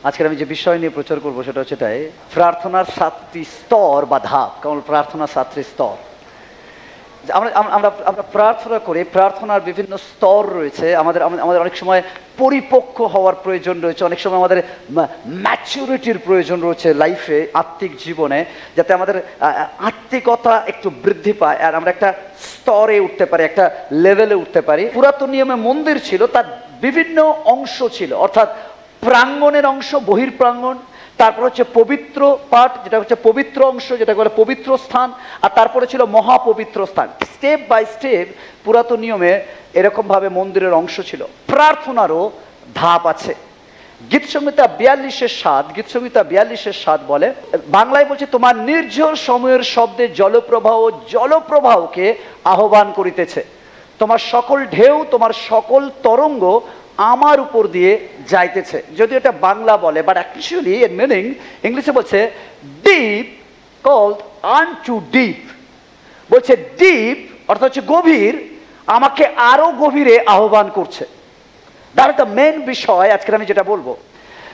আজকের আমি যে বিষয় নিয়ে প্রচার করবো সেটা হচ্ছে এটাই, প্রার্থনার 7টি স্তর বা ধাপ। কেমন প্রার্থনার 7টি স্তর। আমরা আমরা আমরা প্রার্থনা করি, প্রার্থনার বিভিন্ন স্তর রয়েছে। আমাদের অনেক সময় পরিপক্ক হওয়ার প্রয়োজন রয়েছে, অনেক সময় আমাদের ম্যাচুরিটির প্রয়োজন রয়েছে লাইফে, আত্মিক জীবনে, যাতে আমাদের আত্মিকতা একটু বৃদ্ধি পায় আর আমরা একটা স্তরে উঠতে পারি, একটা লেভেলে উঠতে পারি। পুরাতন নিয়মে মন্দির ছিল, তার বিভিন্ন অংশ ছিল, অর্থাৎ প্রাঙ্গণের অংশ, বহির্প্রাঙ্গণ, তারপর হচ্ছে পবিত্র পাঠ, যেটা হচ্ছে পবিত্র অংশ, যেটা বলে পবিত্র স্থান, আর তারপরে ছিল মহাপবিত্র স্থান। স্টেপ বাই স্টেপ পুরাতন নিয়মে এরকমভাবে মন্দিরের অংশ ছিল। প্রার্থনারও ধাপ আছে। গীতসংহিতা 42:7, গীতসংহিতা 42:7 বলে, বাংলায় বলছে, তোমার নির্ঝর সময়ের শব্দে জলপ্রবাহকে আহ্বান করিতেছে, তোমার সকল ঢেউ, তোমার সকল তরঙ্গ আমার উপর দিয়ে যাইতেছে। যদি এটা বাংলা বলে, বাট অ্যাকচুয়ালি এর মিনিং ইংলিশে বলছে ডিপ কল্ড আনটু ডিপ। বলছে ডিপ অর্থাৎ হচ্ছে গভীর, আমাকে আরো গভীরে আহ্বান করছে। দ্যাট ইজ দ্য মেন বিষয় আজকে আমি যেটা বলবো,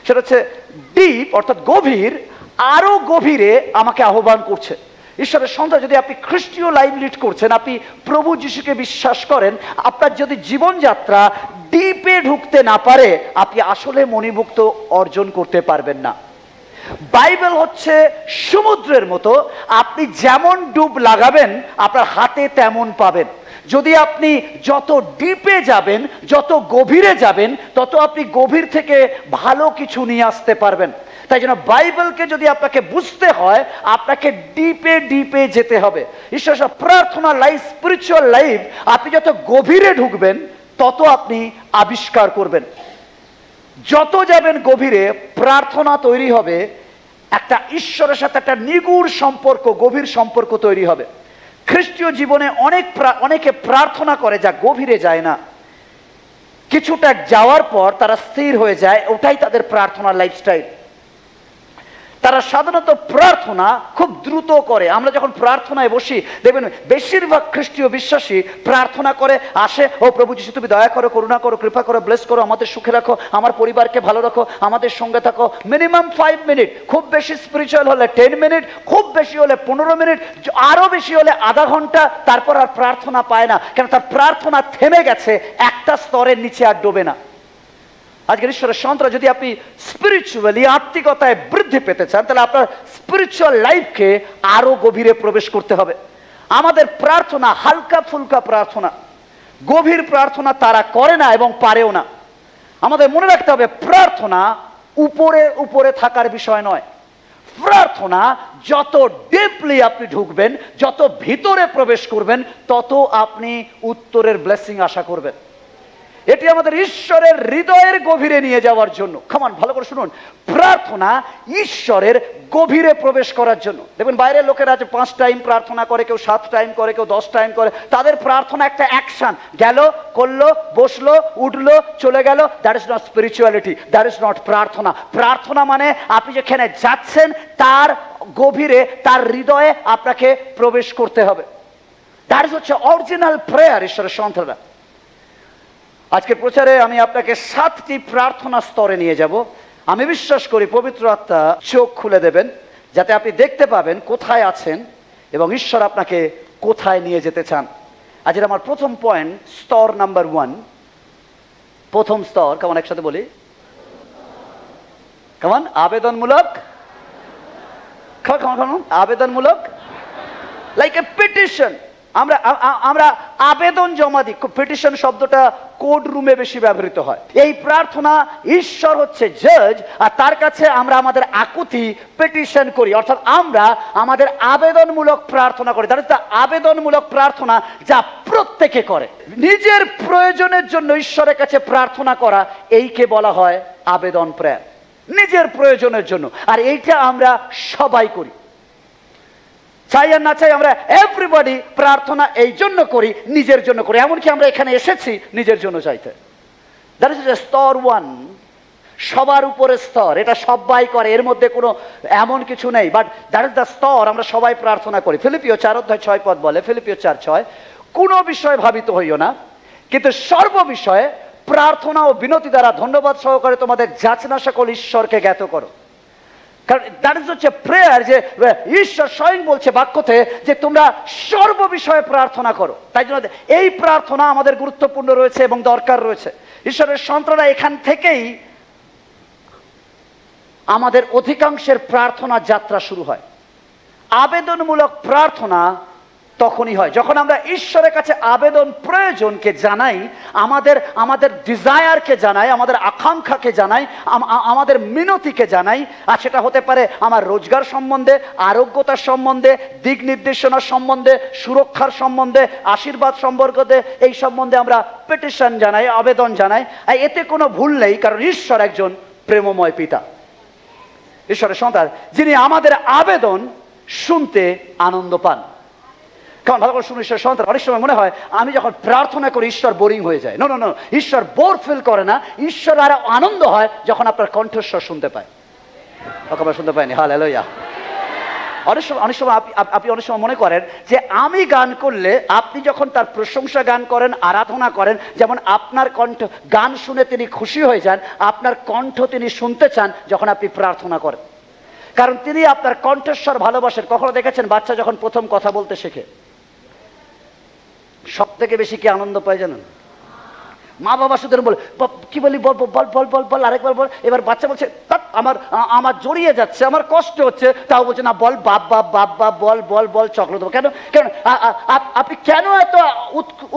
সেটা হচ্ছে ডিপ অর্থাৎ গভীর, আরো গভীরে আমাকে আহ্বান করছে। ঈশ্বরের সন্তান, যদি আপনি খ্রিস্টীয় লাইফ লিড করছেন, আপনি প্রভু যিশুকে বিশ্বাস করেন, আপনার যদি জীবনযাত্রা ডিপে ঢুকতে না পারে, আপনি আসলে মণিমুক্ত অর্জন করতে পারবেন না। বাইবেল হচ্ছে সমুদ্রের মতো, আপনি যেমন ডুব লাগাবেন আপনার হাতে তেমন পাবেন। যদি আপনি যত ডিপে যাবেন, যত গভীরে যাবেন, তত আপনি গভীর থেকে ভালো কিছু নিয়ে আসতে পারবেন। তাই জন্য বাইবেলকে যদি আপনাকে বুঝতে হয়, আপনাকে ডিপে ডিপে যেতে হবে। ঈশ্বর প্রার্থনা লাইফ, স্পিরিচুয়াল লাইফ, আপনি যত গভীরে ঢুকবেন তত আপনি আবিষ্কার করবেন। যত যাবেন গভীরে, প্রার্থনা তৈরি হবে, একটা ঈশ্বরের সাথে একটা নিগুড় সম্পর্ক, গভীর সম্পর্ক তৈরি হবে। খ্রিস্টীয় জীবনে অনেকে প্রার্থনা করে যা গভীরে যায় না, কিছুটা যাওয়ার পর তারা স্থির হয়ে যায়, ওটাই তাদের প্রার্থনার লাইফস্টাইল। তারা সাধারণত প্রার্থনা খুব দ্রুত করে। আমরা যখন প্রার্থনায় বসি, দেখবেন বেশিরভাগ খ্রিস্টীয় বিশ্বাসী প্রার্থনা করে আসে, ও প্রভু যিশু তুমি দয়া করো, করুণা করো, কৃপা করো, ব্লেস করো, আমাদের সুখে রাখো, আমার পরিবারকে ভালো রাখো, আমাদের সঙ্গে থাকো। মিনিমাম 5 মিনিট, খুব বেশি স্পিরিচুয়াল হলে 10 মিনিট, খুব বেশি হলে 15 মিনিট, আরো বেশি হলে আধা ঘন্টা, তারপর আর প্রার্থনা পায় না, কেন তার প্রার্থনা থেমে গেছে, একটা স্তরের নিচে আর ডোবে না। আজকের ঈশ্বরের সন্তান, যদি আপনি স্পিরিচুয়ালি আত্মিকতায় বৃদ্ধি পেতে চান, তাহলে আপনার স্পিরিচুয়াল লাইফকে আরো গভীরে প্রবেশ করতে হবে। আমাদের প্রার্থনা হালকা ফুলকা প্রার্থনা, গভীর প্রার্থনা তারা করে না এবং পারেও না। আমাদের মনে রাখতে হবে, প্রার্থনা উপরে উপরে থাকার বিষয় নয়। প্রার্থনা যত ডিপলি আপনি ঢুকবেন, যত ভিতরে প্রবেশ করবেন, তত আপনি উত্তরের ব্লেসিং আশা করবেন। এটি আমাদের ঈশ্বরের হৃদয়ের গভীরে নিয়ে যাওয়ার জন্য। খামান ভালো করে শুনুন, প্রার্থনা ঈশ্বরের গভীরে প্রবেশ করার জন্য। দেখবেন বাইরের লোকেরা যে 5 টাইম প্রার্থনা করে, কেউ 7 টাইম করে, কেউ 10 টাইম করে, তাদের প্রার্থনা একটা অ্যাকশন, গেল, করলো, বসলো, উঠলো, চলে গেল। That is not spirituality, that is not প্রার্থনা। প্রার্থনা মানে আপনি যেখানে যাচ্ছেন তার গভীরে, তার হৃদয়ে আপনাকে প্রবেশ করতে হবে। দ্যাট ইজ হচ্ছে অরিজিনাল প্রেয়ার। ঈশ্বরের সন্তানরা, আজকের প্রচারে আমি আপনাকে 7টি প্রার্থনা স্তরে নিয়ে যাব। আমি বিশ্বাস করি পবিত্র আত্মা চোখ খুলে দেবেন, যাতে আপনি দেখতে পাবেন কোথায় আছেন এবং ঈশ্বর আপনাকে কোথায় নিয়ে যেতে চান। আজকের আমার প্রথম পয়েন্ট, স্তর নাম্বার 1। প্রথম স্তর, কেমন একসাথে বলি, কেমন আবেদনমূলক, আবেদনমূলক, লাইক এ পিটিশন। আমরা আবেদন জমা দিই। পিটিশন শব্দটা কোর্ট রুমে বেশি ব্যবহৃত হয়। এই প্রার্থনা, ঈশ্বর হচ্ছে জাজ, আর তার কাছে আমরা আমাদের আকুতি পিটিশন করি, অর্থাৎ আমরা আমাদের আবেদনমূলক প্রার্থনা করি। দ্যাট ইজ দ্য আবেদনমূলক প্রার্থনা, যা প্রত্যেকে করে। নিজের প্রয়োজনের জন্য ঈশ্বরের কাছে প্রার্থনা করা, এইকে বলা হয় আবেদন প্রেয়ার, নিজের প্রয়োজনের জন্য। আর এইটা আমরা সবাই করি, চাই আর না চাই, আমরা এভরিবডি প্রার্থনা এই জন্য করি, নিজের জন্য করি। এমনকি আমরা এখানে এসেছি নিজের জন্য চাইতে। দ্যাট ইজ স্তর 1, সবার উপরে স্তর। এটা সবাই করে, এর মধ্যে কোনো এমন কিছু নেই, বাট দ্যাট ইজ দ্য স্তর। আমরা সবাই প্রার্থনা করি। ফিলিপিও 4:6 বলে, ফিলিপিও 4:6, কোনো বিষয় ভাবিত হইও না, কিন্তু সর্ব বিষয়ে প্রার্থনা ও বিনতি দ্বারা ধন্যবাদ সহকারে তোমাদের যাচনা সকল ঈশ্বরকে জ্ঞাত করো। কারণ দ্যাট ইজ হচ্ছে প্রেয়ার, যে ঈশ্বর স্বয়ং বলছে বাক্যতে যে তোমরা সর্ব বিষয়ে প্রার্থনা করো। তাই জন্য এই প্রার্থনা আমাদের গুরুত্বপূর্ণ রয়েছে এবং দরকার রয়েছে। ঈশ্বরের সন্তানরা এখান থেকেই আমাদের অধিকাংশের প্রার্থনার যাত্রা শুরু হয়। আবেদনমূলক প্রার্থনা তখনই হয় যখন আমরা ঈশ্বরের কাছে আবেদন প্রয়োজনকে জানাই, আমাদের ডিজায়ারকে জানাই, আমাদের আকাঙ্ক্ষাকে জানাই, আমাদের মিনতিকে জানাই। আর সেটা হতে পারে আমার রোজগার সম্বন্ধে, আরোগ্যতার সম্বন্ধে, দিক নির্দেশনার সম্বন্ধে, সুরক্ষার সম্বন্ধে, আশীর্বাদ সম্পর্কে, এই সম্বন্ধে আমরা পিটিশন জানাই, আবেদন জানাই। এতে কোনো ভুল নেই, কারণ ঈশ্বর একজন প্রেমময় পিতা, ঈশ্বরের সন্তান, যিনি আমাদের আবেদন শুনতে আনন্দ পান। কারণ ভালো করে শুনুন, ঈশ্বর সন্তান, অনেক সময় মনে হয় আমি যখন প্রার্থনা করি ঈশ্বর বোরিং হয়ে যায়। নো, ঈশ্বর বোর ফিল করে না। ঈশ্বর আরো আনন্দ হয় যখন আপনার কণ্ঠস্বর শুনতে পায়। আপনারা শুনতে পায়নি? হালেলুয়া। অনেক সময় আপনি অনেক সময় মনে করেন যে আমি গান করলে, আপনি যখন তার প্রশংসা গান করেন, আরাধনা করেন, যেমন আপনার কণ্ঠ গান শুনে তিনি খুশি হয়ে যান, আপনার কণ্ঠ তিনি শুনতে চান যখন আপনি প্রার্থনা করেন। কারণ তিনি আপনার কণ্ঠস্বর ভালোবাসেন। কখনো দেখেছেন বাচ্চা যখন প্রথম কথা বলতে শেখে, সব থেকে বেশি কি আনন্দ পায় জানেন? মা বাবা শুধু বলে কি বলি, বল বল বল বল বল, আরেকবার বল। এবার বাচ্চা বলছে আমার জড়িয়ে যাচ্ছে, আমার কষ্ট হচ্ছে, তাও বলছে না, বল বাপ বাপ বাপ বাপ, বল বল বল, চকলেট দেবো। কেন কেন আপনি কেন এত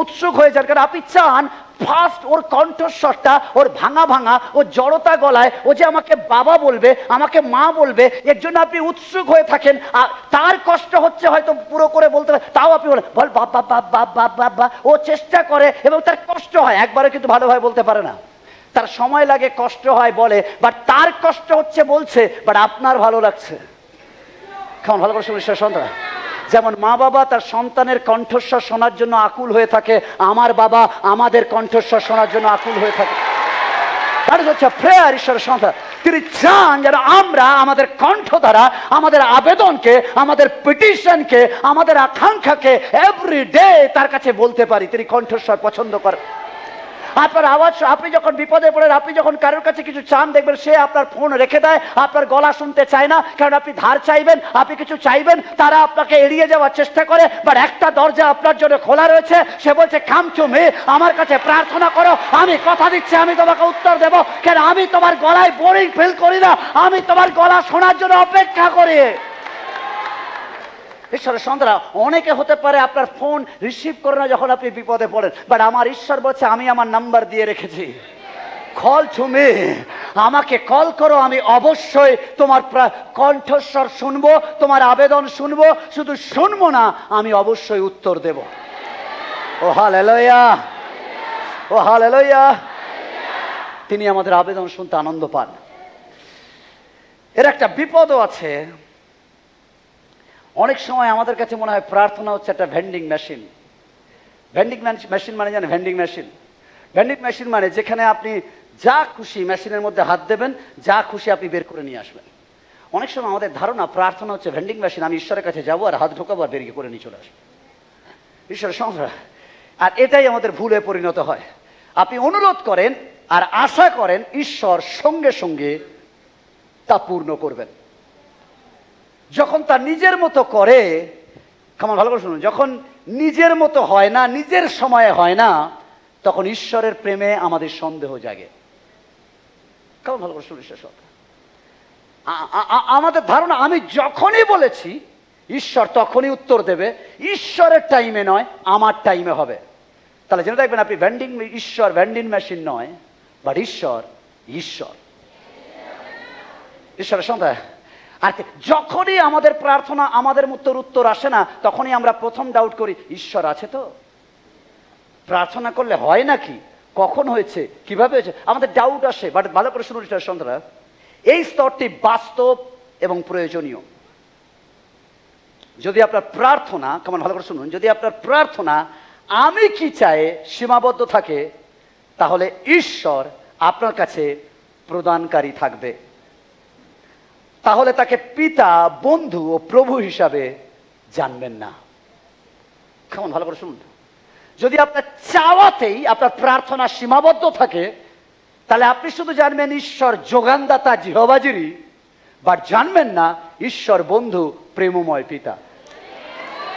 উৎসুক হয়ে যান? কারণ আপনি চান ফার্স্ট ওর কণ্ঠস্বরটা, ওর ভাঙা ভাঙা, ওর জড়তা গলায়, ও যে আমাকে বাবা বলবে, আমাকে মা বলবে, এর জন্য আপনি উৎসুক হয়ে থাকেন। তার কষ্ট হচ্ছে হয়তো পুরো করে বলতে পারে, তাও আপনি বলেন বল বাপ বাপ বাপ বাপ বাপ বাপ বাপ। ও চেষ্টা করে এবং তার কষ্ট হয়, একবারে কিন্তু ভালোভাবে বলতে পারে না, তার সময় লাগে, কষ্ট হয়, বলে। বাট তার কষ্ট হচ্ছে বলছে, বাট আপনার ভালো লাগছে। কেমন ভালো করে শুনিস সন্তান? যেমন মা বাবা তার সন্তানের কণ্ঠস্বর শোনার জন্য আকুল হয়ে থাকে, আমার বাবা আমাদের কণ্ঠস্বর শোনার জন্য আকুল হয়ে থাকে। তার হচ্ছে প্রেয়ার, ঈশ্বরের সন্তান। তিনি চান যেন আমরা আমাদের কণ্ঠ দ্বারা আমাদের আবেদনকে, আমাদের পিটিশনকে, আমাদের আকাঙ্ক্ষাকে এভরিডে তার কাছে বলতে পারি। তিনি কণ্ঠস্বর পছন্দ করেন। আপনার আওয়াজ, আপনি যখন বিপদে পড়েন, আপনি যখন কারোর কাছে কিছু চান, দেখবেন সে আপনার ফোন রেখে দেয়, আপনার গলা শুনতে চায় না। কারণ আপনি ধার চাইবেন, আপনি কিছু চাইবেন, তারা আপনাকে এড়িয়ে যাওয়ার চেষ্টা করে। বাট একটা দরজা আপনার জন্য খোলা রয়েছে, সে বলছে কাম টু মি, আমার কাছে প্রার্থনা করো, আমি কথা দিচ্ছি আমি তোমাকে উত্তর দেবো। কেন? আমি তোমার গলায় বোরিং ফিল করি না, আমি তোমার গলা শোনার জন্য অপেক্ষা করি। ঈশ্বরের সন্তানরা, অনেকে হতে পারে আপনার ফোন রিসিভ করে না যখন আপনি বিপদে পড়েন, বাট আমার ঈশ্বর বলছে আমি আমার নাম্বার দিয়ে রেখেছি, কল টু মি, আমাকে কল করো, আমি অবশ্যই তোমার কণ্ঠস্বর শুনবো, তোমার আবেদন শুনবো, শুধু শুনবো না, আমি অবশ্যই উত্তর দেব। ও হালেলুয়া, ও হালেলুয়া। তিনি আমাদের আবেদন শুনতে আনন্দ পান। এর একটা বিপদও আছে। অনেক সময় আমাদের কাছে মনে হয় প্রার্থনা হচ্ছে একটা ভেন্ডিং মেশিন। ভেন্ডিং মেশিন মানে জানেন? ভেন্ডিং মেশিন, ভেন্ডিং মেশিন মানে যেখানে আপনি যা খুশি মেশিনের মধ্যে হাত দেবেন, যা খুশি আপনি বের করে নিয়ে আসবেন। অনেক সময় আমাদের ধারণা প্রার্থনা হচ্ছে ভেন্ডিং মেশিন, আমি ঈশ্বরের কাছে যাবো আর হাত ঢোকাবো আর বেরিয়ে করে নিয়ে চলে আসবো, ঈশ্বরের সংসার। আর এটাই আমাদের ভুলে পরিণত হয়। আপনি অনুরোধ করেন আর আশা করেন ঈশ্বর সঙ্গে সঙ্গে তা পূর্ণ করবেন। যখন তার নিজের মতো করে, কেমন ভালো করে শুনুন, যখন নিজের মতো হয় না, নিজের সময়ে হয় না, তখন ঈশ্বরের প্রেমে আমাদের সন্দেহ জাগে। কেমন ভালো করে শুনুন, আমাদের ধারণা আমি যখনই বলেছি ঈশ্বর তখনই উত্তর দেবে, ঈশ্বরের টাইমে নয়, আমার টাইমে হবে। তাহলে জেনে দেখবেন আপনি ঈশ্বর ভেন্ডিং মেশিন নয়, বাট ঈশ্বর ঈশ্বর, ঈশ্বরের সন্তান। আর যখনই আমাদের প্রার্থনা, আমাদের উত্তর আসে না, তখনই আমরা প্রথম ডাউট করি, ঈশ্বর আছে তো? প্রার্থনা করলে হয় নাকি? কখন হয়েছে? কিভাবে হয়েছে? আমাদের ডাউট আসে। বাট ভালো করে শুনুন সন্তানরা, এই স্তরটি বাস্তব এবং প্রয়োজনীয়। যদি আপনার প্রার্থনা, কেমন ভালো করে শুনুন, যদি আপনার প্রার্থনা আমি কি চাই সীমাবদ্ধ থাকে, তাহলে ঈশ্বর আপনার কাছে প্রদানকারী থাকবে। তাহলে তাকে পিতা, বন্ধু ও প্রভু হিসাবে জানবেন না। কেমন ভালো করে শুনুন, যদি আপনার চাওয়াতেই আপনার প্রার্থনা সীমাবদ্ধ থাকে, তাহলে আপনি শুধু জানবেন ঈশ্বর যোগানদাতা জিহোবা জিরি, বাট জানবেন না ঈশ্বর বন্ধু প্রেমময় পিতা।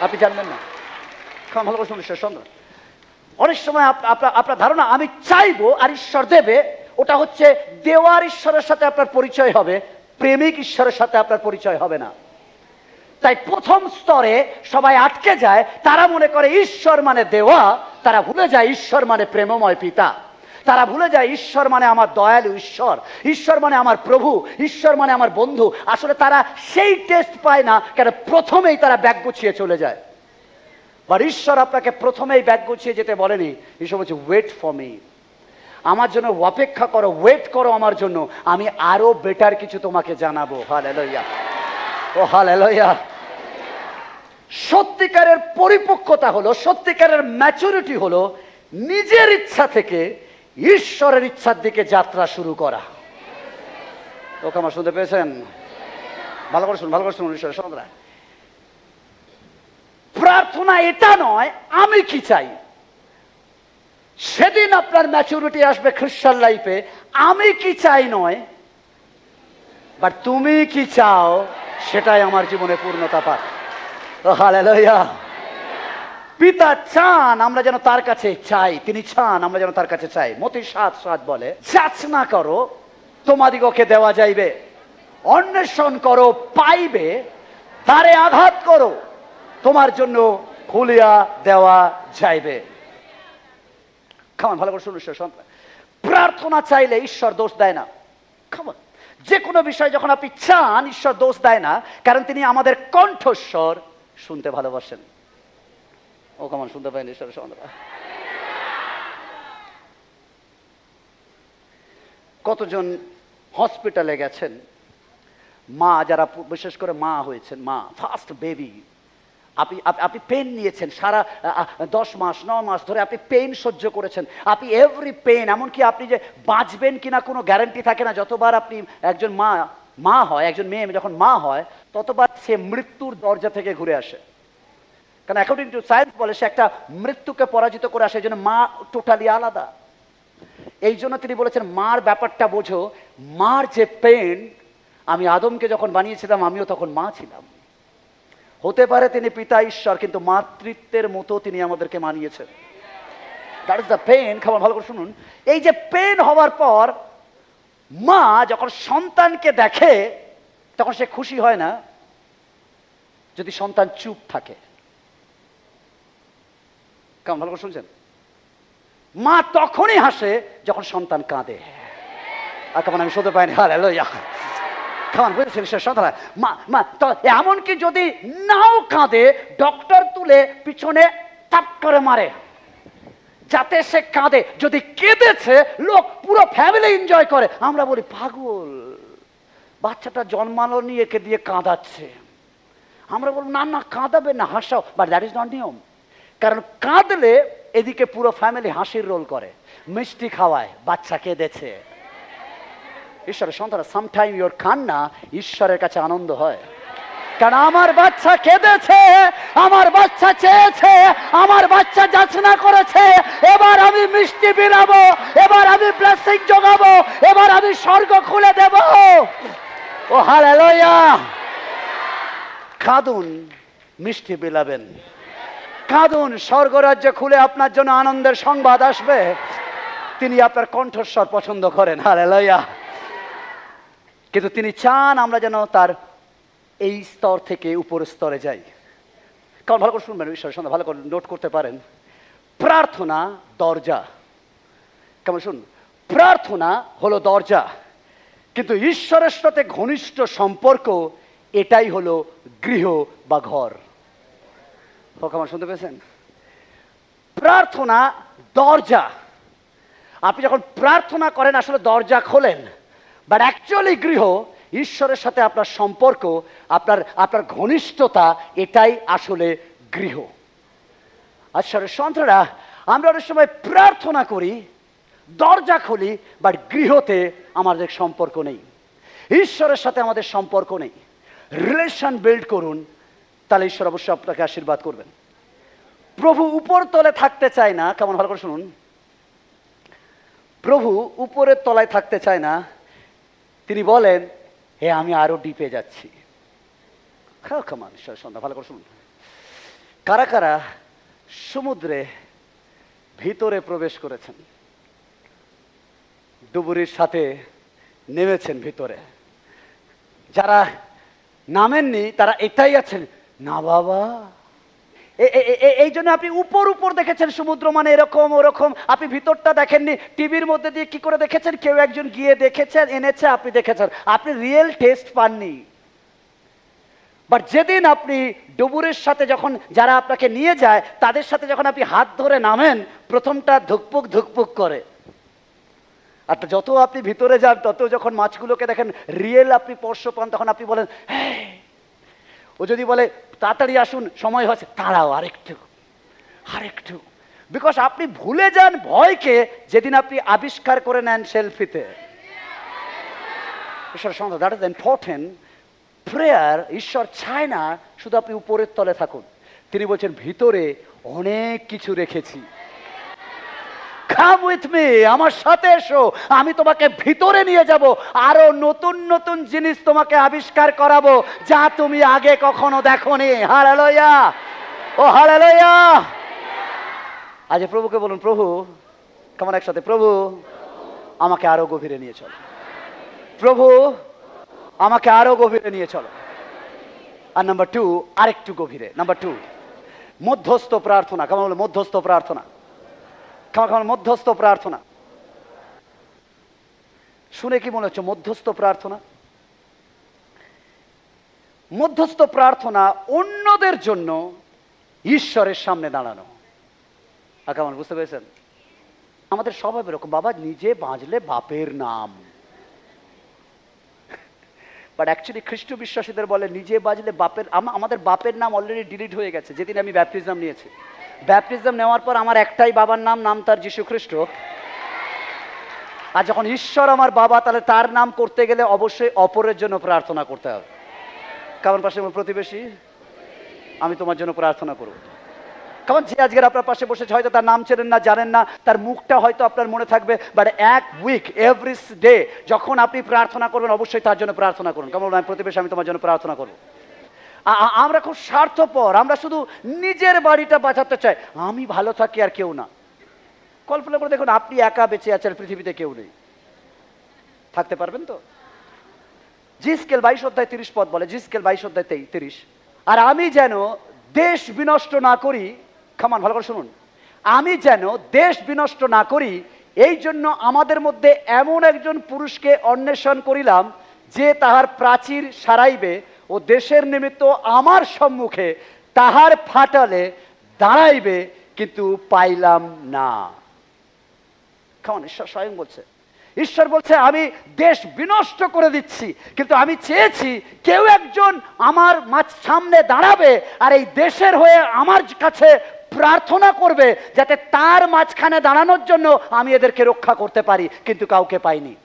আপনি জানবেন না। ভালো করে শুনুন সন্ধ্যা, অনেক সময় আপনার ধারণা আমি চাইবো আর ঈশ্বর দেবে, ওটা হচ্ছে দেওয়ার ঈশ্বরের সাথে আপনার পরিচয় হবে, প্রেমিক ঈশ্বরের সাথে আপনার পরিচয় হবে না। তাই প্রথম স্তরে সবাই আটকে যায়, তারা মনে করে ঈশ্বর মানে দেওয়া, তারা ভুলে যায় ঈশ্বর মানে প্রেমময় পিতা। তারা ভুলে যায় ঈশ্বর মানে আমার দয়ালু ঈশ্বর, ঈশ্বর মানে আমার প্রভু, ঈশ্বর মানে আমার বন্ধু। আসলে তারা সেই টেস্ট পায় না, কেন প্রথমেই তারা ব্যাগ গুছিয়ে চলে যায়। আর ঈশ্বর আপনাকে প্রথমেই ব্যাগ গুছিয়ে যেতে বলেনি, ঈশ্বর বলছে ওয়েট ফর মি, আমার জন্য অপেক্ষা করো, ওয়েট করো আমার জন্য, আমি আরো বেটার কিছু তোমাকে জানাবো। Hallelujah, oh hallelujah. সত্যিকারের পরিপক্কতা হলো, সত্যিকারের ম্যাচুরিটি হলো নিজের ইচ্ছা থেকে ঈশ্বরের ইচ্ছার দিকে যাত্রা শুরু করা। ওকে আমার শুনতে পেয়েছেন? ভালো করে শুনুন, ভালো করে শুনুন ঈশ্বরের সন্তানরা। প্রার্থনা এটা নয় আমি কি চাই, সেদিন আপনার ম্যাচুরিটি আসবে খ্রিস্টান লাইফে। আমি কি চাই নয়, বাট তুমি কি চাও সেটাই আমার জীবনে পূর্ণতা পায়। হালেলুয়া। পিতা চান আমরা যেন তার কাছে চাই, তিনি চান আমরা যেন তার কাছে চাই। মতি 7:7 বলে, যাচনা করো তোমাদিগকে দেওয়া যাইবে, অন্বেষণ করো পাইবে, দ্বারে আঘাত করো তোমার জন্য খুলিয়া দেওয়া যাইবে। খামান ভালো করে শুনুন সন্তান, প্রার্থনা চাইলে ঈশ্বর দোষ দেয় না। খামান যে কোনো বিষয় যখন আপনি চান, ঈশ্বর দোষ দেয় না, কারণ তিনি আমাদের কণ্ঠস্বর শুনতে ভালোবাসেন। ও কেমন শুনতে পাইনি ঈশ্বরের সন্তান? কতজন হসপিটালে গেছেন, মা যারা বিশেষ করে মা হয়েছেন, মা ফার্স্ট বেবি, আপনি পেন নিয়েছেন সারা 10 মাস 9 মাস ধরে আপনি পেন সহ্য করেছেন, আপনি এভরি পেন, এমনকি আপনি যে বাঁচবেন কিনা কোনো গ্যারান্টি থাকে না। যতবার আপনি একজন মা হয়, একজন মেয়ে যখন মা হয়, ততবার সে মৃত্যুর দরজা থেকে ঘুরে আসে। কারণ অ্যাকর্ডিং টু সায়েন্স বলে সে একটা মৃত্যুকে পরাজিত করে আসে। এই জন্য মা টোটালি আলাদা। এই জন্য তিনি বলেছেন মার ব্যাপারটা বোঝো। মার যে পেন, আমি আদমকে যখন বানিয়েছিলাম আমিও তখন মা ছিলাম। হতে পারে তিনি পিতা ঈশ্বর, কিন্তু মাতৃত্বের মতো তিনি আমাদেরকে মানিয়েছেন। That is the pain. খাবার ভালো করে শুনুন, এই যে পেন হওয়ার পর মা যখন সন্তানকে দেখে, তখন সে খুশি হয় না যদি সন্তান চুপ থাকে। কেমন ভালো করে শুনছেন? মা তখনই হাসে যখন সন্তান কাঁদে। আর কেমন আমি শুনতে পাইনি? হালেলুয়া। কেমন বুঝেছেন সন্তান? মা এমনকি যদি নাও কাঁদে, ডক্টর তুলে পিছনে টাপ করে মারে যাতে সে কাঁদে। যদি কেঁদেছে, লোক পুরো ফ্যামিলি এনজয় করে। আমরা বলি পাগল, বাচ্চাটা জন্মানো নিয়ে একে দিয়ে কাঁদাচ্ছে। আমরা বলবো না না কাঁদাবে না, হাসাও। বাট দ্যাট ইজ নট নিয়ম। কারণ কাঁদলে এদিকে পুরো ফ্যামিলি হাসির রোল করে, মিষ্টি খাওয়ায়, বাচ্চা কেঁদেছে। ঈশ্বরের সন্তান, সামটাইম ইওর কান্না ঈশ্বরের কাছে আনন্দ হয়। কারণ আমার বাচ্চা কেঁদেছে, আমার বাচ্চা চেয়েছে, আমার বাচ্চা যাচনা করেছে, এবার আমি মিষ্টি বিলাবো, এবার আমি ব্লেসিং জোগাবো, এবার আমি স্বর্গ খুলে দেব। ও হালেলুয়া। কাঁদুন, মিষ্টি বিলাবেন। কাঁদুন, স্বর্গরাজ্য খুলে আপনার জন্য আনন্দের সংবাদ আসবে। তিনি আপনার কণ্ঠস্বর পছন্দ করেন। হালেলুয়া। কিন্তু তিনি চান আমরা যেন তার এই স্তর থেকে উপরের স্তরে যাই। কারণ ভালো করে শুনবেন, ঈশ্বরের সঙ্গে ভালো করে নোট করতে পারেন। প্রার্থনা দরজা। কেমন শুন, প্রার্থনা হলো দরজা, কিন্তু ঈশ্বরের সাথে ঘনিষ্ঠ সম্পর্ক এটাই হলো গৃহ বা ঘর। কেমন শুনতে পেয়েছেন? প্রার্থনা দরজা। আপনি যখন প্রার্থনা করেন আসলে দরজা খোলেন, বাট অ্যাকচুয়ালি গৃহ, ঈশ্বরের সাথে আপনার সম্পর্ক, আপনার ঘনিষ্ঠতা, এটাই আসলে গৃহ। আচ্ছা সন্তানরা, আমরা অনেক সময় প্রার্থনা করি, দরজা খুলি, বাট গৃহতে আমাদের সম্পর্ক নেই, ঈশ্বরের সাথে আমাদের সম্পর্ক নেই। রিলেশন বিল্ড করুন, তাহলে ঈশ্বর অবশ্যই আপনাকে আশীর্বাদ করবেন। প্রভু উপর তলে থাকতে চায় না, কেমন ভালো করে শুনুন, প্রভু উপরের তলায় থাকতে চায় না, তিনি বলেন হে আমি আরো ডিপে যাচ্ছি। কেমন সন্ধ্যা ভালো করে শুনুন, কারা কারা সমুদ্রে ভিতরে প্রবেশ করেছেন, ডুবুরির সাথে নেমেছেন ভিতরে? যারা নামেননি তারা এটাই আছেন, না বাবা এই জন্য আপনি উপর উপর দেখেছেন সমুদ্র মানে এরকম ওরকম, আপনি ভিতরটা দেখেননি। টিভির মধ্যে দিয়ে কি করে দেখেছেন, কেউ একজন গিয়ে দেখেছেন, এনেছে, আপনি দেখেছেন, আপনি রিয়েল টেস্ট পাননি। বাট যেদিন আপনি ডুবুরের সাথে যখন যারা আপনাকে নিয়ে যায় তাদের সাথে যখন আপনি হাত ধরে নামেন, প্রথমটা ধুকপুক ধুকপুক করে, আর যত আপনি ভিতরে যান তত যখন মাছগুলোকে দেখেন রিয়েল আপনি স্পর্শ পান, তখন আপনি বলেন হ্যাঁ। ও যদি বলে তাড়াতাড়ি আসুন সময় হয়েছে, তাড়াও আরেকটু আরেকটু, বিকজ আপনি ভুলে যান ভয়কে যেদিন আপনি আবিষ্কার করে নেন সেলফিতে। That is important. প্রেয়ার, ঈশ্বর চায় না শুধু আপনি উপরের তলে থাকুন, তিনি বলছেন ভিতরে অনেক কিছু রেখেছি। Come with me, আমার সাথে এসো, আমি তোমাকে ভিতরে নিয়ে যাব, আরো নতুন নতুন জিনিস তোমাকে আবিষ্কার করাবো যা তুমি আগে কখনো দেখোনি। Hallelujah, oh hallelujah. আজ প্রভুকে বলুন, প্রভু, কেমন একসাথে, প্রভু আমাকে আরো গভীরে নিয়ে চলো, প্রভু আমাকে আরো গভীরে নিয়ে চলো। আর নাম্বার 2, আরেকটু গভীরে। নাম্বার 2, মধ্যস্থ প্রার্থনা। কেমন বলে মধ্যস্থ প্রার্থনা? কেমন মধ্যস্থ প্রার্থনা? শুনে কি মনে হচ্ছে মধ্যস্থ প্রার্থনা? মধ্যস্থ প্রার্থনা অন্যদের জন্য ঈশ্বরের সামনে দাঁড়ানো। কেমন বুঝতে পেরেছেন? আমাদের স্বভাব এরকম, বাবা নিজে বাঁচলে বাপের নাম, বাট অ্যাকচুয়ালি খ্রিস্ট বিশ্বাসীদের বলে নিজে বাঁচলে বাপের, আমাদের বাপের নাম অলরেডি ডিলিট হয়ে গেছে যেদিন আমি ব্যাপটিজম নিয়েছি। ব্যাপটিজম নেওয়ার পর আমার একটাই বাবার নাম তার যীশু খ্রিস্ট। আর যখন ঈশ্বর আমার বাবা, তাহলে তার নাম করতে গেলে অবশ্যই অপরের জন্য প্রার্থনা করতে হবে। কারণ পাশে আমার প্রতিবেশী, আমি তোমার জন্য প্রার্থনা করব। কারণ যে আজকের আপনার পাশে বসেছে হয়তো তার নাম চেনেন না, জানেন না, তার মুখটা হয়তো আপনার মনে থাকবে, বাট এক উইক এভরি ডে যখন আপনি প্রার্থনা করবেন অবশ্যই তার জন্য প্রার্থনা করুন। কেমন প্রতিবেশী, আমি তোমার জন্য প্রার্থনা করবো। আমরা খুব স্বার্থপর, আমরা শুধু নিজের বাড়িটা বাঁচাতে চাই, আমি ভালো থাকি আর কেউ না। কল্পনা করে দেখুন, আপনি একা বেঁচে আছেন, পৃথিবীতে কেউ নেই, থাকতে পারবেন তো? জিসকেল 22:30 বলে, জিসকেল 22:30, আর আমি যেন দেশ বিনষ্ট না করি, খামান ভালো করে শুনুন, আমি যেন দেশ বিনষ্ট না করি, এই জন্য আমাদের মধ্যে এমন একজন পুরুষকে অন্বেষণ করিলাম যে তাহার প্রাচীর সারাইবে ও দেশের নিমিত্ত আমার সম্মুখে তাহার ফাটালে দাঁড়াইবে, কিন্তু পাইলাম না। কেমন ঈশ্বর স্বয়ং বলছে, ঈশ্বর বলছে আমি দেশ বিনষ্ট করে দিচ্ছি, কিন্তু আমি চেয়েছি কেউ একজন আমার সামনে দাঁড়াবে আর এই দেশের হয়ে আমার কাছে প্রার্থনা করবে যাতে তার মাঝখানে দাঁড়ানোর জন্য আমি এদেরকে রক্ষা করতে পারি, কিন্তু কাউকে পাইনি।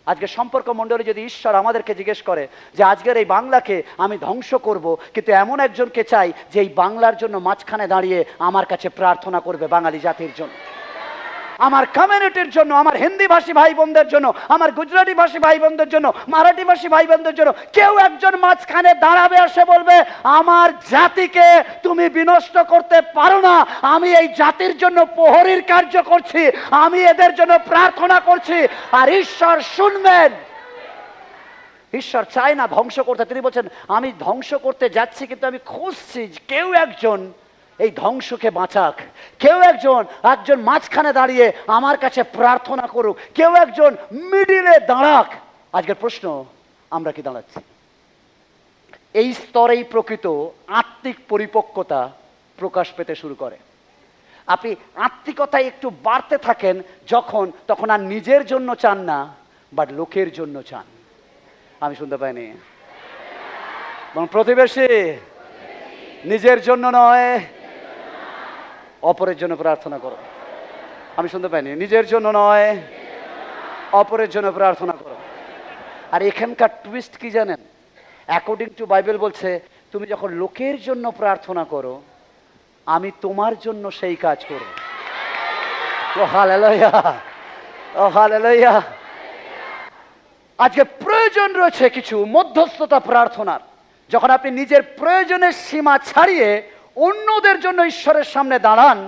আজকে সম্পর্ক মণ্ডলী যদি ঈশ্বর আমাদেরকে জিজ্ঞেস করে যে আজকের এই বাংলাকে আমি ধ্বংস করব, কিন্তু এমন একজনকে চাই যে এই বাংলার জন্য মাঝখানে দাঁড়িয়ে আমার কাছে প্রার্থনা করবে বাঙালি জাতির জন্য, আমার কমিউনিটির জন্য, আমার হিন্দি ভাষী ভাই বোনদের জন্য, আমার গুজরাটি ভাষী ভাই বোনদের জন্য, মারাঠি ভাষী ভাই বোনদের জন্য। কেউ একজন মাঝখানে দাঁড়াবে আর সে বলবে আমার জাতিকে তুমি বিনষ্ট করতে পারো না, আমি এই জাতির জন্য প্রহরীর কার্য করছি, আমি এদের জন্য প্রার্থনা করছি, আর ঈশ্বর শুনবেন। ঈশ্বর চায় না ধ্বংস করতে, তিনি বলছেন আমি ধ্বংস করতে যাচ্ছি, কিন্তু আমি খুঁজছি কেউ একজন এই ধ্বংসকে বাঁচাক, কেউ একজন মাঝখানে দাঁড়িয়ে আমার কাছে প্রার্থনা করুক, কেউ একজন মিডিলে দাঁড়াক। আজকের প্রশ্ন, আমরা কি দাঁড়াচ্ছি? এই স্তরেই প্রকৃত আত্মিক পরিপক্কতা প্রকাশ পেতে শুরু করে। আপনি আত্মিকতায় একটু বাড়তে থাকেন যখন, তখন আর নিজের জন্য চান না, বাট লোকের জন্য চান। আমি শুনতে পাইনি, প্রতিবেশী নিজের জন্য নয়, অপরের জন্য প্রার্থনা করো। আমি শুনতে পাইনি, নিজের জন্য নয়, অপরের জন্য প্রার্থনা করো। আর এখানকার টুইস্ট কি জানেন? অ্যাকর্ডিং টু বাইবেল বলছে তুমি যখন লোকের জন্য প্রার্থনা করো আমি তোমার জন্য সেই কাজ করব। ও হালেলুয়া, ও হালেলুয়া। আজকে প্রয়োজন রয়েছে কিছু মধ্যস্থতা প্রার্থনার। যখন আপনি নিজের প্রয়োজনের সীমা ছাড়িয়ে অন্যদের জন্য ঈশ্বরের সামনে দাঁড়ান,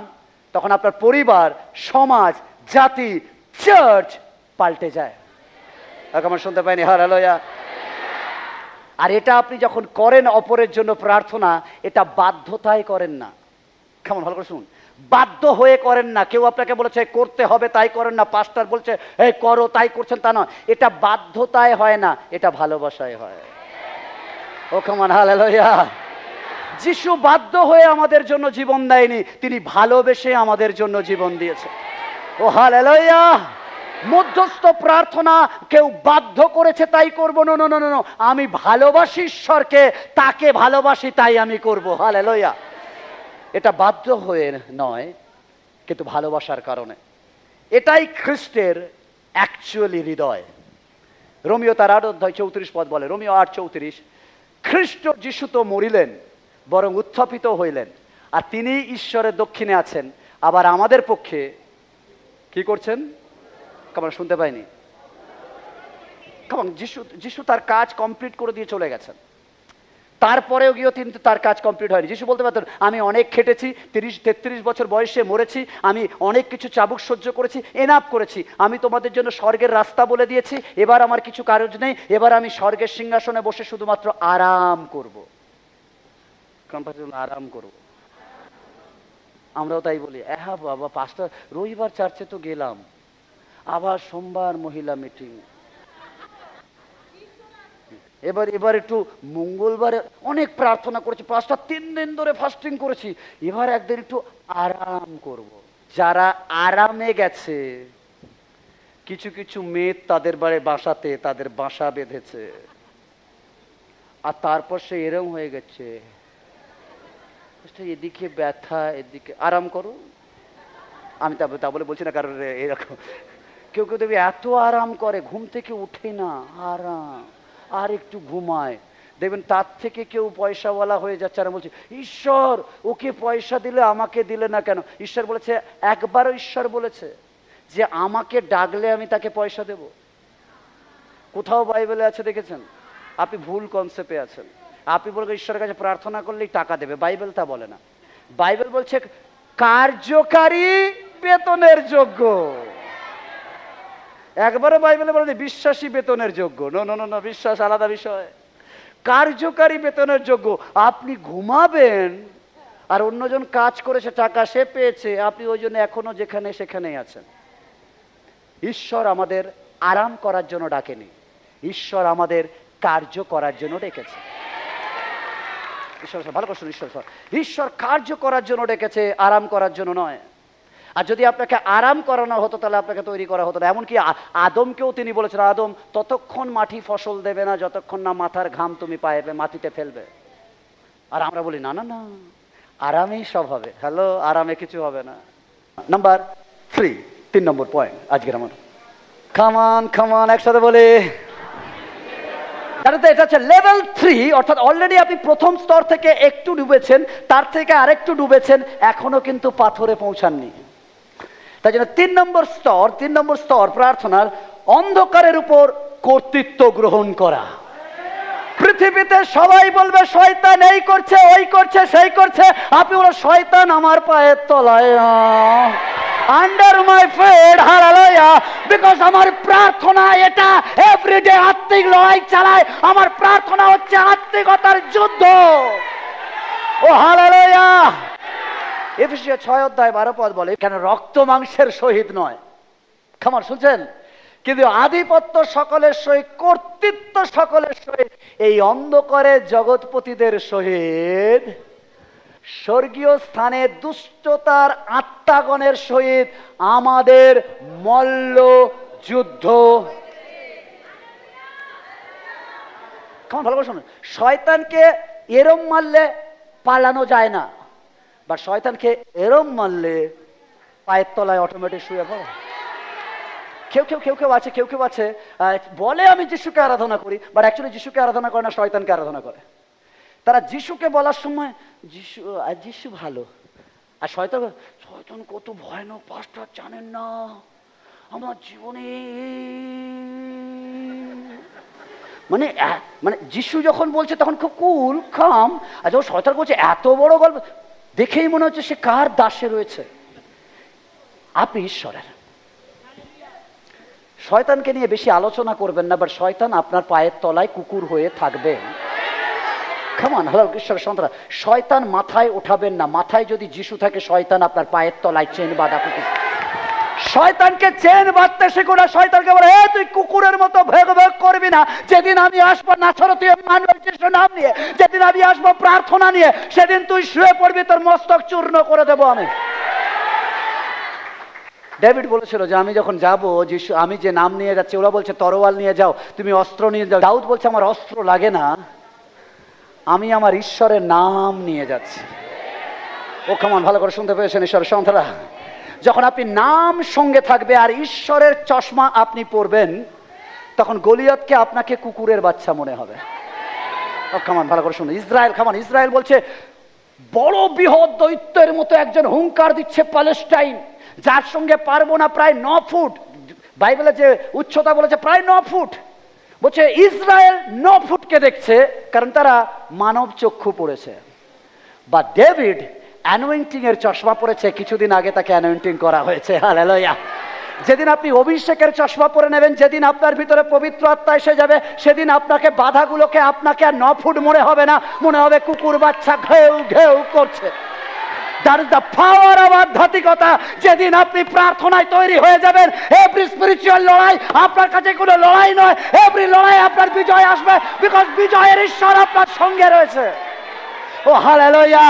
তখন আপনার পরিবার, সমাজ, জাতি, চার্চ পাল্টে যায়। আমার শুনতে পাইনি? হালেলুয়া। আর এটা আপনি যখন করেন অপরের জন্য প্রার্থনা, এটা বাধ্যতায় করেন না। কেমন? ভালো করে শুনুন, বাধ্য হয়ে করেন না। কেউ আপনাকে বলেছে করতে হবে তাই করেন না, পাস্টার বলছে এই করো তাই করছেন, তা নয়। এটা বাধ্যতায় হয় না, এটা ভালোবাসায় হয়। ও কেমন? হালেলুয়া। যিশু বাধ্য হয়ে আমাদের জন্য জীবন দেয়নি, তিনি ভালোবেসে আমাদের জন্য জীবন দিয়েছে। ও হালেলুয়া। মধ্যস্থ প্রার্থনা কেউ বাধ্য করেছে তাই করবো, না, না, না, না। আমি ভালোবাসি ঈশ্বরকে, তাকে ভালোবাসি তাই আমি করব। হালেলুয়া। এটা বাধ্য হয়ে নয়, কিন্তু ভালোবাসার কারণে। এটাই খ্রিস্টের অ্যাকচুয়ালি হৃদয়। রোমিও তার 8:34 বলে, রোমিও 8:34, খ্রিস্ট যিশু তো মরিলেন, বরং উত্থাপিত হইলেন, আর তিনি ঈশ্বরের দক্ষিণে আছেন, আবার আমাদের পক্ষে কি করছেন? কেমন? শুনতে পাইনি? কেমন? যিশু তার কাজ কমপ্লিট করে দিয়ে চলে গেছেন। তারপরেও গিয়েও কিন্তু তার কাজ কমপ্লিট হয়নি। যিশু বলতে পারতেন আমি অনেক খেটেছি, 33 বছর বয়সে মরেছি, আমি অনেক কিছু চাবুক সহ্য করেছি, এনাফ করেছি, আমি তোমাদের জন্য স্বর্গের রাস্তা বলে দিয়েছি, এবার আমার কিছু কাজ নেই, এবার আমি স্বর্গের সিংহাসনে বসে শুধুমাত্র আরাম করব। আরাম করব। আমরাও তাই বলি, হ্যাঁ বাবা পাঁচটা রবিবার চার্চে তো গেলাম, আবার সোমবার মহিলা মিটিং, এবার একটু মঙ্গলবারে অনেক প্রার্থনা করেছি, 3 দিন ধরে ফাস্টিং করেছি, এবার একদিন একটু আরাম করব। যারা আরামে গেছে, কিছু কিছু মেয়ে তাদের বাড়ি বাসাতে তাদের বাসা বেঁধেছে, আর তারপর সে এরম হয়ে গেছে, এদিকে ব্যথা, এদিকে আরাম করো। আমি তা বলে বলছি না, কারণ এরকম কেউ কেউ দেখবি এত আরাম করে, ঘুম থেকে উঠে না, আরাম, আর একটু ঘুমায়, দেখবেন তার থেকে কেউ পয়সাওয়ালা হয়ে যাচ্ছে। আর বলছে ঈশ্বর ওকে পয়সা দিলে আমাকে দিলে না কেন? ঈশ্বর বলেছে, একবারও ঈশ্বর বলেছে যে আমাকে ডাকলে আমি তাকে পয়সা দেব? কোথাও বাইবেলে আছে দেখেছেন? আপনি ভুল কনসেপ্টে আছেন। আপনি বলবেন ঈশ্বরের কাছে প্রার্থনা করলেই টাকা দেবে, বাইবেল তা বলে না। বাইবেল বলছে কার্যকারী বেতনের যোগ্য। একবারও বাইবেলে বলেনি বিশ্বাসী বেতনের যোগ্য। না, বিশ্বাস আলাদা বিষয়। কার্যকারী বেতনের যোগ্য। আপনি ঘুমাবেন আর অন্যজন কাজ করেছে, টাকা সে পেয়েছে, আপনি ওই জন্য এখনো যেখানে সেখানেই আছেন। ঈশ্বর আমাদের আরাম করার জন্য ডাকেনি, ঈশ্বর আমাদের কার্য করার জন্য ডেকেছে। ঈশ্বর ভালো করছেন, ঈশ্বর কার্য করার জন্য ডেকেছে, আরাম করার জন্য নয়। আর যদি আপনাকে আরাম করানো হতো তাহলে আপনাকে তৈরি করা হতো না। এমনকি আদমকেও তিনি বলেছেন, আদম ততক্ষণ মাটি ফসল দেবে না যতক্ষণ না মাথার ঘাম তুমি পায়ে মাটিতে ফেলবে। আর আমরা বলি না, আরামেই সব হবে। হ্যালো, আরামে কিছু হবে না। নাম্বার 3 নম্বর পয়েন্ট আজকের আমার। খামান একসাথে বলে, এটা হচ্ছে লেভেল 3, অর্থাৎ অলরেডি আপনি প্রথম স্তর থেকে একটু ডুবেছেন, তার থেকে আরেকটু ডুবেছেন, এখনো কিন্তু পাথরে পৌঁছাননি। তাই জন্য 3 নম্বর স্তর প্রার্থনার, অন্ধকারের উপর কর্তৃত্ব গ্রহণ করা। পৃথিবীতে সবাই বলবে শয়তান এই করছে, ওই করছে, সেই করছে, আপনি বলো শয়তান আমার পায়ের তলায়, under my feet. Hallelujah. Because আমার প্রার্থনা এটা এভরিডে আত্মিক লড়াই চালায়। আমার প্রার্থনা হচ্ছে আত্মিকতার যুদ্ধ। ও হালেলুয়া। এফেসীয় 6:12 বলে, কেন রক্ত মাংসের সহিত নয়, খামার শুনছেন, কিন্তু আধিপত্য সকলের সহিত, কর্তৃত্ব সকলের সহিত, এই অন্ধকারে জগৎপতিদের সহিত, স্বর্গীয় স্থানে দুষ্টতার আত্মাগণের সহিত আমাদের মল্ল যুদ্ধ। কেমন ভালো করে শুনুন, শয়তানকে এরম মারলে পালানো যায় না, বা শয়তানকে এরম মারলে পায়ের তলায় অটোমেটিক শুয়ে পড়ে। কেউ আছে বলে আমি যিশুকে আরাধনা করি, বাট অ্যাকচুয়ালি যিশুকে আরাধনা করে না, শয়তানকে আরাধনা করে। তারা যিশুকে বলার সময় যিশু ভালো, আর শয়তান, শয়তান কত ভয়ানক পাস্টার জানেন না, আমার জীবনে মানে মানে যিশু যখন বলছে তখন খুব কুল খাম, আর যখন শয়তান বলছে এত বড় গল্প, দেখেই মনে হচ্ছে সে কার দাসে রয়েছে। আপনি ঈশ্বরের। শয়তানকে নিয়ে বেশি আলোচনা করবেন না, বাট শয়তান আপনার পায়ের তলায় কুকুর হয়ে থাকবে। কেমন হ্যালো ঈশ্বরের সন্তানরা, শয়তান মাথায় উঠাবেন না। মাথায় যদি যিশু থাকে, শয়তান আপনার পায়ের তলায় চেন বাঁধা কুকুর। শয়তানকে চেন বাঁধতে শেখো না। শয়তানকে বলে তুই কুকুরের মতো ভেগ ভেগ করবি না। যেদিন আমি আসবো নাছরতি ইম্মানুয়েল যিশুর নাম নিয়ে, যেদিন আমি আসবো প্রার্থনা নিয়ে, সেদিন তুই শুয়ে পড়বি, তোর মস্তক চূর্ণ করে দেবো আমি। ডেভিড বলেছিল যে আমি যখন যাব, যিশু আমি যে নাম নিয়ে যাচ্ছি, ওরা বলছে তরোয়াল নিয়ে যাও, তুমি অস্ত্র নিয়ে যাও। দাউদ বলছে আমার অস্ত্র লাগে না, আমি আমার ঈশ্বরের নাম নিয়ে যাচ্ছি। ও কেমন ভালো করে শুনতে পেয়েছেন ঈশ্বরের সন্তানরা? যখন আপনি নাম সঙ্গে থাকবে আর ঈশ্বরের চশমা আপনি পরবেন, তখন গলিয়াতকে আপনাকে কুকুরের বাচ্চা মনে হবে। ও কেমন ভালো করে শুনুন। ইসরায়েল, কেমন ইসরায়েল বলছে বড় বৃহৎ দৈত্যের মতো একজন হুঙ্কার দিচ্ছে প্যালেস্টাইন, যার সঙ্গে পারবো না প্রায় 9 ফুট। বাইবেলে যে উচ্চতা বলেছে প্রায় 9 ফুট, বলছে ইসরায়েল 9 ফুটকে দেখছে, কারণ তারা মানব চক্ষু পড়েছে। বা ডেভিড অ্যানোয়েন্টিং এর চশমা পড়েছে, কিছুদিন আগে তাকে অ্যানোয়েন্টিং করা হয়েছে। হালেলুয়া। যেদিন আপনি অভিষেকের চশমা পরে নেবেন, যেদিন আপনার ভিতরে পবিত্র আত্মা এসে যাবে, সেদিন আপনাকে বাধাগুলোকে আপনাকে আর 9 ফুট মনে হবে না, মনে হবে কুকুর বাচ্চা ঘেউ ঘেউ করছে। That is the power of আধ্যাত্মিকতা। যেদিন আপনি প্রার্থনায় তৈরি হয়ে যাবেন, এভরি স্পিরিচুয়াল লড়াই আপনার কাছে কোনো লড়াই নয়, এভরি লড়াই আপনার বিজয় আসবে, বিকজ বিজয়ের ঈশ্বর আপনার সঙ্গে রয়েছে। ও হালেলুয়া।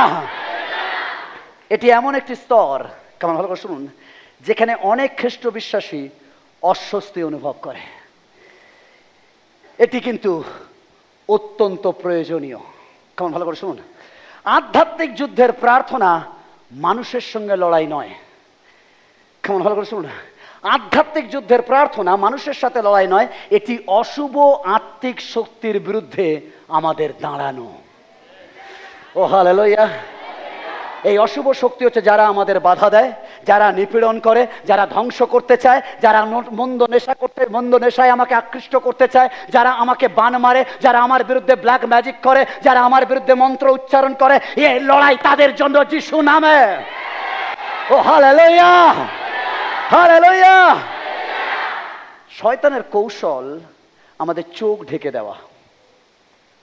এটি এমন একটি স্তর, কেমন ভালো করে শুনুন, যেখানে অনেক খ্রিস্ট বিশ্বাসী অস্বস্তি অনুভব করে। এটি কিন্তু অত্যন্ত প্রয়োজনীয়। কেমন ভালো করে শুনুন, আধ্যাত্মিক যুদ্ধের প্রার্থনা মানুষের সঙ্গে লড়াই নয়। কেমন ভালো করে শুনুন, আধ্যাত্মিক যুদ্ধের প্রার্থনা মানুষের সাথে লড়াই নয়, এটি অশুভ আত্মিক শক্তির বিরুদ্ধে আমাদের দাঁড়ানো। ও হালেলুয়া। এই অশুভ শক্তি হচ্ছে যারা আমাদের বাধা দেয়, যারা নিপীড়ন করে, যারা ধ্বংস করতে চায়, যারা মন্দ নেশায় আমাকে আকৃষ্ট করতে চায়, যারা আমাকে বান মারে, যারা আমার বিরুদ্ধে ব্ল্যাক ম্যাজিক করে, যারা আমার বিরুদ্ধে মন্ত্র উচ্চারণ করে, এই লড়াই তাদের জন্য যিশু নামে। ও হালেলুয়া, হালেলুয়া। শয়তানের কৌশল আমাদের চোখ ঢেকে দেওয়া।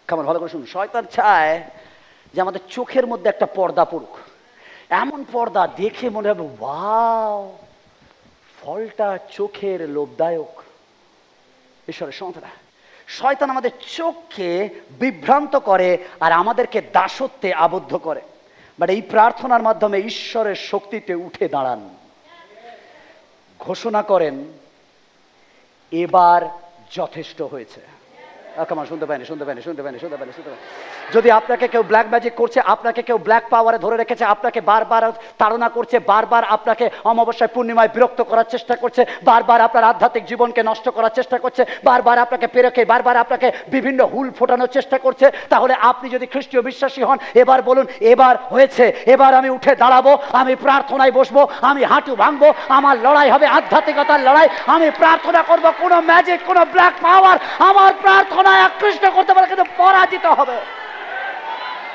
কেমন ভালো করে শুনুন, শয়তান চায় যে আমাদের চোখের মধ্যে একটা পর্দা পড়ুক, এমন পর্দা দেখে মনে হবে ওয়াও, ফলটা চোখের লোভদায়ক। ঈশ্বরের সন্তানরা, শয়তান আমাদের চোখকে বিভ্রান্ত করে আর আমাদেরকে দাসত্বে আবদ্ধ করে। বাট এই প্রার্থনার মাধ্যমে ঈশ্বরের শক্তিতে উঠে দাঁড়ান, ঘোষণা করেন এবার যথেষ্ট হয়েছে। শুনতে পাইনি। যদি আপনাকে কেউ ব্ল্যাক ম্যাজিক করছে, আপনাকে কেউ ব্ল্যাক পাওয়ারে ধরে রেখেছে, আপনাকে বারবার তাড়না করছে, বারবার আপনাকে অমাবস্যায় পূর্ণিমায় বিরক্ত করার চেষ্টা করছে, বারবার আপনার আধ্যাত্মিক জীবনকে নষ্ট করার চেষ্টা করছে, বারবার আপনাকে পেরেকে, বারবার আপনাকে বিভিন্ন হুল ফোটানোর চেষ্টা করছে, তাহলে আপনি যদি খ্রিস্টীয় বিশ্বাসী হন, এবার বলুন এবার হয়েছে, এবার আমি উঠে দাঁড়াবো, আমি প্রার্থনায় বসবো, আমি হাঁটু ভাঙবো, আমার লড়াই হবে আধ্যাত্মিকতার লড়াই। আমি প্রার্থনা করবো, কোনো ম্যাজিক, কোনো ব্ল্যাক পাওয়ার আমার প্রার্থনা আকৃষ্ট করতে পারে, কিন্তু পরাজিত হবে।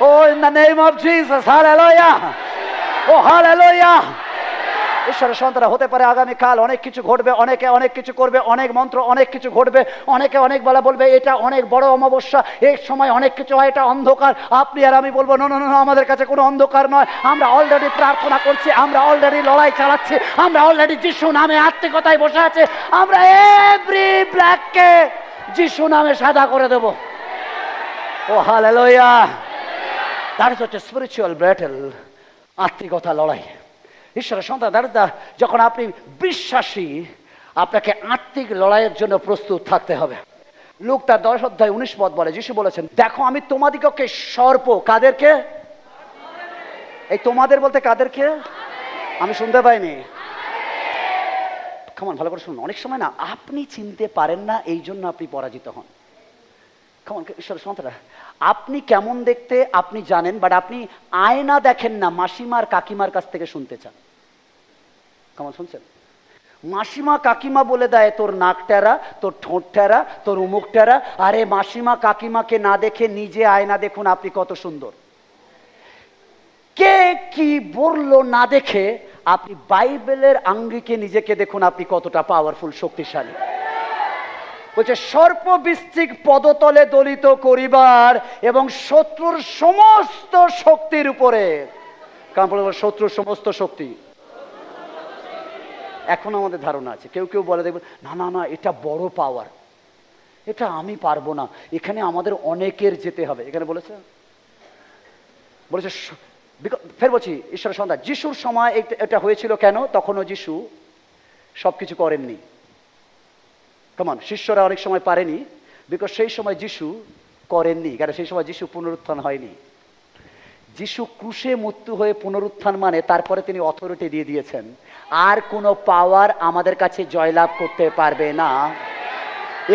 Oh in the name of Jesus, hallelujah. Oh hallelujah. ঈশ্বরের সন্তানরা, হতে পারে আগামীকাল অনেক কিছু ঘটবে, অনেকে অনেক কিছু করবে, অনেক মন্ত্র অনেক কিছু ঘটবে, অনেকে অনেক বেলা বলবে এটা অনেক বড় অমাবস্যা, এই সময় অনেক কিছু হয়, এটা অন্ধকার। আপনি আর আমি বলবো নো নো নো, আমাদের কাছে কোনো অন্ধকার নয়, আমরা অলরেডি প্রার্থনা করছি, আমরা অলরেডি লড়াই চালাচ্ছি, আমরা অলরেডি যিশু নামে আত্মিকতায় বসে আছে, আমরা এভরি ব্ল্যাককে যিশু নামে সাদা করে দেব। ও হালেলুয়া। দ্যাট ইজ হচ্ছে স্পিরিচুয়াল ব্যাটল, আত্মিকতা লড়াই। ঈশ্বরের সন্তান, যখন আপনি বিশ্বাসী, আপনাকে আত্মিক লড়াইয়ের জন্য প্রস্তুত থাকতে হবে। লুক তার 10:19 বলে, যিশু বলেছেন দেখো আমি তোমাদিগকে সর্প, কাদেরকে? এই তোমাদের বলতে কাদেরকে? আমি শুনতে পাইনি। কেমন ভালো করে শুনুন, অনেক সময় না আপনি চিনতে পারেন না, এই জন্য আপনি পরাজিত হন। কেমন ঈশ্বরের সন্তানরা, আপনি কেমন দেখতে আপনি জানেন, বাট আপনি আয়না দেখেন না, মাসিমার কাকিমার কাছ থেকে শুনতে চান। কেমন শুনছেন? মাসিমা কাকিমা বলে দেয় তোর নাক টেরা, তোর ঠোঁট টেরা, তোর উমুক টেরা। আরে মাসিমা কাকিমাকে না দেখে নিজে আয়না দেখুন আপনি কত সুন্দর। কে কি বললো না দেখে আপনি বাইবেলের আঙ্গিকে নিজেকে দেখুন আপনি কতটা পাওয়ারফুল, শক্তিশালী। বলছে সর্প বৃশ্চিক পদতলে দলিত করিবার এবং শত্রুর সমস্ত শক্তির উপরে। কারণ শত্রুর সমস্ত শক্তি এখন আমাদের ধারণা আছে। কেউ কেউ বলে দেখবেন না না না এটা বড় পাওয়ার, এটা আমি পারবো না, এখানে আমাদের অনেকের যেতে হবে। এখানে বলেছে ফের বলছি ঈশ্বরের সন্তান, যিশুর সময় এটা হয়েছিল কেন? তখনও যিশু সবকিছু করেননি। কেমন? শিষ্যরা অনেক সময় পারেনি, বিকজ সেই সময় যিশু করেননি, কারণ সেই সময় যিশু পুনরুত্থান হয়নি। যিশু ক্রুশে মৃত্যু হয়ে পুনরুত্থান মানে তারপরে তিনি অথরিটি দিয়ে দিয়েছেন, আর কোনো পাওয়ার আমাদের কাছে জয়লাভ করতে পারবে না।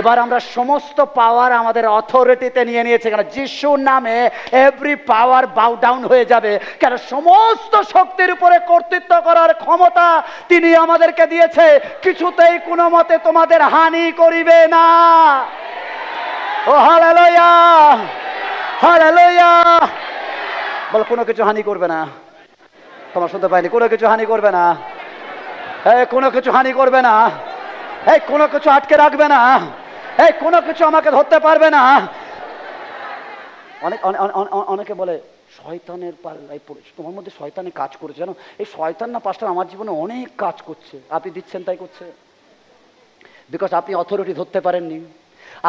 এবার আমরা সমস্ত পাওয়ার আমাদের অথরিটিতে নিয়ে নিয়েছি, কারণ যিশুর নামে এভরি পাওয়ার বাউ ডাউন হয়ে যাবে, কারণ সমস্ত শক্তির উপরে কর্তৃত্ব করার ক্ষমতা তিনি আমাদেরকে দিয়েছে। কিছুতেই কোনো মতে তোমাদের হানি করিবে না। ও হালেলুয়া, হালেলুয়া। বল কোনো কিছু হানি করবে না। তোমার শুনতে পাইনি, কোনো কিছু হানি করবে না, কোনো কিছু হানি করবে না, কোনো কিছু আটকে রাখবে না, কোনো কিছু আমাকে ধরতে পারবে না। অনেকে বলে শয়তানের পাল্লায় পড়েছে, তোমার মধ্যে শয়তানের কাজ করেছে জানো। এই শয়তান না পাস্টার আমার জীবনে অনেক কাজ করছে। আপনি দিচ্ছেন তাই করছে, বিকজ আপনি অথরিটি ধরতে পারেননি,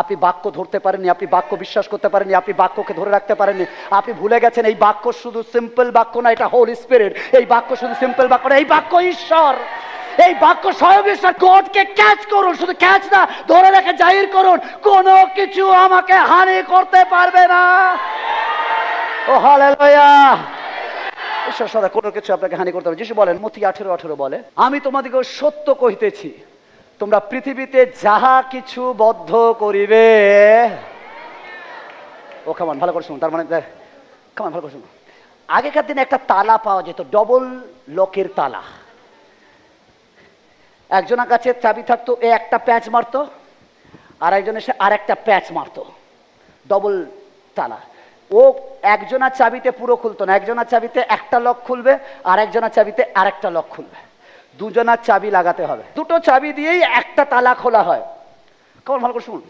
আপনি বাক্য ধরতে পারেননি, আপনি বাক্য বিশ্বাস করতে পারেননি, আপনি বাক্যকে ধরে রাখতে পারেননি। আপনি ভুলে গেছেন এই বাক্য শুধু সিম্পল বাক্য না, এটা হোলি স্পিরিট। এই বাক্য শুধু সিম্পল বাক্য না, এই বাক্য ঈশ্বর। এই বাক্য স্বয়ং ঈশ্বর। গডকে ক্যাচ করুন, শুধু ক্যাচ না, ধরে রেখে জাহির করুন, কোনো কিছু আমাকে হানি করতে পারবে না। ও হালেলুয়া। ঈশ্বর সদা কোনো কিছু আপনাকে হানি করতে পারবে। যিশু বলেন মথি 18:18 বলে, আমি তোমাদেরকে সত্য কহিতেছি, তোমরা পৃথিবীতে যাহা কিছু বদ্ধ করিবে। ও কেমন ভালো করে শুনুন, তার মানে কেমন ভালো করে শুনুন। আগেকার দিনে একটা তালা পাওয়া যেত, ডবল লকের তালা। একজনের কাছে চাবি থাকতো, এ একটা প্যাচ মারতো, আর একজন এসে আর একটা প্যাচ মারতো, ডবল তালা। ও একজনের চাবিতে পুরো খুলতো না, একজনের চাবিতে একটা লক খুলবে, আর একজনের চাবিতে আর একটা লক খুলবে। দুজনের চাবি লাগাতে হবে, দুটো চাবি দিয়েই একটা তালা খোলা হয়। কেমন ভালো করে শুনুন,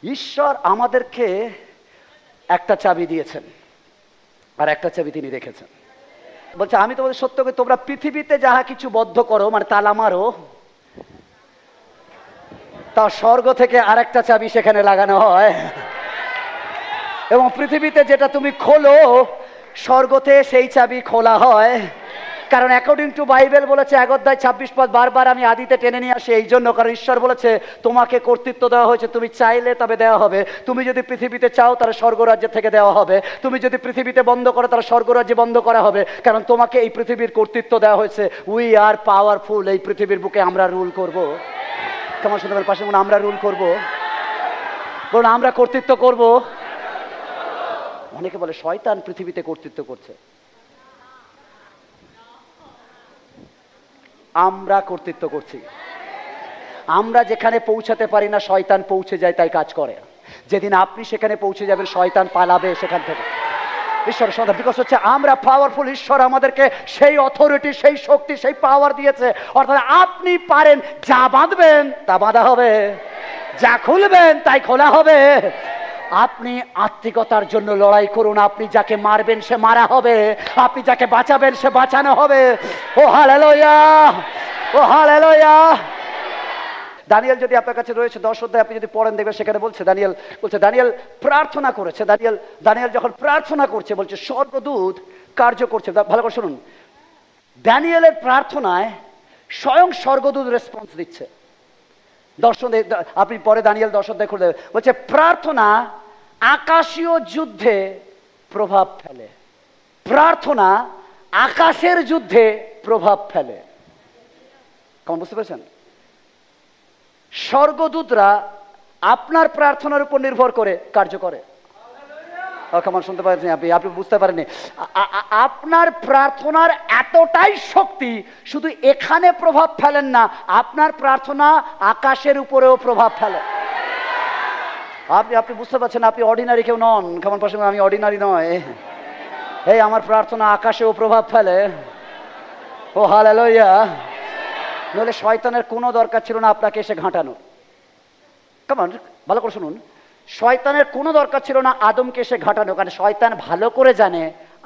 ঈশ্বর আমাদেরকে একটা চাবি দিয়েছেন আর একটা চাবি তিনি রেখেছেন। বলছে আমি তোমাদের সত্য করি, তোমরা পৃথিবীতে যাহা কিছু বদ্ধ করো, মানে তালা মারো, তা স্বর্গ থেকে আরেকটা চাবি সেখানে লাগানো হয়, এবং পৃথিবীতে যেটা তুমি খোলো স্বর্গতে সেই চাবি খোলা হয়। কারণ অ্যাকর্ডিং টু বাইবেল বলেছে 1 অধ্যায় 26 পদ, বারবার আমি আদিতে টেনে নিয়ে আসি এই জন্য, কারণ ঈশ্বর বলেছে তোমাকে কর্তৃত্ব দেওয়া হয়েছে, তুমি চাইলে তবে দেওয়া হবে। তুমি যদি পৃথিবীতে চাও তাহলে স্বর্গরাজ্য থেকে দেওয়া হবে, তুমি যদি পৃথিবীতে বন্ধ করো তাহলে স্বর্গরাজ্যে বন্ধ করা হবে, কারণ তোমাকে এই পৃথিবীর কর্তৃত্ব দেওয়া হয়েছে। উই আর পাওয়ারফুল, এই পৃথিবীর বুকে আমরা রুল করব। তোমার শুনতে পাশে মনে আমরা রুল করব, বলুন আমরা কর্তৃত্ব করব। অনেকে বলে শয়তান পৃথিবীতে কর্তৃত্ব করছে, আমরা কর্তৃত্ব করছি। আমরা যেখানে পৌঁছাতে পারি না শয়তান পৌঁছে যায়, তাই কাজ করে। যেদিন আপনি সেখানে পৌঁছে যাবেন শয়তান পালাবে সেখান থেকে। ঈশ্বর সন্তান, বিকজ হচ্ছে আমরা পাওয়ারফুল। ঈশ্বর আমাদেরকে সেই অথরিটি, সেই শক্তি, সেই পাওয়ার দিয়েছে। অর্থাৎ আপনি পারেন, যা বাঁধবেন তা বাঁধা হবে, যা খুলবেন তাই খোলা হবে। আপনি আত্মিকতার জন্য লড়াই করুন, আপনি যাকে মারবেন সে মারা হবে, আপনি যাকে বাঁচাবেন সে বাঁচানো হবে। ও হালেলুয়া, ও হালেলুয়া। দানিয়েল যদি আপনার কাছে রয়েছে 10 অধ্যায়, আপনি যদি পড়েন দেখবেন সেখানে বলছে, দানিয়েল বলছে, দানিয়েল প্রার্থনা করেছে। দানিয়েল যখন প্রার্থনা করছে বলছে স্বর্গদূত কার্য করছে। ভালো করে শুনুন, দানিয়েলের প্রার্থনায় স্বয়ং স্বর্গদূত রেসপন্স দিচ্ছে। দর্শন আপনি পরে দানিয়েল 10 অধ্যায় খুলে দেবে, বলছে প্রার্থনা আকাশীয় যুদ্ধে প্রভাব ফেলে। প্রার্থনা আকাশের যুদ্ধে প্রভাব ফেলে। কেমন বুঝতে পেরেছেন? স্বর্গদূতরা আপনার প্রার্থনার উপর নির্ভর করে কার্য করে। কেমন শুনতে পাচ্ছেন আপনি? আপনি বুঝতে পারেননি? আপনার প্রার্থনার এতটাই শক্তি, শুধু এখানে প্রভাব ফেলেন না, আপনার প্রার্থনা আকাশের উপরেও প্রভাব ফেলে। আপনি বুঝতে পারছেন? আপনি অর্ডিনারি কেউ নন। কেমন পাশে? আমি অর্ডিনারি নয়। এই আমার প্রার্থনা আকাশেও প্রভাব ফেলে। ও হালেলুয়া! নইলে শয়তানের কোনো দরকার ছিল না আপনাকে এসে ঘাঁটানো। কেমন? ভালো করে শুনুন, শয়তানের কোনো দরকার ছিল না আদমকে এসে ঘাটানো, কারণ শয়তান ভালো করে জানে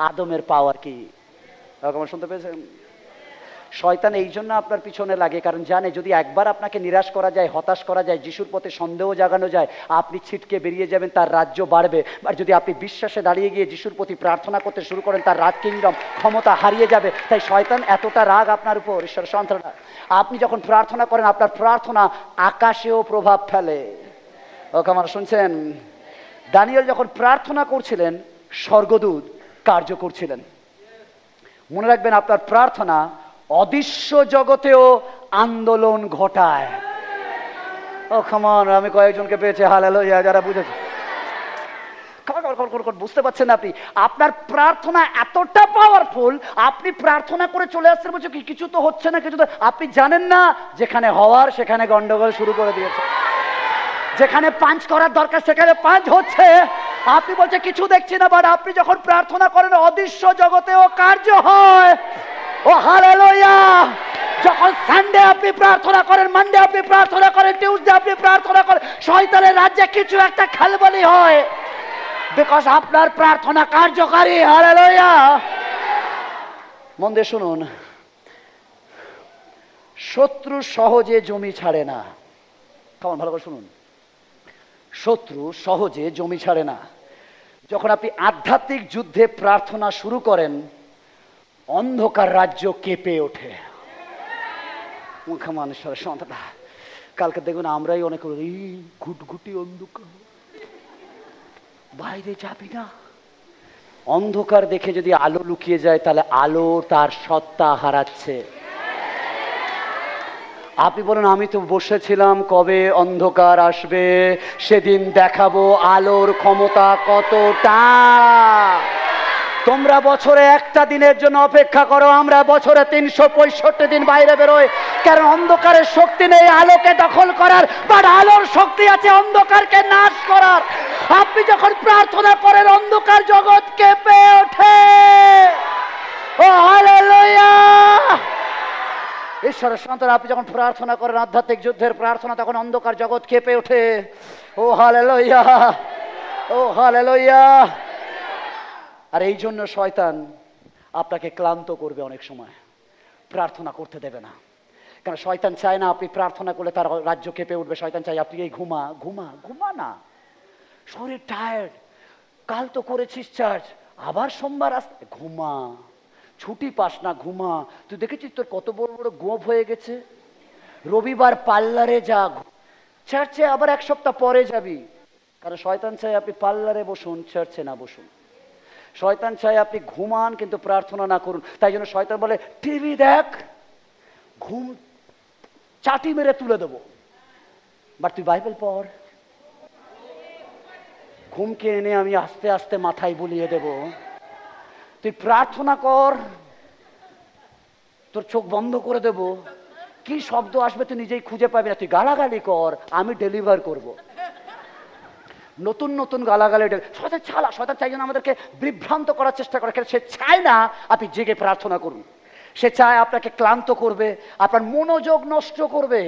আদমের পাওয়ার কি। কেমন শুনতে পেয়েছেন? শয়তান এই জন্য আপনার পিছনে লাগে, কারণ জানে যদি একবার আপনাকে নিরাশ করা যায়, হতাশ করা যায়, যিশুর পথে সন্দেহ জাগানো যায়, আপনি ছিটকে বেরিয়ে যাবেন, তার রাজ্য বাড়বে। আর যদি আপনি বিশ্বাসে দাঁড়িয়ে গিয়ে যিশুর প্রতি প্রার্থনা করতে শুরু করেন, তার রাজ কিংডম ক্ষমতা হারিয়ে যাবে। তাই শয়তান এতটা রাগ আপনার উপর। ঈশ্বর সন্তানরা, আপনি যখন প্রার্থনা করেন, আপনার প্রার্থনা আকাশেও প্রভাব ফেলে। ওকে আমার শুনছেন? দানিয়েল যখন প্রার্থনা করছিলেন, স্বর্গদূত কার্য করছিলেন। মনে রাখবেন, আপনার প্রার্থনা অদৃশ্য জগতেও আন্দোলন ঘটায়। ও খামান, আমি কয়েকজনকে পেয়েছি হালেলুয়া যারা বুঝেছে। বুঝতে পারছেন আপনি? আপনার প্রার্থনা এতটা পাওয়ারফুল, আপনি প্রার্থনা করে চলে আসছেন, বলছে কিছু তো হচ্ছে না, কিছু তো। আপনি জানেন না যেখানে হওয়ার সেখানে গন্ডগোল শুরু করে দিয়েছে। যেখানে পাঞ্চ করার দরকার সেখানে পাঞ্চ হচ্ছে। আপনি বলছে কিছু দেখছি না, বাট আপনি যখন প্রার্থনা করেন অদৃশ্য জগতেও কার্য হয়। ও হালেলুয়া! যখন সানডে আপনি প্রার্থনা করেন, মানডে আপনি প্রার্থনা করেন, টিউসডে আপনি প্রার্থনা করেন, শয়তানের রাজ্যে কিছু একটা খেলবলি হয়, বিকজ আপনার প্রার্থনা কার্যকারী। হালেলুয়া! মন দিয়ে শুনুন, শত্রু সহজে জমি ছাড়ে না। কেমন? ভালো করে শুনুন, শত্রু সহজে জমি ছাড়ে না। যখন আপনি আধ্যাত্মিক যুদ্ধে প্রার্থনা শুরু করেন, অন্ধকার রাজ্য কেঁপে ওঠে। মানুষের সন্তান, কালকে দেখবেন আমরাই অনেক ঘুটঘুটি অন্ধকার, বাইরে যাবি না। অন্ধকার দেখে যদি আলো লুকিয়ে যায়, তাহলে আলো তার সত্তা হারাচ্ছে। আপনি বলেন, আমি তো বসেছিলাম কবে অন্ধকার আসবে, সেদিন দেখাবো আলোর ক্ষমতা কতটা। তোমরা বছরে একটা দিনের জন্য অপেক্ষা করো, আমরা বছরে 365 দিন বাইরে বেরোই। কারণ অন্ধকারের শক্তি নেই আলোকে দখল করার, বাট আলোর শক্তি আছে অন্ধকারকে নাশ করার। আপনি যখন প্রার্থনা করেন, অন্ধকার জগৎ কেঁপে ওঠে। ও হালেলুয়া! ঈশ্বরের সন্তান, আপনি যখন প্রার্থনা করেন আধ্যাত্মিক যুদ্ধের প্রার্থনা, তখন অন্ধকার জগৎ কেঁপে ওঠে। ও হালেলুয়া! Oh hallelujah! আর এই জন্য শয়তান আপনাকে ক্লান্ত করবে, অনেক সময় প্রার্থনা করতে দেবে না। কারণ শয়তান চায় না আপনি প্রার্থনা করলে তার রাজ্য কেঁপে উঠবে। শয়তান চাই আপনি এই ঘুমা ঘুমা ঘুমা না, শরীর টায়ার্ড, কাল তো করেছিস চার্চ, আবার সোমবার আসতে, ঘুমা। ছুটি পাস না, ঘুমা। তুই দেখেছিস তোর কত বড় বড় গোঁফ হয়ে গেছে। রবিবার পার্লারে যা, চার্চে আবার এক সপ্তাহ পরে যাবি। কারণ শয়তান চাই আপনি পার্লারে বসুন, চার্চে না বসুন। শয়তান চাই আপনি ঘুমান কিন্তু প্রার্থনা না করুন। তাই জন্য শয়তান বলে, টিভি দেখ, ঘুম চাটি মেরে তুলে দেবো, বাট তুই বাইবেল পড়। ঘুমকে এনে আমি আস্তে আস্তে মাথায় বুলিয়ে দেব। তুই প্রার্থনা কর, তোর চোখ বন্ধ করে দেব। কি শব্দ আসবে তুই নিজেই খুঁজে পাবি না। তুই গালাগালি কর, আমি ডেলিভার করব। নতুন নতুন গালাগালি। শয়তান চালা, শয়তান চাই জন্য আমাদেরকে বিভ্রান্ত করার চেষ্টা করে। সে চায় না আপনি জেগে প্রার্থনা করুন। সে চায় আপনাকে ক্লান্ত করবে, আপনার মনোযোগ নষ্ট করবে,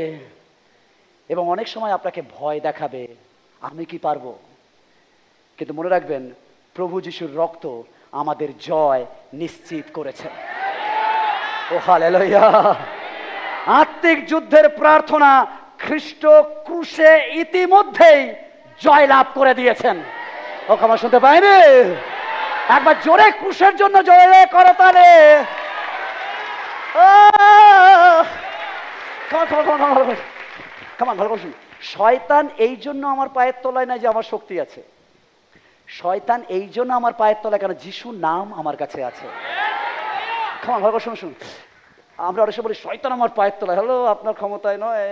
এবং অনেক সময় আপনাকে ভয় দেখাবে, আমি কি পারবো। কিন্তু মনে রাখবেন, প্রভু যিশুর রক্ত আমাদের জয় নিশ্চিত করেছে। ও হালেলুয়া! আত্মিক যুদ্ধের প্রার্থনা খ্রিস্ট ক্রুশে ইতিমধ্যেই জয় লাভ করে দিয়েছেন। ও ক্ষমা শুনতে পাইনি? একবার জোরে ক্রুশের জন্য জয় করো তাহলে। শয়তান এই জন্য আমার পায়ের তলায় নাই যে আমার শক্তি আছে। শয়তান এই জন্য আমার পায়ের তলায় কেন, যিশুর নাম আমার কাছে আছে। শুনুন, আমরা অনেক সময় বলি শয়তান আমার পায়ের তলায়। হলো, আপনার ক্ষমতায় নয়,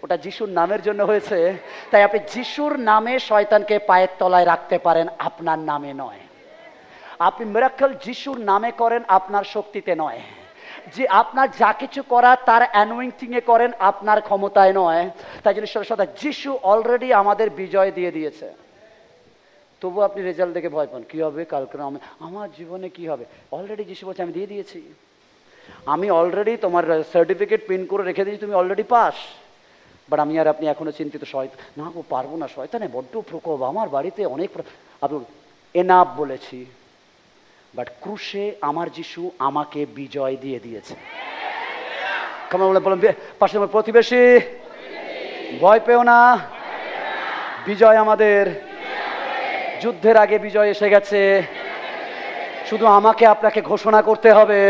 ওটা যিশুর নামের জন্য হয়েছে। তাই আপনি যিশুর নামে শয়তানকে পায়ের তলায় রাখতে পারেন, আপনার নামে নয়। আপনি মিরাকল যিশুর নামে করেন, আপনার শক্তিতে নয়। যে আপনার যা কিছু করার তার অ্যানোইন্টিং এ করেন, আপনার ক্ষমতায় নয়। তাই জন্য ঈশ্বরের সাথে যিশু অলরেডি আমাদের বিজয় দিয়ে দিয়েছে। তবু আপনি রেজাল্ট দেখে ভয় পান, কি হবে কালকে, আমার জীবনে কি হবে। অলরেডি যিশু বলছে আমি দিয়ে দিয়েছি, আমি অলরেডি তোমার সার্টিফিকেট প্রিন্ট করে রেখে দিয়েছি, তুমি অলরেডি পাস। বাট আমি আর আপনি এখনো চিন্তিত, না ও পারবো না, শয়তানে বড্ড প্রকোপ, আমার বাড়িতে অনেক। আপনি এনাফ বলেছি, বাট ক্রুশে আমার যিশু আমাকে বিজয় দিয়ে দিয়েছে। কেমন বলেন পাশে প্রতিবেশী, ভয় পেও না, বিজয় আমাদের। যুদ্ধের আগে বিজয় এসে গেছে, শুধু আমাকে আপনাকে ঘোষণা করতে হবে,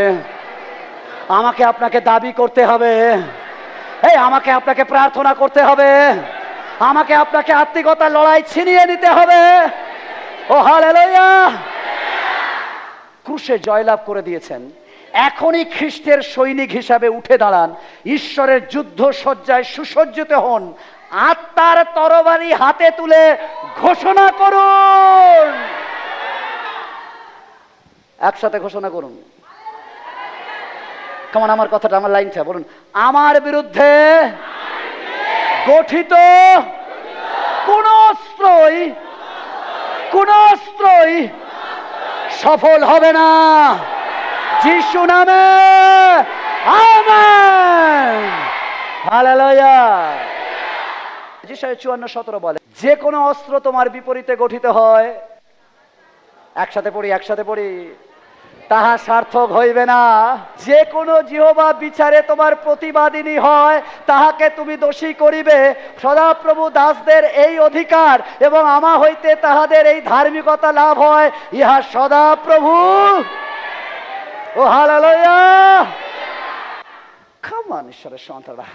আমাকে আপনাকে দাবি করতে হবে, এই আমাকে আপনাকে প্রার্থনা করতে হবে, আমাকে আপনাকে আত্মিকতার লড়াই ছিনিয়ে নিতে হবে। ও হালেলুয়া! ক্রুশে জয়লাভ করে দিয়েছেন, এখনই খ্রিস্টের সৈনিক হিসাবে উঠে দাঁড়ান, ঈশ্বরের যুদ্ধ সজ্জায় সুসজ্জিত হন, আত্মার তরবারি হাতে তুলে ঘোষণা করুন। একসাথে ঘোষণা করুন। কেমন আমার কথাটা, আমার লাইনটা বলুন। আমার বিরুদ্ধে গঠিত কোন অস্ত্রই সফল হবে না, যিশু নামে। Amen, hallelujah. যিশায়া 54:17 বলে, যে কোনো অস্ত্র তোমার বিপরীতে গঠিত হয়, একসাথে পড়ি, তাহা সার্থক হইবে না। যে কোনো জিহ্বা বিচারে তোমার প্রতিবাদিনী হয়, তাহাকে তুমি দোষী করিবে। সদাপ্রভু দাসদের এই অধিকার এবং আমা হইতে তাহাদের এই ধার্মিকতা লাভ হয়, ইহা সদাপ্রভু। ও হালেলুয়া! কামান ঈশ্বরের সন্তানরা,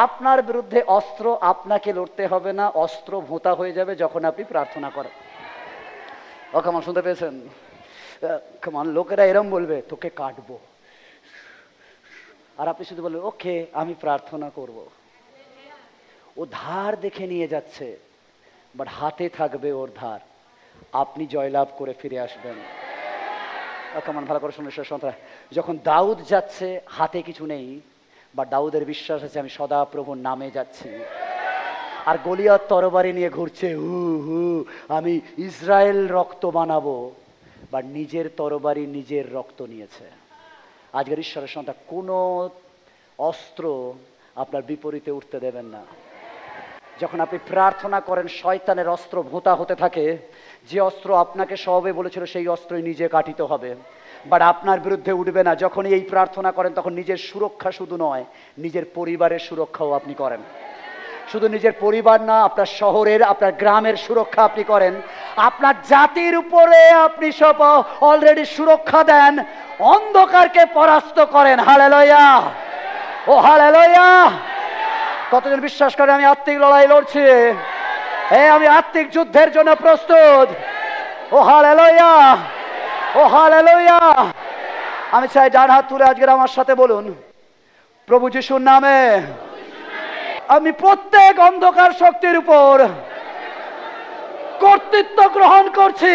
আপনার বিরুদ্ধে অস্ত্র আপনাকে লড়তে হবে না, অস্ত্র ভোঁতা হয়ে যাবে যখন আপনি প্রার্থনা করেন। ও কেমন শুনতে পেয়েছেন? কেমন লোকেরা এরম বলবে, তোকে কাটবো, আর আপনি শুধু বলবেন ওকে আমি প্রার্থনা করব। ও ধার দেখে নিয়ে যাচ্ছে, বাট হাতে থাকবে ওর ধার, আপনি জয়লাভ করে ফিরে আসবেন। কেমন ভালো করে শুনে সন্তান, যখন দাউদ যাচ্ছে হাতে কিছু নেই, বা দাউদের বিশ্বাস আছে আমি সদা প্রভুর নামে যাচ্ছি, আর গলিয়াত তরবারি নিয়ে ঘুরছে, আমি ইসরায়েল রক্ত বানাবো, বা নিজের তরবারি নিজের রক্ত নিয়েছে। আজকের ঈশ্বরের সন্তান, কোনো অস্ত্র আপনার বিপরীতে উঠতে দেবেন না। যখন আপনি প্রার্থনা করেন, শয়তানের অস্ত্র ভোঁতা হতে থাকে। যে অস্ত্র আপনাকে সবে বলেছিল সেই অস্ত্রই নিজে কাটিত হবে, বাট আপনার বিরুদ্ধে উঠবে না। যখন এই প্রার্থনা করেন, তখন নিজের সুরক্ষা শুধু নয়, নিজের পরিবারের সুরক্ষাও আপনি করেন। শুধু নিজের পরিবার না, আপনার শহরের, আপনার গ্রামের সুরক্ষা আপনি করেন, আপনার জাতির উপরে আপনি সব অলরেডি সুরক্ষা দেন, অন্ধকারকে পরাস্ত করেন। হালেলুয়া! Oh hallelujah! কতজন বিশ্বাস করে আমি আত্মিক লড়াই লড়ছি, আমি আত্মিক যুদ্ধের জন্য প্রস্তুত? ও হালেলুয়া! Oh hallelujah! আমি চাই ডান হাত তুলে আজকের আমার সাথে বলুন, প্রভু যিশুর নামে আমি প্রত্যেক অন্ধকার শক্তির উপর কর্তৃত্ব গ্রহণ করছি।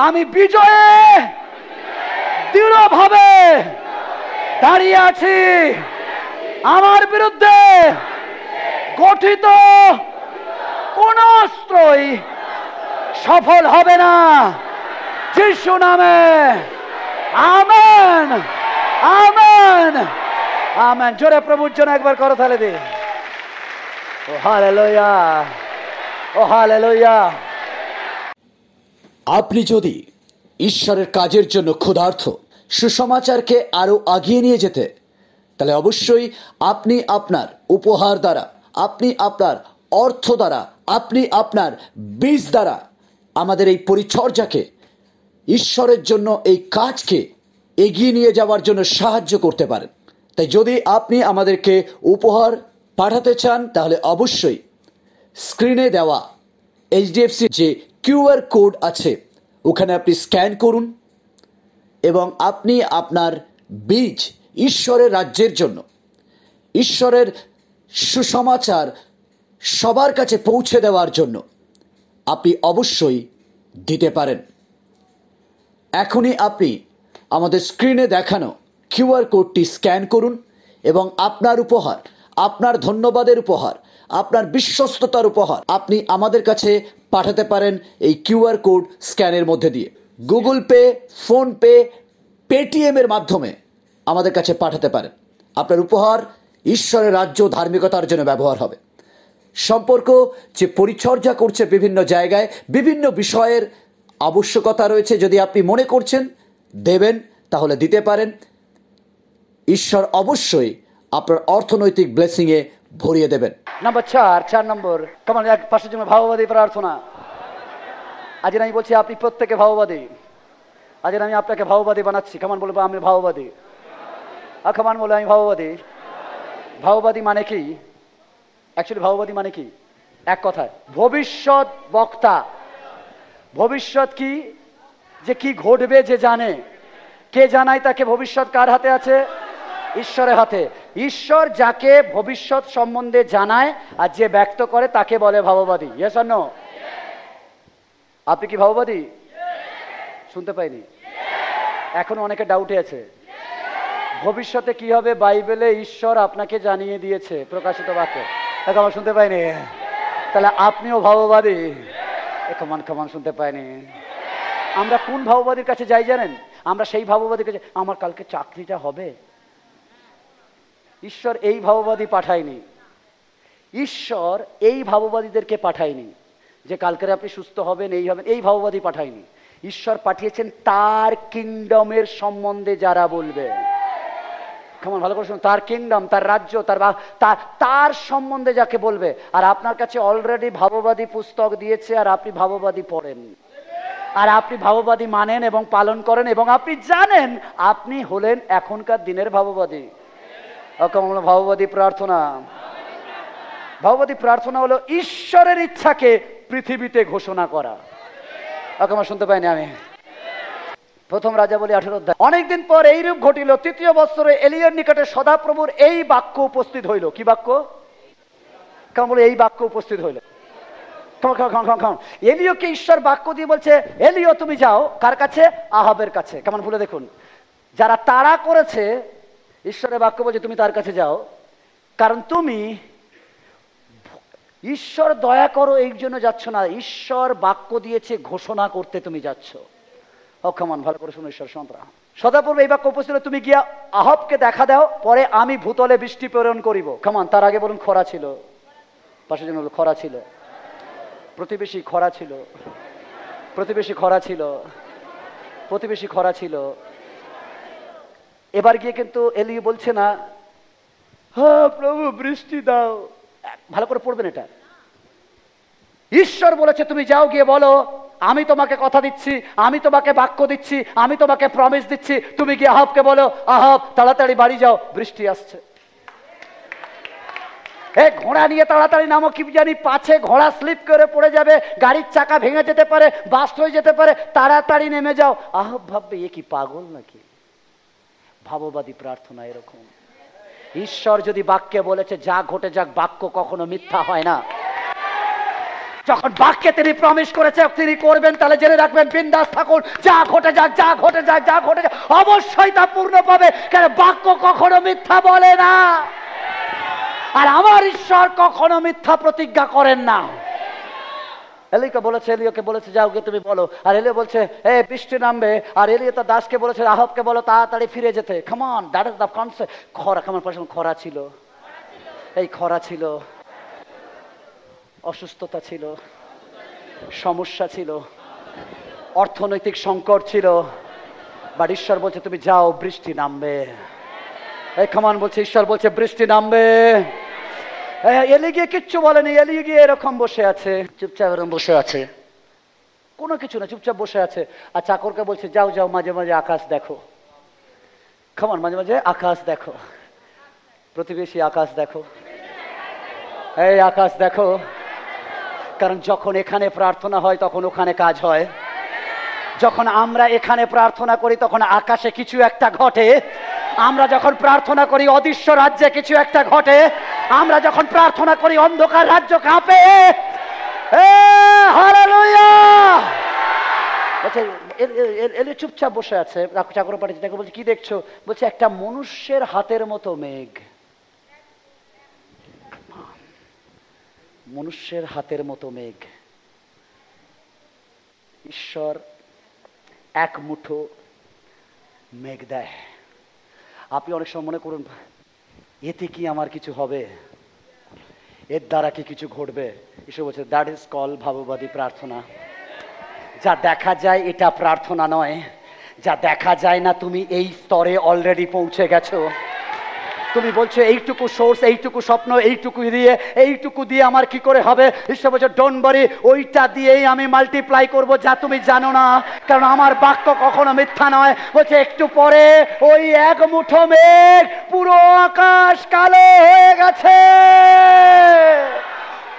আমি বিজয়ে দৃঢ়ভাবে দাঁড়িয়ে আছি। আমার বিরুদ্ধে গঠিত কোন অস্ত্রই সফল হবে না, যিশু নামে। Amen, amen, amen. জোরে প্রভুর জন্য একবার করতালি দি। ও হালেলুয়া, ও হালেলুয়া। আপনি যদি ঈশ্বরের কাজের জন্য ক্ষুধার্ত, সুসমাচারকে আরো আগিয়ে নিয়ে যেতে, তাহলে অবশ্যই আপনি আপনার উপহার দ্বারা, আপনি আপনার অর্থ দ্বারা, আপনি আপনার বীজ দ্বারা আমাদের এই পরিচর্যাকে, ঈশ্বরের জন্য এই কাজকে এগিয়ে নিয়ে যাওয়ার জন্য সাহায্য করতে পারেন। তাই যদি আপনি আমাদেরকে উপহার পাঠাতে চান, তাহলে অবশ্যই স্ক্রিনে দেওয়া এইচডিএফসি যে কিউআর কোড আছে, ওখানে আপনি স্ক্যান করুন এবং আপনি আপনার বীজ ঈশ্বরের রাজ্যের জন্য, ঈশ্বরের সুসমাচার সবার কাছে পৌঁছে দেওয়ার জন্য আপনি অবশ্যই দিতে পারেন। এখনই আপনি আমাদের স্ক্রিনে দেখানো কিউআর কোডটি স্ক্যান করুন এবং আপনার উপহার, আপনার ধন্যবাদের উপহার, আপনার বিশ্বস্ততার উপহার আপনি আমাদের কাছে পাঠাতে পারেন এই কিউআর কোড স্ক্যানের মধ্যে দিয়ে। গুগল পে, ফোনপে, পেটিএমের মাধ্যমে আমাদের কাছে পাঠাতে পারেন। আপনার উপহার ঈশ্বরের রাজ্য ধার্মিকতার জন্য ব্যবহার হবে। সম্পর্ক যে পরিচর্যা করছে বিভিন্ন জায়গায়, বিভিন্ন বিষয়ের আবশ্যকতা রয়েছে, যদি আপনি মনে করছেন দেবেন তাহলে দিতে পারেন। ঈশ্বর অবশ্যই আপনার অর্থনৈতিক ব্লেসিংয়ে ভরিয়ে দেবেন। নাম্বার 4 নম্বর, কেমন এক পাশের জন্য ভাববাদী প্রার্থনা। আজ আমি বলছি আপনি প্রত্যেকে ভাববাদী। আজ আমি আপনাকে ভাববাদী বানাচ্ছি। কেমন বলবো আমি ভাববাদী? কেমন বলে আমি ভাববাদী? ভাববাদী মানে কি? অ্যাকচুয়ালি ভাববাদী মানে কি? এক কথায় ভবিষ্যৎ বক্তা। ভবিষ্যৎ কি? যে কি ঘটবে যে জানে। কে জানায় তাকে? ভবিষ্যৎ কার হাতে আছে? ঈশ্বরের হাতে। ঈশ্বর যাকে ভবিষ্যৎ সম্বন্ধে জানায় আর যে ব্যক্ত করে তাকে বলে ভাববাদী। Yes or no? আপনি কি ভাববাদী? শুনতে পাইনি। এখন অনেকে ডাউটে আছে ভবিষ্যতে কি হবে। বাইবেলে ঈশ্বর আপনাকে জানিয়ে দিয়েছে প্রকাশিত বাক্যে। এখন আমার শুনতে পাইনি। তাহলে আপনিও ভাববাদী? কেমন শুনতে পাইনি। আমরা কোন ভাববাদীর কাছে যাই জানেন? আমরা সেই ভাববাদীর কাছে, আমার কালকে চাকরিটা হবে। ঈশ্বর এই ভাববাদী পাঠায়নি। ঈশ্বর এই ভাববাদীদেরকে পাঠায়নি যে কালকে আপনি সুস্থ হবেন, এই হবেন, এই ভাববাদী পাঠায়নি। ঈশ্বর পাঠিয়েছেন তার কিংডমের সম্বন্ধে যারা বলবে। কেমন ভালো করে শুনুন, তার কিংডম, তার রাজ্য, তার সম্বন্ধে যাকে বলবে। আর আপনার কাছে অলরেডি ভাববাদী পুস্তক দিয়েছে আর আপনি ভাববাদী পড়েন আর আপনি ভাববাদী মানেন এবং পালন করেন এবং আপনি জানেন আপনি হলেন এখনকার দিনের ভাববাদী। ভাববাদী প্রার্থনা। ভাববাদী প্রার্থনা হলো ঈশ্বরের ইচ্ছাকে পৃথিবীতে ঘোষণা করা। আমার শুনতে পাইনি আমি। প্রথম রাজাবলী 18 অধ্যায়। অনেকদিন পর এইরূপ ঘটিল, 3য় বৎসরে এলিয়ার নিকটে সদাপ্রভুর এই বাক্য উপস্থিত হইল। কি বাক্য? কেমন বলে এই বাক্য উপস্থিত হইল। এলিয়কে ঈশ্বর বাক্য দিয়ে বলছে, এলিয় তুমি যাও কার কাছে? আহাবের কাছে। কেমন ভুলে দেখুন, যারা তাড়া করেছে ঈশ্বরের বাক্য বলছে তুমি তার কাছে যাও, কারণ তুমি ঈশ্বর দয়া করো এই জন্য যাচ্ছ না, ঈশ্বর বাক্য দিয়েছে ঘোষণা করতে তুমি যাচ্ছ। কেমন ভালো করে শুনো ঈশ্বর সন্তান। সদাপ্রভু এই বাক্য উপস্থিত, তুমি গিয়া আহাবকে দেখা দাও, পরে আমি ভূতলে বৃষ্টি প্রেরণ করিব। কেমন? তার আগে বলুন খরা ছিল। পাশের জন্য খরা ছিল। প্রতিবেশী খরা ছিল। প্রতিবেশী খরা ছিল। প্রতিবেশী খরা ছিল। এবার গিয়ে কিন্তু এলি বলছে না হ্যাঁ প্রভু বৃষ্টি দাও। ভালো করে পড়বেন এটা। ঈশ্বর বলেছে তুমি যাও গিয়ে বলো আমি তোমাকে কথা দিচ্ছি, আমি তোমাকে বাক্য দিচ্ছি, আমি তোমাকে প্রমিস দিচ্ছি, তুমি গিয়ে আহাবকে বলো আহাব তাড়াতাড়ি বাড়ি যাও, বৃষ্টি আসছে। ঘোড়া নিয়ে তাড়াতাড়ি নামো, কি জানি পাছে ঘোড়া স্লিপ করে পড়ে যাবে, গাড়ির চাকা ভেঙে যেতে পারে, বাস্ট হয়ে যেতে পারে, তাড়াতাড়ি নেমে যাও। আহাব ভাববে এ কি পাগল নাকি? ভাববাদী প্রার্থনা এরকম। ঈশ্বর যদি বাক্যে বলেছে যা ঘটে যাক, বাক্য কখনো মিথ্যা হয় না। যখন বাক্যে তিনি প্রমিস করেছে তিনি করবেন, তাহলে জেনে রাখবেন বিন্দাস থাকুন, যা ঘটে যাক, যা ঘটে যাক, যা ঘটে যাক অবশ্যই তা পূর্ণ পাবে। কেন? বাক্য কখনো মিথ্যা বলে না, আর আমার ঈশ্বর কখনো মিথ্যা প্রতিজ্ঞা করেন না। এলিকে বলেছে, এলিয়কে বলেছে যাও গিয়ে তুমি বলো, আর এলিয় বলছে বৃষ্টি নামবে, আর এলিয় তার দাসকে বলেছে আহাবকে বলো তাড়াতাড়ি ফিরে যেতে। Come on, that is the concept. খরা, কেমন পাশে খরা ছিল, এই খরা ছিল, অসুস্থতা ছিল, সমস্যা ছিল, অর্থনৈতিক সংকট ছিল, বাট ঈশ্বর বলছে তুমি যাও বৃষ্টি নামবে। এই কামান বলছে, ঈশ্বর বলছে বৃষ্টি নামবে। এলি গিয়ে কিচ্ছু বলেনি, এলি গিয়ে এরকম বসে আছে, চুপচাপ এরকম বসে আছে, কোনো কিছু না, চুপচাপ বসে আছে। আর চাকরকে বলছে যাও যাও মাঝে মাঝে আকাশ দেখো। কামান মাঝে মাঝে আকাশ দেখো, প্রতিবেশী আকাশ দেখো, এই আকাশ দেখো। কারণ যখন এখানে প্রার্থনা হয় তখন ওখানে কাজ হয়। যখন আমরা এখানে প্রার্থনা করি তখন আকাশে কিছু একটা ঘটে। আমরা যখন প্রার্থনা করি অদৃশ্য রাজ্যে কিছু একটা ঘটে। আমরা যখন প্রার্থনা করি অন্ধকার রাজ্য কাঁপে। হালেলুয়া। বলছে চুপচাপ বসে আছে, চাকর পাঠিয়েছে, তাকে বলছে কি দেখছো? বলছে একটা মনুষ্যের হাতের মতো মেঘ। মনুষ্যের হাতের মতো মেঘ। ঈশ্বর এক মুঠো মেঘ দেয়। আপনি অনেক সময় মনে করুন এতে কি আমার কিছু হবে, এর দ্বারা কি কিছু ঘটবে? ঈশ্বর বলছে দ্যাট ইজ কল ভাববাদী প্রার্থনা। যা দেখা যায় এটা প্রার্থনা নয়। যা দেখা যায় না তুমি এই স্তরে অলরেডি পৌঁছে গেছো। তুমি বলছো এইটুকু সোর্স, এইটুকু স্বপ্ন, এইটুকু দিয়ে আমার কি করে হবে? ঈশ্বর বলছে ডোন্ট ওয়ারি, ওইটা দিয়েই আমি মাল্টিপ্লাই করব যা তুমি জানো না, কারণ আমার বাক্য কখনো মিথ্যা নয়। বলছে একটু পরে ওই এক মুঠো মেঘ পুরো আকাশ কালো হয়ে গেছে।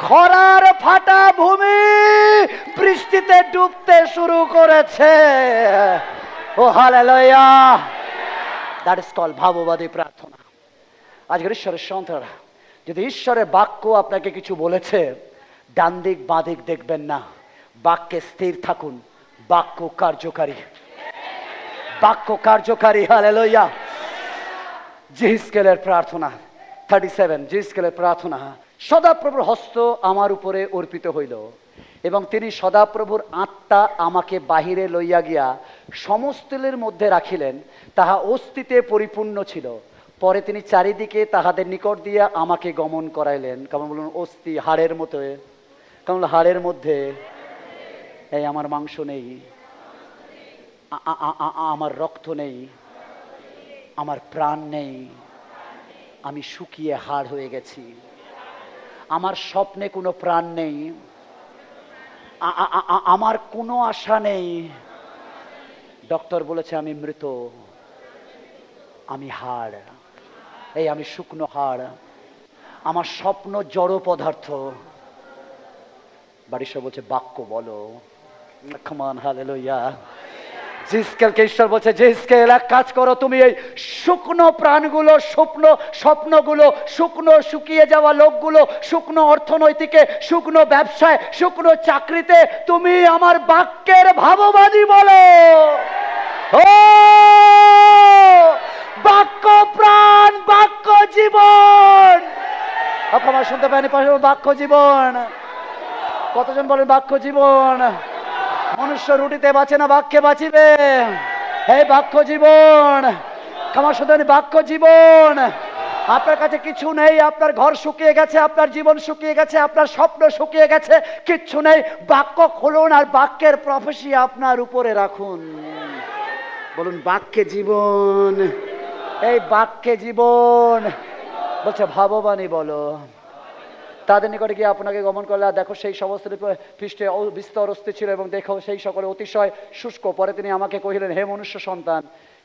খরার ফাটা ভূমি বৃষ্টিতে ডুবতে শুরু করেছে। ও হালেলুয়া। দ্যাট ইজ কল ভাববাদী প্রার্থনা। আজকের ঈশ্বরের সন্তানরা, যদি ঈশ্বরের বাক্য আপনাকে কিছু বলেছে, ডান দিক বাঁ দিক দেখবেন না, বাক্যে স্থির থাকুন। বাক্য কার্যকারী, বাক্য কার্যকারী। হালেলুয়া। জিহিজকেলের প্রার্থনা 37, জিহিজকেলের প্রার্থনা। সদাপ্রভুর হস্ত আমার উপরে অর্পিত হইল এবং তিনি সদাপ্রভুর আত্মা আমাকে বাহিরে লইয়া গিয়া সমস্তলের মধ্যে রাখিলেন, তাহা অস্থিতে পরিপূর্ণ ছিল। পরে তিনি চারিদিকে তাহাদের নিকট দিয়া আমাকে গমন করাইলেন। কেমন বলুন? অস্থি, হাড়ের মতো। কেমন? হাড়ের মধ্যে এই আমার মাংস নেই, আমার রক্ত নেই, আমার প্রাণ নেই, আমি শুকিয়ে হাড় হয়ে গেছি। আমার স্বপ্নে কোনো প্রাণ নেই, আমার কোনো আশা নেই। ডক্টর বলেছে আমি মৃত, আমি হাড়, এই আমি শুকনো হাড়, আমার স্বপ্ন জড় পদার্থ। বাড়ির সব বলছে বাক্য বলো। কামান হালেলুয়া। জিহিজকেলকে ঈশ্বর বলছে জিহিজকেল এক কাজ করো, তুমি এই শুকনো প্রাণগুলো, স্বপ্নগুলো, শুকনো শুকিয়ে যাওয়া লোকগুলো, শুকনো অর্থনৈতিকে, শুকনো ব্যবসায়, শুকনো চাকরিতে তুমি আমার বাক্যের ভাববাদী বলো। ও বাক্য প্রাণ, বাক্য জীবন। আপনারা শুনতে পারেন বাক্য জীবন। কতজন বলেন বাক্য জীবন? মনুষ্য রুটিতে বাঁচে না, বাক্যে বাঁচিবে। এই বাক্য জীবন। আমার শুধু বাক্য জীবন। আপনার কাছে কিছু নেই, আপনার ঘর শুকিয়ে গেছে, আপনার জীবন শুকিয়ে গেছে, আপনার স্বপ্ন শুকিয়ে গেছে, কিচ্ছু নেই। বাক্য খুলুন আর বাক্যের প্রফেসি আপনার উপরে রাখুন। বলুন বাক্যে জীবন। এই বাক্যে জীবন। বলছে ভাববাণী বলো। তাদের নিকটে গিয়ে আপনাকে গমন করলে দেখো সেই সমস্ত পৃষ্ঠে বিস্তর অস্থি ছিল এবং দেখো সেই সকলে অতিশয় শুষ্ক। পরে তিনি আমাকে কহিলেন, হে মনুষ্য সন্তান,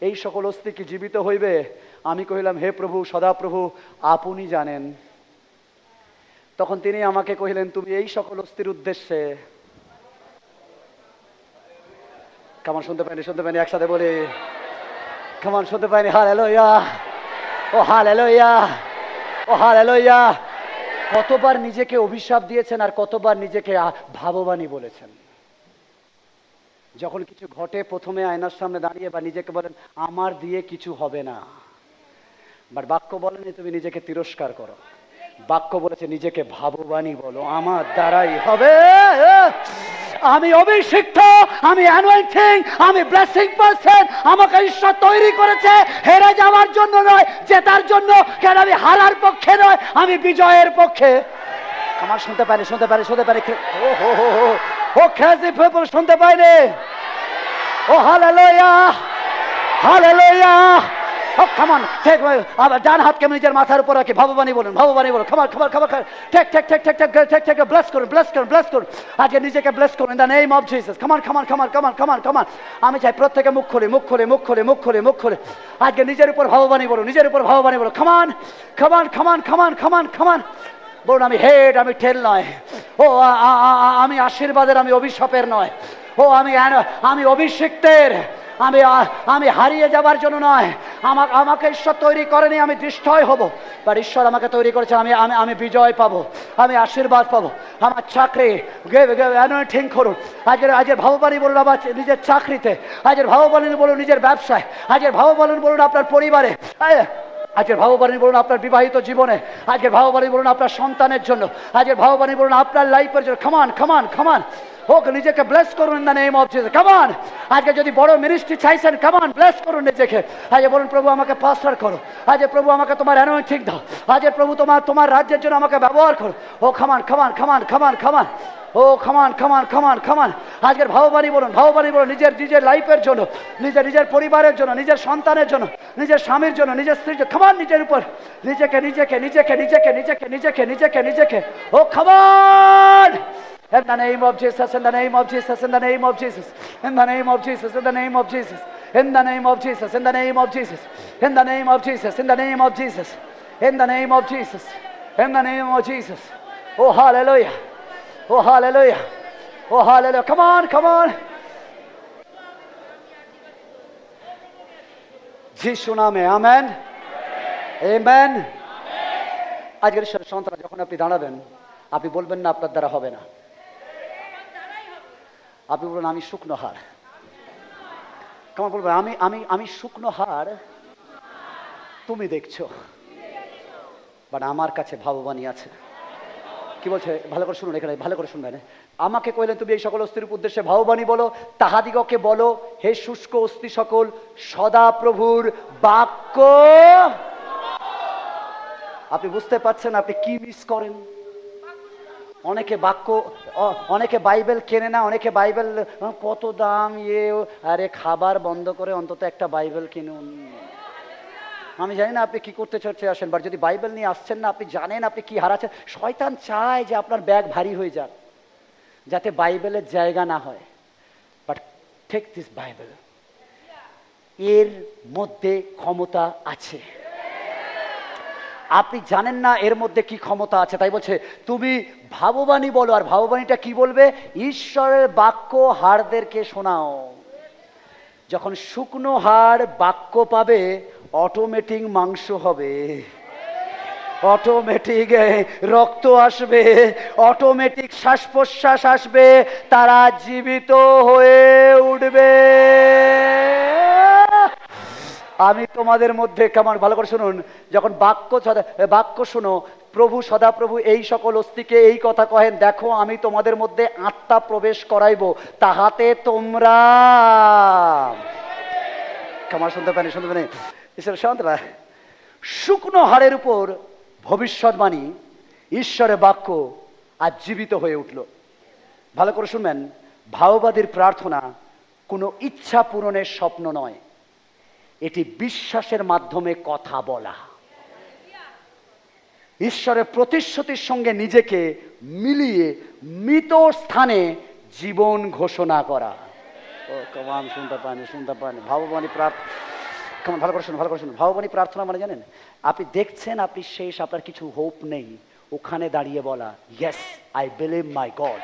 এই সকল অস্থি কি জীবিত হইবে? আমি কহিলাম, হে প্রভু, সদাপ্রভু আপনি জানেন। তখন তিনি আমাকে কহিলেন, তুমি এই সকল অস্থির উদ্দেশ্যে। কেমন শুনতে পাইনি? শুনতে পাইনি? একসাথে বলি কেমন শুনতে পাইনি? Hallelujah, oh hallelujah, oh hallelujah. কতবার নিজেকে অভিশাপ দিয়েছেন আর কতবার নিজেকে ভাববাণী বলেছেন। যখন কিছু ঘটে প্রথমে আয়নার সামনে দাঁড়িয়ে বা নিজেকে বলেন আমার দিয়ে কিছু হবে না, বাট বাক্য বলেনি তুমি নিজেকে তিরস্কার করো। বাক্য বলেছে নিজেকে ভাববাণী বলো, আমার দ্বারাই হবে। আমি অভিষিক্ত, আমি অ্যানোয়েন্টিং, আমি ব্লেসিং পারসন। আমাকে ঈশ্বর তৈরি করেছে হেরে যাওয়ার জন্য নয়, জেতার জন্য। কেন আমি হারার পক্ষে নয়, আমি বিজয়ের পক্ষে। আমার শুনতে পাইনি? শুনতে পারি? শুনতে পারি? ও হো হো হো, ও ক্রেজি পিপল শুনতে পাইনি? Oh hallelujah, hallelujah. Oh, come on, take ডান হাত কেমন নিজের মাথার উপর রাখি ভাববাণী বলুন, ভাববাণী বলুন। খাবার খাবার খাবার take take take take take take bless করুন, ব্লেস করুন, ব্লেস করুন। আজকে নিজেকে ব্লেস করুন in the name of Jesus. Come on come on come on come on come on কামান। আমি চাই প্রত্যেকে মুখ খুলে, মুখ খুলে, মুখ খুলে, মুখ খুলে, মুখ খুলে আজকে নিজের উপর ভাববাণী বলুন, নিজের উপর ভাববাণী বলুন। কামান কামান কামান কামান কামান কামান বলুন, আমি হেড, আমি টেল নয়। ও আমি আশীর্বাদের, আমি অভিশাপের নয়। ও ও আমি অভিষিক্তের, আমি হারিয়ে যাবার জন্য নয়। আমাকে ঈশ্বর তৈরি করেনি আমি ডিস্ট্রয় হব, বাট ঈশ্বর আমাকে তৈরি করেছে আমি বিজয় পাবো, আমি আশীর্বাদ পাবো। আমার চাকরি অ্যানোইন্টিং করুন আজকের ভাববাণী বলুন আমার নিজের চাকরিতে, আজকের ভাববাণী বলুন নিজের ব্যবসায়, আজকের ভাববাণী বলুন আপনার পরিবারে, আজকের ভাববাণী বলুন আপনার বিবাহিত জীবনে, আজকের ভাববাণী বলুন আপনার সন্তানের জন্য, আজকের ভাববাণী বলুন আপনার লাইফের জন্য। কামান হোক, নিজেকে ব্লেস করুন in the name of Jesus. কামান, আজকে যদি বড় মিনিস্ট্রি চাইছেন, কামান ব্লেস করুন নিজেকে। আজকে বলুন প্রভু আমাকে পাস্টার করো, আজকে প্রভু আমাকে তোমার অ্যানোইন্টিং দাও, আজকে প্রভু তোমার রাজ্যের জন্য আমাকে ব্যবহার করো। ও কামান, ও কামান। আজকের ভাববাণী বলুন নিজের লাইফের জন্য, নিজের পরিবারের জন্য, নিজের সন্তানের জন্য, নিজের স্বামীর জন্য, নিজের স্ত্রীর জন্য। কামান, নিজের উপর নিজেকে ও কামান। In the name of Jesus, in the name of Jesus, in the name of Jesus, in the name of Jesus, in the name of Jesus, in the name of Jesus, in the name of Jesus, in the name of Jesus, in the name of Jesus, in the name of Jesus, in the name of Jesus. Oh hallelujah, oh hallelujah, oh hallelujah. Come on. যিশু নামে amen, amen. আজকের ঈশ্বরের সন্তান, যখন আপনি দাঁড়াবেন, আপনি বলবেন না আপনার দ্বারা হবে না, আপনি বলবেন আমি শুকনো হাড়। কেমন বলবেন? আমি শুকনো হাড়, তুমি দেখছো, বাট আমার কাছে ভাববাণী আছে। কি বলছে? ভালো করে শুনুন, এখানে ভালো করে শুনবেন। আমাকে কইলেন তুমি এই সকল অস্থির উদ্দেশ্যে ভাববাণী বলো, তাহাদিগকে বলো হে শুষ্ক অস্থি সকল, সদা প্রভুর বাক্য। আপনি বুঝতে পারছেন আপনি কি মিস করেন? অনেকে বাইবেল কেনে না, অনেকে বাইবেল কত দাম, আরে খাবার বন্ধ করে অন্তত একটা বাইবেল কিনুন। আমি জানি না আপনি কি করতে চলছে আসেন, বাট যদি বাইবেল নিয়ে আসছেন না, আপনি জানেন আপনি কি হারাচ্ছেন। শয়তান চায় যে আপনার ব্যাগ ভারী হয়ে যাক, যাতে বাইবেলের জায়গা না হয়। বাট টেক দিস বাইবেল, এর মধ্যে ক্ষমতা আছে। আপনি জানেন না এর মধ্যে কি ক্ষমতা আছে, তাই বলছে তুমি ভাববাণী বলো। আর ভাববাণীটা কি বলবে? ঈশ্বরের বাক্য হাড়দেরকে শোনাও। যখন শুকনো হাড় বাক্য পাবে, অটোমেটিক মাংস হবে, অটোমেটিক রক্ত আসবে, অটোমেটিক শ্বাস প্রশ্বাস আসবে, তারা জীবিত হয়ে উঠবে। আমি তোমাদের মধ্যে, কেমন ভালো করে শুনুন, যখন বাক্য শুনো, প্রভু সদাপ্রভু এই সকল অস্থিকে এই কথা কহেন, দেখো আমি তোমাদের মধ্যে আত্মা প্রবেশ করাইব, তাহাতে তোমরা কেমন শুনতে পারি ঈশ্বরের সন্তানরা। শুকনো হাড়ের উপর ভবিষ্যৎবাণী, ঈশ্বরের বাক্য আজ জীবিত হয়ে উঠল। ভালো করে শুনবেন, ভাববাদীর প্রার্থনা কোনো ইচ্ছা পূরণের স্বপ্ন নয়, এটি বিশ্বাসের মাধ্যমে কথা বলা, ঈশ্বরের প্রতিশ্রুতির সঙ্গে নিজেকে মিলিয়ে মৃত স্থানে জীবন ঘোষণা করা। ও কমান, শুনতে পান ভাববাণী প্রার্থনা। কেমন ভালো করে শুনুন, ভাববাণী প্রার্থনা মানে জানেন, আপনি দেখছেন আপনি শেষ, আপনার কিছু হোপ নেই, ওখানে দাঁড়িয়ে বলা, yes I believe my god,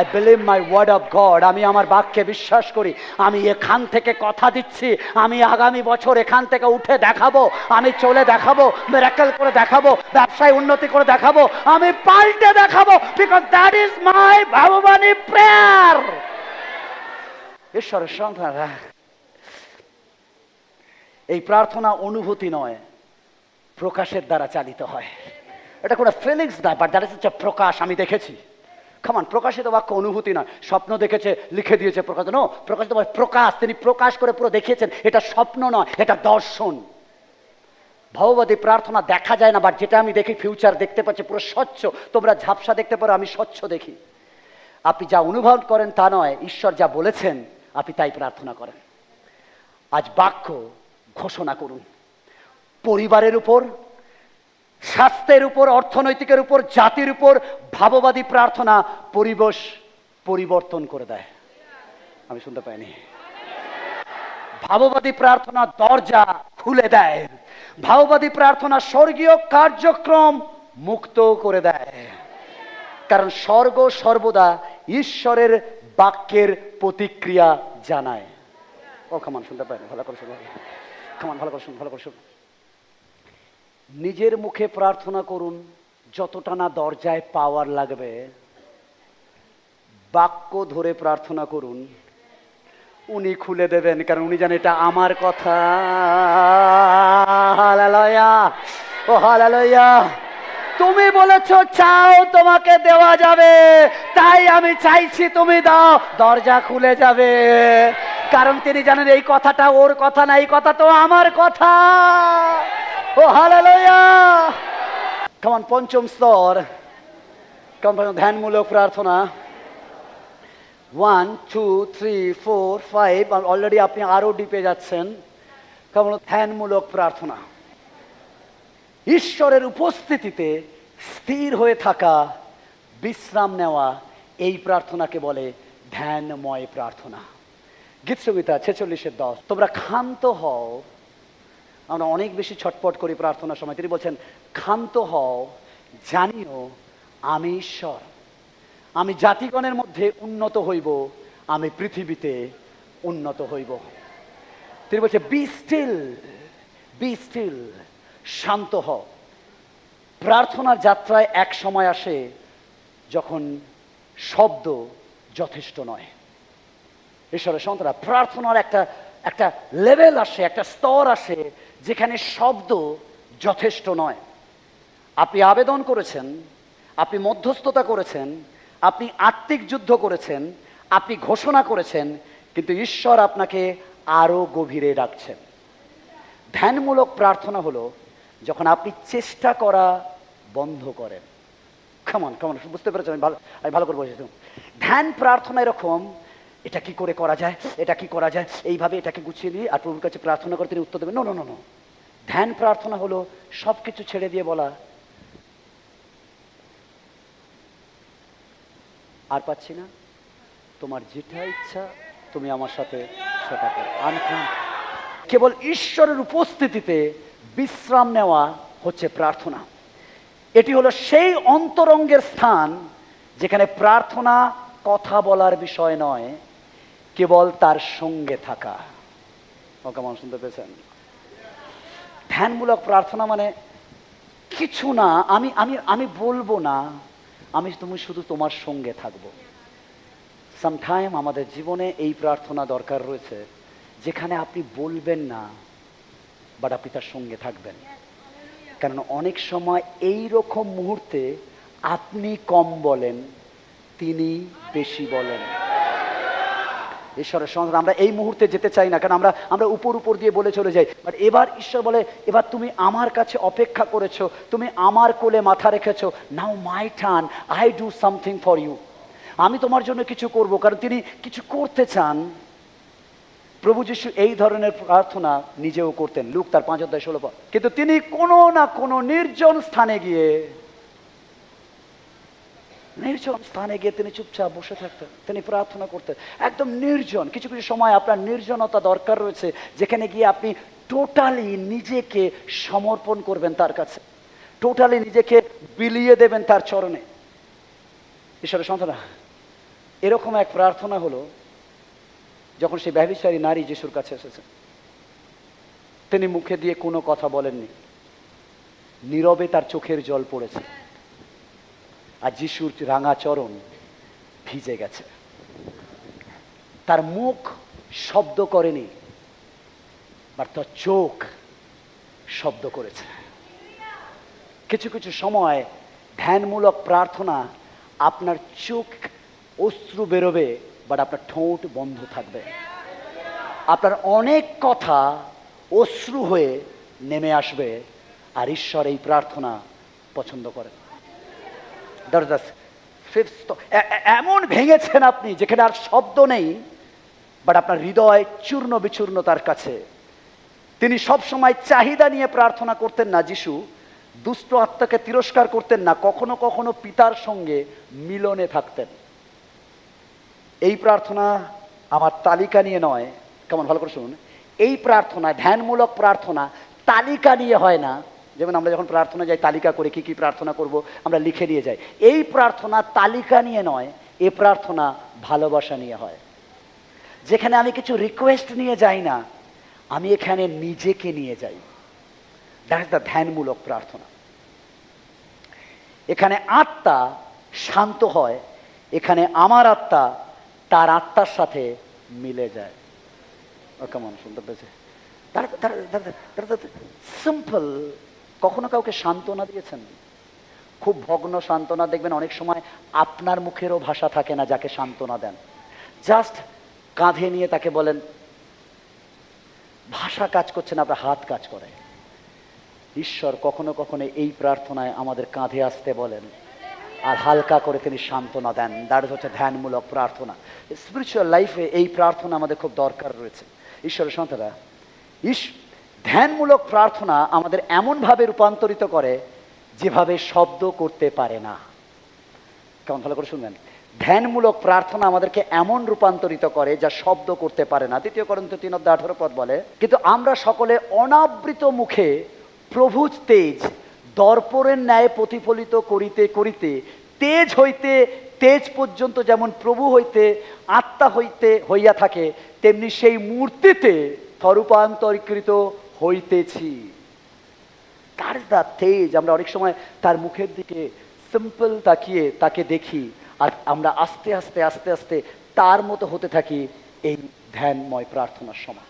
I believe my word of God. আমি আমার বাক্যে বিশ্বাস করি। আমি এখান থেকে কথা দিচ্ছি, আমি আগামী বছর এখান থেকে উঠে দেখাবো, আমি চলে দেখাবো, মিরাকল করে দেখাবো, ব্যবসায় উন্নতি করে দেখাবো, আমি পাল্টে দেখাবো, because that is my ভাববাণী প্রেয়ার। ঈশ্বরের সন্তানরা, এই প্রার্থনা অনুভূতি নয়, প্রকাশের দ্বারা চালিত হয়। এটা কোনো ফিলিংস নয়, বাট দ্যাট ইজ হচ্ছে প্রকাশ। আমি দেখেছি, খামান, প্রকাশিত বাক্য অনুভূতি নয়। স্বপ্ন দেখেছে, লিখে দিয়েছে প্রকাশ, নো, প্রকাশিত প্রকাশ, তিনি প্রকাশ করে পুরো দেখিয়েছেন। এটা স্বপ্ন নয়, এটা দর্শন। ভাববাদী প্রার্থনা দেখা যায় না, বাট যেটা আমি দেখি ফিউচার দেখতে পাচ্ছি পুরো স্বচ্ছ। তোমরা ঝাপসা দেখতে পারো, আমি স্বচ্ছ দেখি। আপনি যা অনুভব করেন তা নয়, ঈশ্বর যা বলেছেন আপনি তাই প্রার্থনা করেন। আজ বাক্য ঘোষণা করুন, পরিবারের উপর, স্বাস্থ্যের উপর, অর্থনৈতিকের উপর, জাতির উপর। ভাববাদী প্রার্থনা পরিবেশ পরিবর্তন করে দেয়। আমি শুনতে পাইনি। ভাববাদী প্রার্থনা দরজা খুলে দেয়। ভাববাদী প্রার্থনা স্বর্গীয় কার্যক্রম মুক্ত করে দেয়। কারণ স্বর্গ সর্বদা ঈশ্বরের বাক্যের প্রতিক্রিয়া জানায়। ও কামান শুনতে পারেন, ভালো করে শুনুন, কামান ভালো করে শুনুন, ভালো করে শুনুন। নিজের মুখে প্রার্থনা করুন যতটা না দরজায় পাওয়ার লাগবে, বাক্য ধরে প্রার্থনা করুন, উনি খুলে দেবেন, কারণ উনি জানেন এটা আমার কথা। Hallelujah, oh hallelujah. তুমি বলেছো চাও তোমাকে দেওয়া যাবে, তাই আমি চাইছি তুমি দাও, দরজা খুলে যাবে। কারণ তিনি জানেন এই কথাটা ওর কথা না, এই কথা তো আমার কথা। ও হালেলুয়া। কেমন পঞ্চম স্তর, কেমন ধ্যানমূলক প্রার্থনা। 1 2 3 4 5, অলরেডি আপনি আরো ডিপে যাচ্ছেন। কেমন ধ্যানমূলক প্রার্থনা। ঈশ্বরের উপস্থিতিতে স্থির হয়ে থাকা, বিশ্রাম নেওয়া, এই প্রার্থনাকে বলে ধ্যানময় প্রার্থনা। গীতসংহিতা 46:10, তোমরা ক্ষান্ত হও। আমরা অনেক বেশি ছটপট করি প্রার্থনার সময়। তিনি বলছেন ক্ষান্ত হও, জানিও আমি ঈশ্বর। আমি জাতিগণের মধ্যে উন্নত হইব, আমি পৃথিবীতে উন্নত হইব। তিনি বলছে বি স্টিল, বি স্টিল, শান্ত হও। প্রার্থনার যাত্রায় এক সময় আসে যখন শব্দ যথেষ্ট নয়। ঈশ্বরের সন্তানরা, প্রার্থনার একটা লেভেল আসে, একটা স্তর আসে যেখানে শব্দ যথেষ্ট নয়। আপনি আবেদন করেছেন, আপনি মধ্যস্থতা করেছেন, আপনি আত্মিক যুদ্ধ করেছেন, আপনি ঘোষণা করেছেন, কিন্তু ঈশ্বর আপনাকে আরো গভীরে ডাকছেন। ধ্যানমূলক প্রার্থনা হলো যখন আপনি চেষ্টা করা বন্ধ করেন। কেমন কেমন বুঝতে পেরেছেন? আমি ভালো করে বলছি। ধ্যান প্রার্থনা এরকম, এটা কি করে করা যায়, এটা কি করা যায়, এইভাবে এটাকে গুছিয়ে নিয়ে আর প্রভুর কাছে প্রার্থনা করে তিনি উত্তর দেবেন। No no no no. ধ্যান প্রার্থনা হলো সবকিছু ছেড়ে দিয়ে বলা, আর পাচ্ছি না, তোমার যেটা ইচ্ছা তুমি আমার সাথে সেটা করো। কেবল ঈশ্বরের উপস্থিতিতে বিশ্রাম নেওয়া হচ্ছে প্রার্থনা। এটি হলো সেই অন্তরঙ্গের স্থান যেখানে প্রার্থনা কথা বলার বিষয় নয়, কেবল তার সঙ্গে থাকা। কেমন শুনতে পেয়েছেন? ধ্যানমূলক প্রার্থনা মানে কিছু না, আমি আমি আমি বলবো না, তুমি শুধু তোমার সঙ্গে থাকবো। সামটাইম আমাদের জীবনে এই প্রার্থনা দরকার রয়েছে যেখানে আপনি বলবেন না, বাট আপনি তার সঙ্গে থাকবেন। কারণ অনেক সময় এই রকম মুহূর্তে আপনি কম বলেন, তিনি বেশি বলেন। ঈশ্বরের সন্তান, আমরা এই মুহূর্তে যেতে চাই না, কারণ আমরা উপর দিয়ে বলে চলে যাই। বাট এবার ঈশ্বর বলে, এবার তুমি আমার কাছে অপেক্ষা করেছো, তুমি আমার কোলে মাথা রেখেছো, now my turn, I do something for you. আমি তোমার জন্য কিছু করব, কারণ তিনি কিছু করতে চান। প্রভু যিশু এই ধরনের প্রার্থনা নিজেও করতেন, লুক তার 5:16। কিন্তু তিনি কোনো না কোনো নির্জন স্থানে গিয়ে তিনি চুপচাপ বসে থাকতেন, তিনি প্রার্থনা করতেন একদম নির্জন। কিছু কিছু সময় আপনার নির্জনতা দরকার রয়েছে, যেখানে গিয়ে আপনি টোটালি নিজেকে সমর্পণ করবেন তার কাছে, টোটালি নিজেকে বিলিয়ে দেবেন তার চরণে। ঈশ্বরের সন্তানরা, এরকম এক প্রার্থনা হলো যখন সেই ব্যভিচারী নারী যিশুর কাছে এসেছেন। তিনি মুখে দিয়ে কোনো কথা বলেননি, নীরবে তার চোখের জল পড়েছে, আর যিশুর রাঙা চরণ ভিজে গেছে। তার মুখ শব্দ করেনি, বাট তার চোখ শব্দ করেছে। কিছু কিছু সময় ধ্যানমূলক প্রার্থনা, আপনার চোখ অশ্রু বেরোবে, বাট আপনার ঠোঁট বন্ধ থাকবে। আপনার অনেক কথা অশ্রু হয়ে নেমে আসবে, আর ঈশ্বর এই প্রার্থনা পছন্দ করেন। এমন ভেঙেছেন আপনি যেখানে আর শব্দ নেই, বাট আপনার হৃদয় চূর্ণ বিচূর্ণ তার কাছে। তিনি সব সময় চাহিদা নিয়ে প্রার্থনা করতেন না। যিশু দুষ্ট আত্মাকে তিরস্কার করতেন না, কখনো কখনো পিতার সঙ্গে মিলনে থাকতেন। এই প্রার্থনা আমার তালিকা নিয়ে নয়, কেমন ভালো করে শুনুন। এই প্রার্থনা, ধ্যানমূলক প্রার্থনা তালিকা নিয়ে হয় না। যেমন আমরা যখন প্রার্থনা যাই তালিকা করে কি কি প্রার্থনা করব আমরা লিখে নিয়ে যাই। এই প্রার্থনা তালিকা নিয়ে নয়, এ প্রার্থনা ভালোবাসা নিয়ে হয়, যেখানে আমি কিছু রিকোয়েস্ট নিয়ে যাই না, আমি এখানে নিজেকে নিয়ে যাই। দ্যাট ইজ দ্য ধ্যানমূলক প্রার্থনা। এখানে আত্মা শান্ত হয়, এখানে আমার আত্মা তার আত্মার সাথে মিলে যায়। কেমন শুনতে পেয়েছে? সিম্পল। কখনো কাউকে সান্ত্বনা দিয়েছেন? খুব ভগ্ন সান্ত্বনা দেখবেন অনেক সময় আপনার মুখেরও ভাষা থাকে না যাকে সান্ত্বনা দেন। জাস্ট কাঁধে নিয়ে তাকে বলেন, ভাষা কাজ করছে না, আপনার হাত কাজ করে। ঈশ্বর কখনো কখনো এই প্রার্থনায় আমাদের কাঁধে আসতে বলেন আর হালকা করে তিনি সান্ত্বনা দেন। দ্যাট হচ্ছে ধ্যানমূলক প্রার্থনা। স্পিরিচুয়াল লাইফে এই প্রার্থনা আমাদের খুব দরকার রয়েছে। ঈশ্বরের সন্তানরা, ধ্যানমূলক প্রার্থনা আমাদের এমনভাবে রূপান্তরিত করে যেভাবে শব্দ করতে পারে না। কেমন ভালো করে শুনবেন? ধ্যানমূলক প্রার্থনা আমাদেরকে এমন রূপান্তরিত করে যা শব্দ করতে পারে না। 2 Corinthians 3:18 বলে, কিন্তু আমরা সকলে অনাবৃত মুখে প্রভুর তেজ দর্পণের ন্যায় প্রতিফলিত করিতে করিতে তেজ হইতে তেজ পর্যন্ত যেমন প্রভু হইতে আত্মা হইতে হইয়া থাকে, তেমনি সেই মূর্তিতে রূপান্তরীকৃত হইতেছি। তার দা তেজ, আমরা অনেক সময় তার মুখের দিকে সিম্পল তাকিয়ে তাকে দেখি, আর আমরা আস্তে আস্তে আস্তে আস্তে তার মতো হতে থাকি এই ধ্যানময় প্রার্থনার সময়।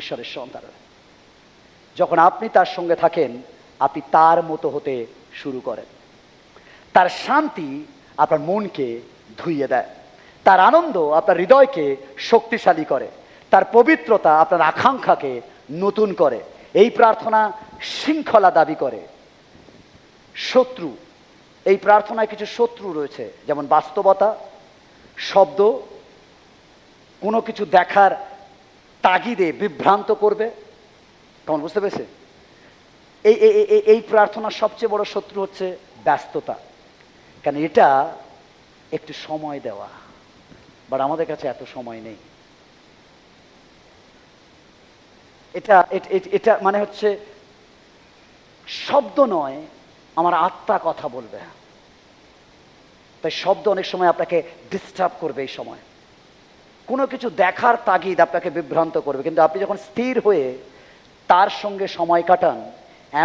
ঈশ্বরের সন্তান, যখন আপনি তার সঙ্গে থাকেন, আপনি তার মতো হতে শুরু করেন। তার শান্তি আপনার মনকে ধুইয়ে দেয়, তার আনন্দ আপনার হৃদয়কে শক্তিশালী করে, তার পবিত্রতা আপনার আকাঙ্ক্ষাকে নতুন করে। এই প্রার্থনা শৃঙ্খলা দাবি করে। শত্রু, এই প্রার্থনায় কিছু শত্রু রয়েছে, যেমন বাস্তবতা, শব্দ, কোনো কিছু দেখার তাগিদে বিভ্রান্ত করবে। কেমন বুঝতে পেরেছে? এই প্রার্থনার সবচেয়ে বড় শত্রু হচ্ছে ব্যস্ততা। কারণ এটা একটু সময় দেওয়া, বাট আমাদের কাছে এত সময় নেই। এটা মানে হচ্ছে শব্দ নয়, আমার আত্মা কথা বলবে। তাই শব্দ অনেক সময় আপনাকে ডিস্টার্ব করবে। এই সময় কোনো কিছু দেখার তাগিদ আপনাকে বিভ্রান্ত করবে, কিন্তু আপনি যখন স্থির হয়ে তার সঙ্গে সময় কাটান,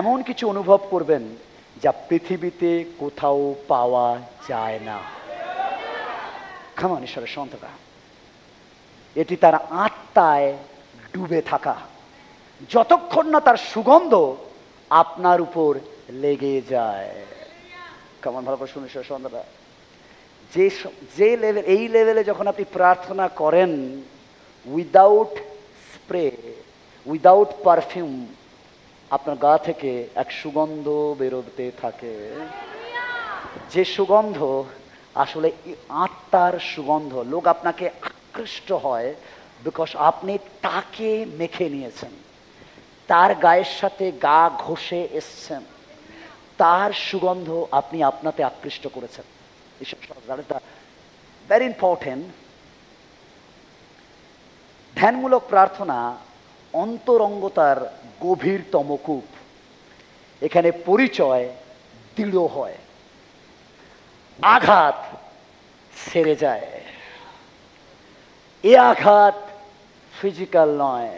এমন কিছু অনুভব করবেন যা পৃথিবীতে কোথাও পাওয়া যায় না। কেমন ঈশ্বরের সন্তানরা, এটি তার আত্মায় ডুবে থাকা, যতক্ষণ না তার সুগন্ধ আপনার উপর লেগে যায়। কেমন ভালো করে শুনে ঈশ্বরের সন্তানরা, যে লেভেল, এই লেভেলে যখন আপনি প্রার্থনা করেন, উইদাউট স্প্রে, উইদাউট পারফিউম, আপনার গা থেকে এক সুগন্ধ বেরোতে থাকে, যে সুগন্ধ আসলে আত্মার সুগন্ধ। লোক আপনাকে আকৃষ্ট হয় বিকজ আপনি তাকে মেখে নিয়েছেন, তার গায়ের সাথে গা ঘষে এসছেন, তার সুগন্ধ আপনি আপনাতে আকৃষ্ট করেছেন। Very important. ধ্যানমূলক প্রার্থনা অন্তরঙ্গতার গভীরতম কূপ। এখানে পরিচয় দৃঢ় হয়, আঘাত সেরে যায়। এ আঘাত ফিজিক্যাল নয়,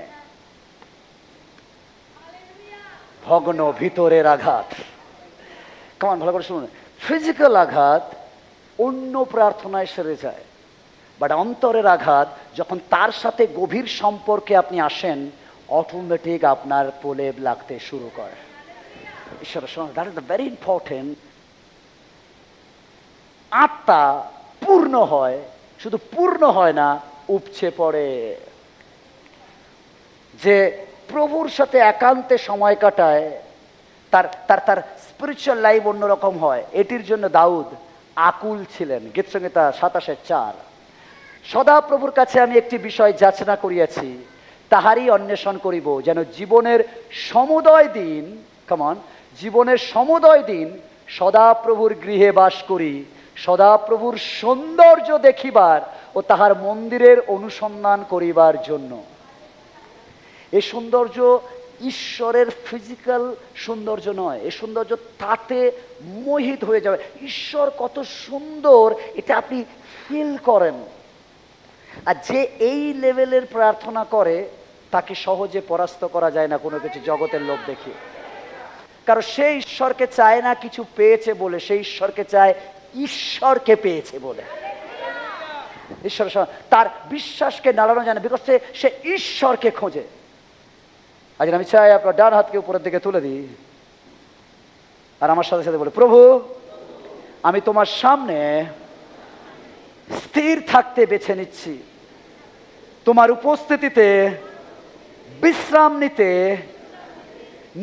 ভগ্ন ভিতরের আঘাত। কেমন ভালো করে শুনুন, ফিজিক্যাল আঘাত অন্য প্রার্থনায় সেরে যায়, বাট অন্তরের আঘাত যখন তার সাথে গভীর সম্পর্কে আপনি আসেন, অটোমেটিক আপনার প্রলেপ লাগতে শুরু করে। ঈশ্বরের সঙ্গে, that is the very important. আত্মা পূর্ণ হয়, শুধু পূর্ণ হয় না, উপচে পড়ে। যে প্রভুর সাথে একান্তে সময় কাটায়, তার তার তার স্পিরিচুয়াল লাইফ অন্যরকম হয়। এটির জন্য দাউদ আকুল ছিলেন। গীতসংহিতা 27:4, সদা প্রভুর কাছে আমি একটি বিষয় যাচনা করিয়াছি, তাহারই অন্বেষণ করিব, যেন জীবনের সমুদয় দিন, কেমন, জীবনের সমুদয় দিন সদা প্রভুর গৃহে বাস করি, সদা প্রভুর সৌন্দর্য দেখিবার ও তাহার মন্দিরের অনুসন্ধান করিবার জন্য। এই সৌন্দর্য ঈশ্বরের ফিজিক্যাল সৌন্দর্য নয়, এই সৌন্দর্য তাতে মোহিত হয়ে যাবে। ঈশ্বর কত সুন্দর এটা আপনি ফিল করেন। আর যে এই লেভেলের প্রার্থনা করে তাকে সহজে পরাস্ত করা যায় না কোনো কিছু জগতের লোভ দেখিয়ে। কারণ সে ঈশ্বরকে চায় না কিছু পেয়েছে বলে, সে ঈশ্বরকে চায় ঈশ্বরকে পেয়েছে বলে। ঈশ্বর তার বিশ্বাসকে নাড়ানো যায় না, বিকজ সে ঈশ্বরকে খোঁজে। আজ আমি চাই আপনার ডান হাতকে উপরের দিকে তুলে দিই আর আমার সাথে সাথে বলে, প্রভু আমি তোমার সামনে স্থির থাকতে বেছে নিচ্ছি, তোমার উপস্থিতিতে বিশ্রাম নিতে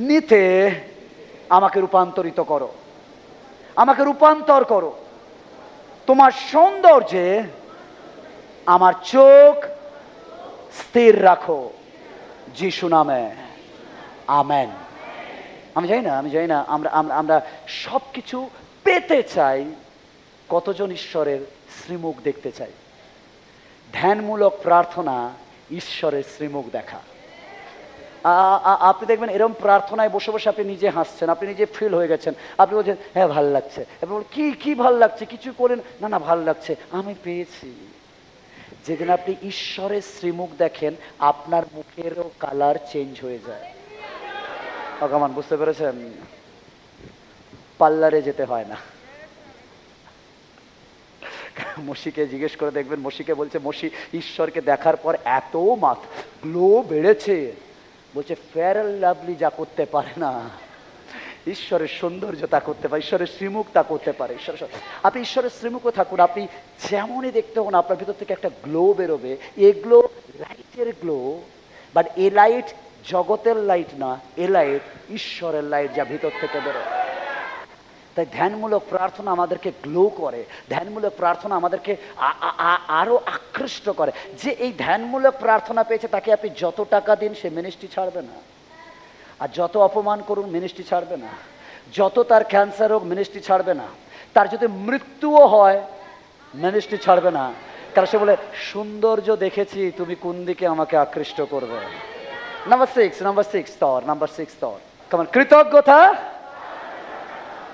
নিতে আমাকে রূপান্তরিত করো, আমাকে রূপান্তর করো। তোমার সৌন্দর্যে আমার চোখ স্থির রাখো, যিশু নামে, আমেন। আমি জানি না আমরা সব কিছু পেতে চাই, কতজন ঈশ্বরের শ্রীমুখ দেখতে চাই। ধ্যানমূলক প্রার্থনা ঈশ্বরের শ্রীমুখ দেখা। আপনি দেখবেন এরকম প্রার্থনায় বসে বসে আপনি নিজে হাসছেন, আপনি নিজে ফিল হয়ে গেছেন, আপনি বলছেন হ্যাঁ ভাল লাগছে, কি ভাল লাগছে, কিছু করেন না ভাল লাগছে, আমি পেয়েছি। যেদিন আপনি ঈশ্বরের শ্রীমুখ দেখেন আপনার মুখেরও কালার চেঞ্জ হয়ে যায়। ভগবান বুঝতে পেরেছেন? পার্লারে যেতে হয় না। মসিকে জিজ্ঞেস করে দেখবেন, মসিকে বলছে, মসি ঈশ্বরকে দেখার পর এত মাথা গ্লো বেড়েছে, বলছে ফেয়ার অ্যান্ড লাভলি যা করতে পারে না, ঈশ্বরের সৌন্দর্য তা করতে পারে, ঈশ্বরের শ্রীমুখ তা করতে পারে। আপনি ঈশ্বরের শ্রীমুখও থাকুন, আপনি যেমনই দেখতে হন আপনার ভিতর থেকে একটা গ্লো বেরোবে। এ গ্লো লাইটের গ্লো, বাট এ লাইট জগতের লাইট না, এ লাইট ঈশ্বরের লাইট যা ভিতর থেকে বেরোয়। তাই ধ্যানমূলক প্রার্থনা আমাদেরকে গ্লো করে, ধ্যানমূলক প্রার্থনা আমাদেরকে আরো আকৃষ্ট করে। যে এই ধ্যানমূলক প্রার্থনা পেয়েছে তাকে আপনি যত টাকা দিন সে মিনিস্ট্রি ছাড়বে না, আর যত অপমান করুন মিনিস্ট্রি ছাড়বে না, যত তার ক্যান্সার হোক মিনিস্ট্রি ছাড়বে না, তার যদি মৃত্যুও হয় মিনিস্ট্রি ছাড়বে না। কারণ সে বলে সৌন্দর্য দেখেছি, তুমি কোন দিকে আমাকে আকৃষ্ট করবে। নাম্বার সিক্স স্তর, কেমন? কৃতজ্ঞতা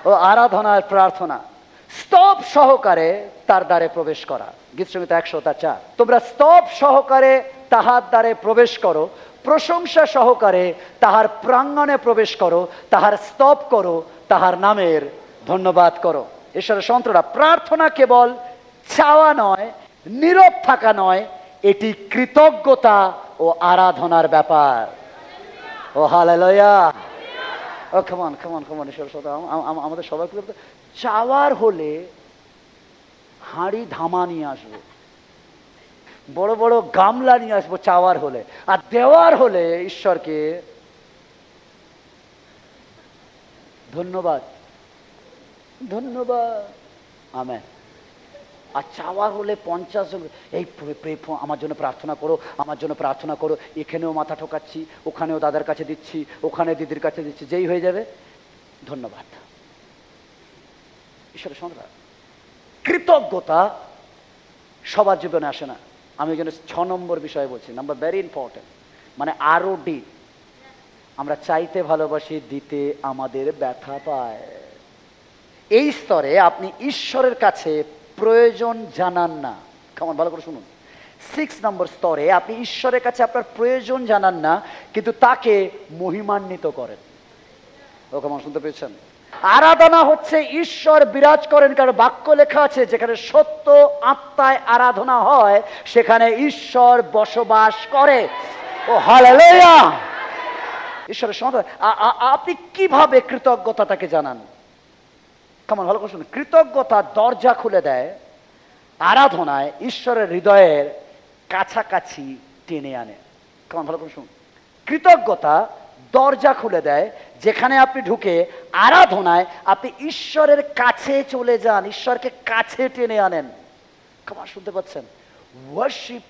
ও আরাধনার প্রার্থনা, স্তব সহকারে তার দ্বারে প্রবেশ করা। গীত সংহিতা 104। তোমরা স্তব সহকারে তাহার দ্বারে প্রবেশ করো, প্রশংসা সহকারে তাহার প্রাঙ্গণে প্রবেশ করো, তাহার স্তব করো, তাহার নামের ধন্যবাদ করো। ঈশ্বরের সন্তানরা, প্রার্থনা কেবল চাওয়া নয়, নীরব থাকা নয়, এটি কৃতজ্ঞতা ও আরাধনার ব্যাপার। ও হালেলুয়া। ও কেমন ঈশ্বর আমাদের সবাই চাওয়ার হলে হাঁড়ি ধামা নিয়ে আসবো, বড় বড় গামলা নিয়ে আসবো চাওয়ার হলে, আর দেওয়ার হলে ঈশ্বরকে ধন্যবাদ আমেন। আর চাওয়ার হলে 50 জন এই আমার জন্য প্রার্থনা করো, আমার জন্য প্রার্থনা করো, এখানেও মাথা ঠোকাচ্ছি, ওখানেও দাদার কাছে দিচ্ছি, ওখানে দিদির কাছে দিচ্ছি, যেই হয়ে যাবে ধন্যবাদ। ঈশ্বরের সন্তান, কৃতজ্ঞতা সবার জীবনে আসে না। আমি ওই জন্য 6 নম্বর বিষয় বলছি, নাম্বার ভেরি ইম্পর্টেন্ট, মানে আরো ডিপ। আমরা চাইতে ভালোবাসি, দিতে আমাদের ব্যথা পায়। এই স্তরে আপনি ঈশ্বরের কাছে প্রয়োজন জানান না। কেমন? ভালো করে শুনুন। 6 নম্বর স্তরে আপনি ঈশ্বরের কাছে আপনার প্রয়োজন জানান না, কিন্তু তাকে মহিমান্বিত করেন। ও কেমন শুনতে পেয়েছেন? আরাধনা হচ্ছে ঈশ্বর বিরাজ করেন, কারণ বাক্য লেখা আছে যেখানে সত্য আত্মায় আরাধনা হয় সেখানে ঈশ্বর বসবাস করে। ও হালেলুয়া। ঈশ্বরের সন্তান, আপনি কিভাবে কৃতজ্ঞতা তাকে জানান? কেমন? ভালো করে শুনুন। কৃতজ্ঞতা দরজা খুলে দেয় আরাধনায়, ঈশ্বরের হৃদয়ের কাছাকাছি টেনে আনে। কেমন? ভালো করে শুনুন। কৃতজ্ঞতা দরজা খুলে দেয়, যেখানে আপনি ঢুকে আরাধনায় আপনি ঈশ্বরের কাছে চলে যান, ঈশ্বরকে কাছে টেনে আনেন। কেমন শুনতে পাচ্ছেন? ওয়ার্শিপ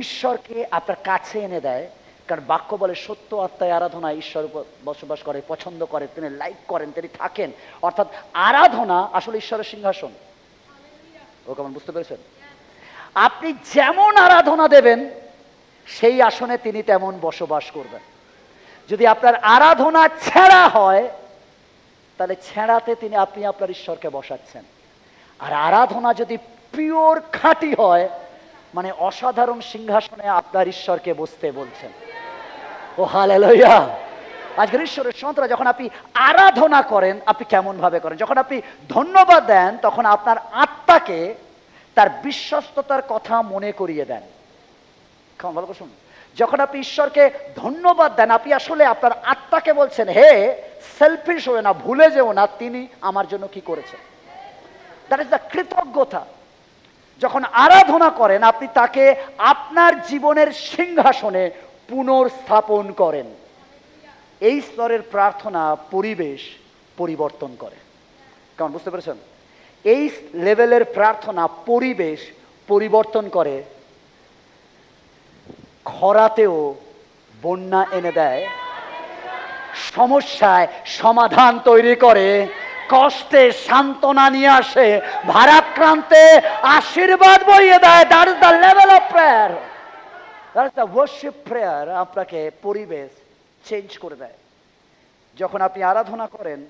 ঈশ্বরকে আপনার কাছে এনে দেয়, কারণ বাক্য বলে সত্য আত্মায় আরাধনা ঈশ্বর বসবাস করে, পছন্দ করে, তিনি লাইক করেন, তিনি থাকেন। অর্থাৎ আরাধনা আসলে ঈশ্বরের সিংহাসন। ও কেমন বুঝতে পেরেছেন? আপনি যেমন আরাধনা দেবেন সেই আসনে তিনি তেমন বসবাস করবেন। যদি আপনার আরাধনা ছেঁড়া হয়, তাহলে ছেঁড়াতে আপনি আপনার ঈশ্বরকে বসাচ্ছেন। আর আরাধনা যদি পিওর খাঁটি হয়, মানে অসাধারণ সিংহাসনে আপনার ঈশ্বরকে বসতে বলছেন। ও হালেলুয়া! আজকের ঈশ্বরের সন্তানরা, যখন আপনি আরাধনা করেন, আপনি কেমন ভাবে করেন? যখন আপনি ধন্যবাদ দেন, তখন আপনার আত্মাকে তার বিশ্বস্ততার কথা মনে করিয়ে দেন। কেমন ভালো করে শুনুন, যখন আপনি ঈশ্বরকে ধন্যবাদ দেন, আপনি আসলে আপনার আত্মাকে বলছেন, হে সেলফিশ হয়ে না, ভুলে যেও না তিনি আমার জন্য কি করেছেন। দ্যাট ইজ দ্য কৃতজ্ঞতা। যখন আরাধনা করেন, আপনি তাকে আপনার জীবনের সিংহাসনে পুনর্স্থাপন করেন। এই স্তরের প্রার্থনা পরিবেশ পরিবর্তন করে। কেমন বুঝতে পেরেছেন? এই লেভেলের প্রার্থনা পরিবেশ পরিবর্তন করে, খরাতেও বন্যা এনে দেয়, সমস্যায় সমাধান তৈরি করে, কষ্টে সান্ত্বনা নিয়ে আসে, ভারাক্রান্তে আশীর্বাদ বইয়ে দেয়। That is the level of prayer, that is the worship prayer. আপনাকে পরিবেশ চেঞ্জ করে দেয়। যখন আপনি আরাধনা করেন,